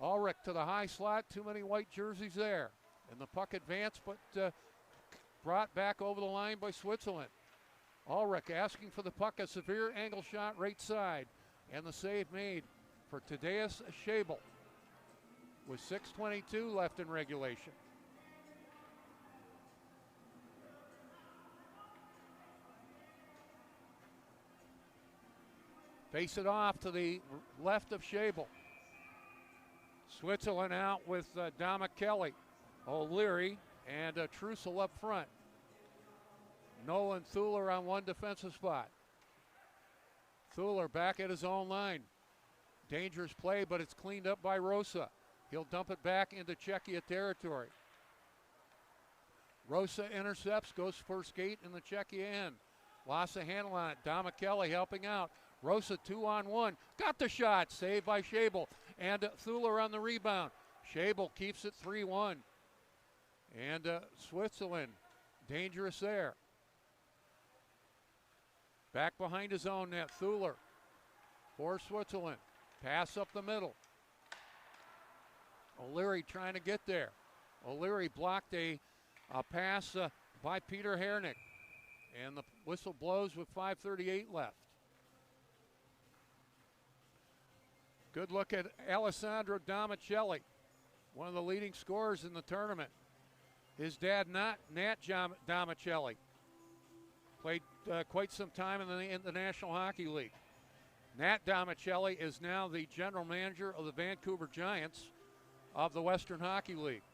Ulrich to the high slot. Too many white jerseys there. And the puck advanced, but brought back over the line by Switzerland. Ulrich asking for the puck, a severe angle shot right side. And the save made for Tadeusz Schabel with 6:22 left in regulation. Face it off to the left of Schabel. Switzerland out with Dama Kelly, O'Leary, and Trussell up front. Nolan Thuler on one defensive spot. Thuler back at his own line. Dangerous play, but it's cleaned up by Rosa. He'll dump it back into Czechia territory. Rosa intercepts, goes for skate in the Czechia end. Lost a handle on it. Dama Kelly helping out. Rosa 2-on-1. Got the shot. Saved by Schabel. And Thuler on the rebound. Schabel keeps it 3-1. And Switzerland dangerous there. Back behind his own net. Thuler for Switzerland. Pass up the middle. O'Leary trying to get there. O'Leary blocked a pass by Peter Hernick. And the whistle blows with 5:38 left. Good look at Alessandro Damicelli, one of the leading scorers in the tournament. His dad, Nat Damicelli, played quite some time in the National Hockey League. Nat Damicelli is now the general manager of the Vancouver Giants of the Western Hockey League.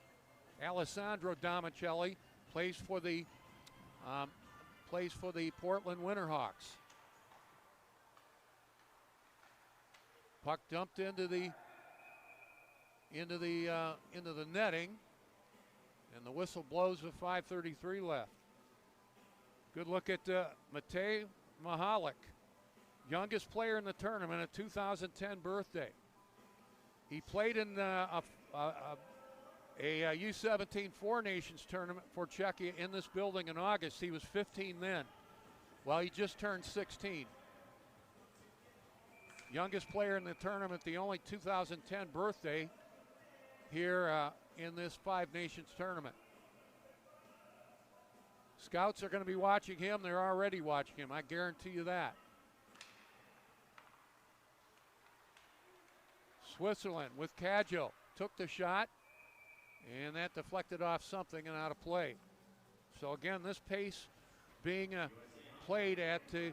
Alessandro Damicelli plays for the Portland Winterhawks. Puck dumped into the netting, and the whistle blows with 5:33 left. Good look at Matej Mahalik, youngest player in the tournament, a 2010 birthday. He played in a U17 Four Nations tournament for Czechia in this building in August. He was 15 then. Well, he just turned 16. Youngest player in the tournament, the only 2010 birthday here in this Five Nations tournament. Scouts are going to be watching him. They're already watching him. I guarantee you that. Switzerland with Cadjo. Took the shot, and that deflected off something and out of play. So again, this pace being played at the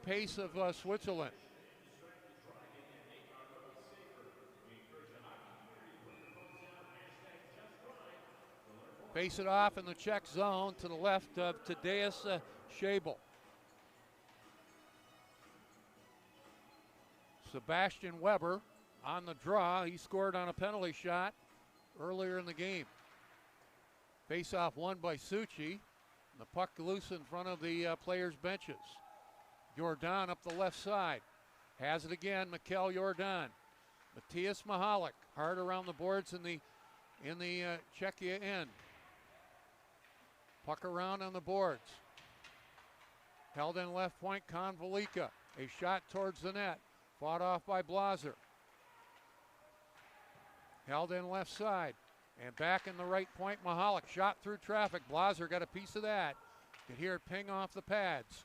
pace of Switzerland. Face it off in the Czech zone to the left of Tadeusz Schabel. Sebastian Weber on the draw. He scored on a penalty shot earlier in the game. Face off won by Suchi. The puck loose in front of the players' benches. Jordan up the left side. Has it again, Mikel Jordan. Matthias Mahalik hard around the boards in the Czechia end. Puck around on the boards. Held in left point, Konvalika. A shot towards the net. Fought off by Blaser. Held in left side. And back in the right point, Mahalik shot through traffic. Blaser got a piece of that. You could hear it ping off the pads.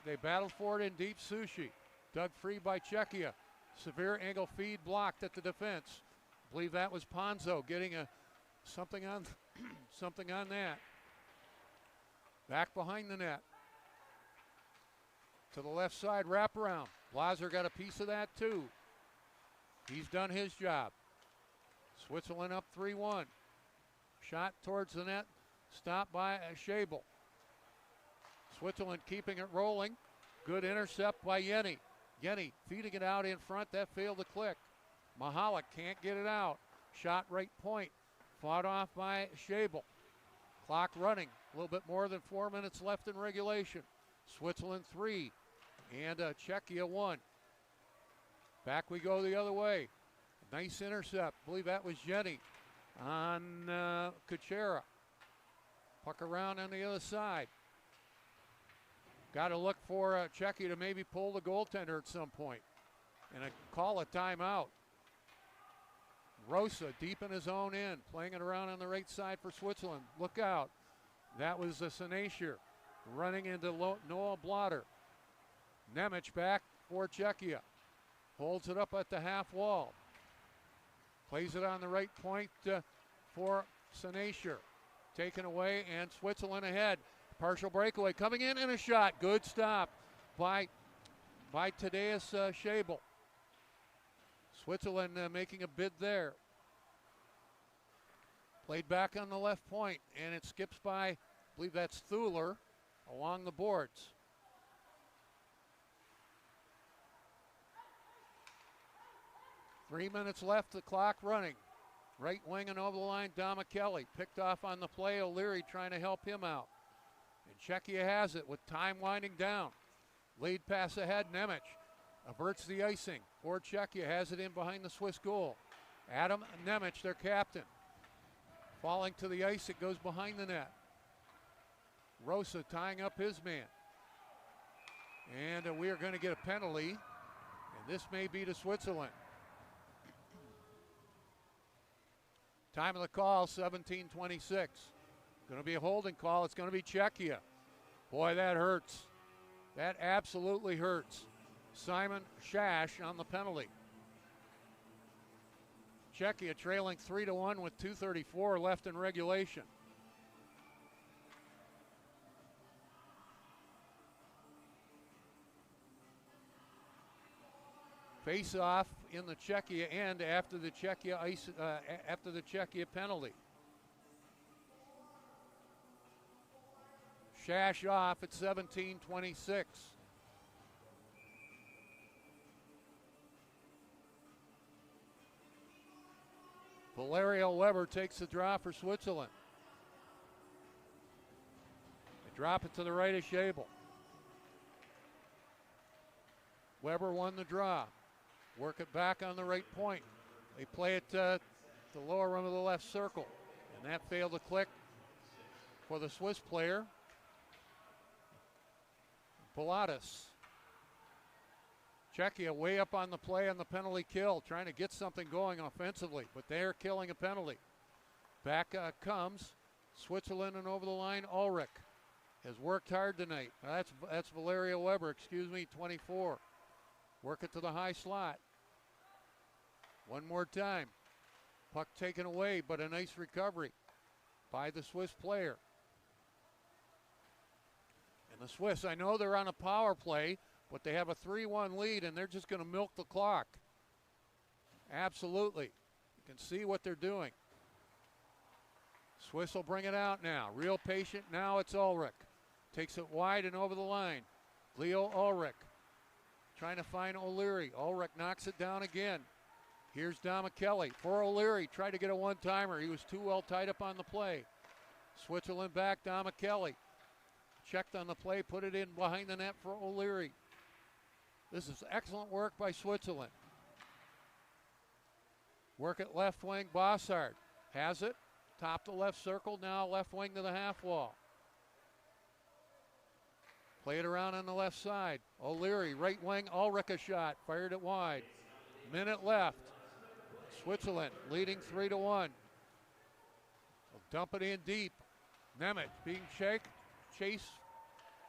They battled for it in deep. Sushi. Dug free by Czechia. Severe angle feed blocked at the defense. I believe that was Ponzo getting something on something on that. Back behind the net. To the left side, wraparound. Blaser got a piece of that too. He's done his job. Switzerland up 3-1. Shot towards the net. Stopped by Schabel. Switzerland keeping it rolling. Good intercept by Yenny. Yenny feeding it out in front. That failed to click. Mahalik can't get it out. Shot right point. Fought off by Schabel. Clock running. A little bit more than 4 minutes left in regulation. Switzerland 3 and Czechia 1. Back we go the other way. Nice intercept. I believe that was Yenny on Kuchera. Puck around on the other side. Got to look for Czechia to maybe pull the goaltender at some point and call a timeout. Rosa deep in his own end, playing it around on the right side for Switzerland. Look out. That was Senasher running into Noah Blotter. Nemec back for Czechia. Holds it up at the half wall. Plays it on the right point for Senasher. Taken away and Switzerland ahead. Partial breakaway coming in and a shot. Good stop by Tadeusz Schabel. Switzerland making a bid there. Played back on the left point and it skips by, I believe that's Thuler, along the boards. Three minutes left, the clock running. Right wing and over the line, Dama Kelly. Picked off on the play, O'Leary trying to help him out. And Czechia has it with time winding down. Lead pass ahead, Nemec averts the icing. For Czechia has it in behind the Swiss goal. Adam Nemec, their captain. Falling to the ice, it goes behind the net. Rosa tying up his man. And we are going to get a penalty. And this may be to Switzerland. Time of the call, 17:26. Going to be a holding call. It's going to be Czechia. Boy, that hurts. That absolutely hurts. Simon Shash on the penalty. Czechia trailing 3-1 with 2:34 left in regulation. Face off in the Czechia end after the Czechia penalty. Shash off at 17:26. Valerio Weber takes the draw for Switzerland. They drop it to the right of Schabel. Weber won the draw. Work it back on the right point. They play it to the lower rim of the left circle. And that failed to click for the Swiss player, Pilatus. Czechia way up on the play on the penalty kill, trying to get something going offensively, but they're killing a penalty. Back comes Switzerland and over the line, Ulrich. Has worked hard tonight. That's Valerio Weber, 24. Work it to the high slot. One more time. Puck taken away, but a nice recovery by the Swiss player. And the Swiss, I know they're on a power play, but they have a 3-1 lead, and they're just going to milk the clock. Absolutely. You can see what they're doing. Swiss will bring it out now. Real patient. Now it's Ulrich. Takes it wide and over the line. Leo Ulrich trying to find O'Leary. Ulrich knocks it down again. Here's Dama Kelly for O'Leary. Tried to get a one-timer. He was too well tied up on the play. Switzerland back, Dama Kelly. Checked on the play, put it in behind the net for O'Leary. This is excellent work by Switzerland. Work at left wing, Bossard. Has it. Top to left circle, now left wing to the half wall. Play it around on the left side. O'Leary, right wing, Ulrich a shot. Fired it wide. Minute left. Switzerland leading 3-1. They'll dump it in deep. Nemeth being chased,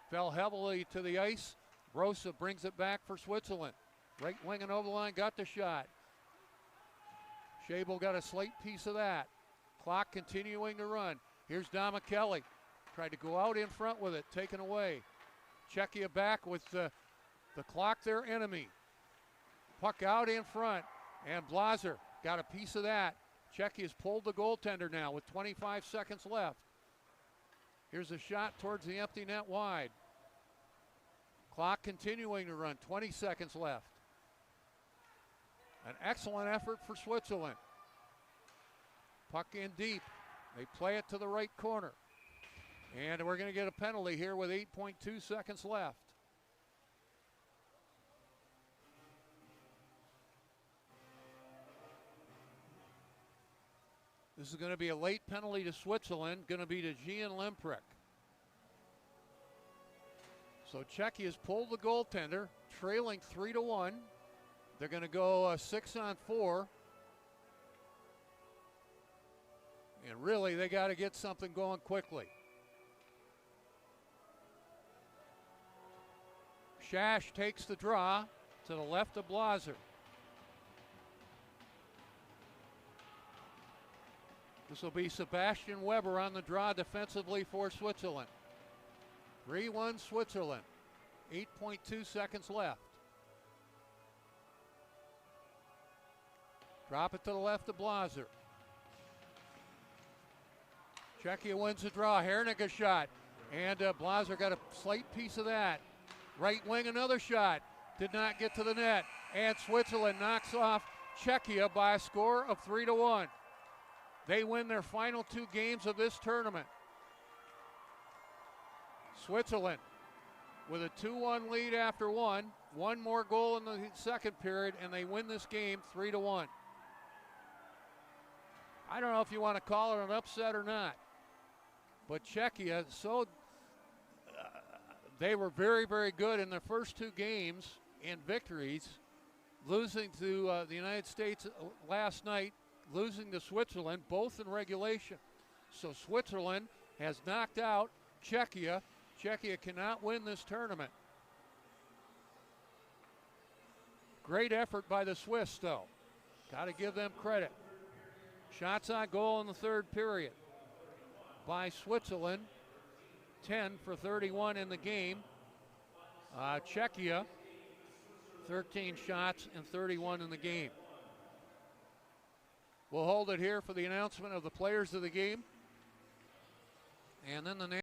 fell heavily to the ice. Rosa brings it back for Switzerland. Right wing and over the line, got the shot. Schabel got a slight piece of that. Clock continuing to run. Here's Dama Kelly. Tried to go out in front with it, taken away. Czechia back with the clock their enemy. Puck out in front, and Blaser got a piece of that. Czechia's pulled the goaltender now with 25 seconds left. Here's a shot towards the empty net wide. Clock continuing to run, 20 seconds left. An excellent effort for Switzerland. Puck in deep. They play it to the right corner. And we're going to get a penalty here with 8.2 seconds left. This is going to be a late penalty to Switzerland, going to be to Gian Lemprick. So Czechia has pulled the goaltender, trailing 3-1. They're going to go 6-on-4. And really, they got to get something going quickly. Shash takes the draw to the left of Blaser. This will be Sebastian Weber on the draw defensively for Switzerland. 3-1 Switzerland. 8.2 seconds left. Drop it to the left of Blaser. Czechia wins the draw. Hernig a shot. And Blaser got a slight piece of that. Right wing, another shot. Did not get to the net. And Switzerland knocks off Czechia by a score of 3-1. They win their final two games of this tournament. Switzerland with a 2-1 lead after one more goal in the second period, and they win this game 3-1. I don't know if you want to call it an upset or not, but Czechia, they were very, very good in their first two games in victories, losing to the United States last night, losing to Switzerland, both in regulation. So Switzerland has knocked out Czechia. Czechia cannot win this tournament. Great effort by the Swiss, though. Got to give them credit. Shots on goal in the third period by Switzerland. 10 for 31 in the game. Czechia, 13 shots and 31 in the game. We'll hold it here for the announcement of the players of the game. And then the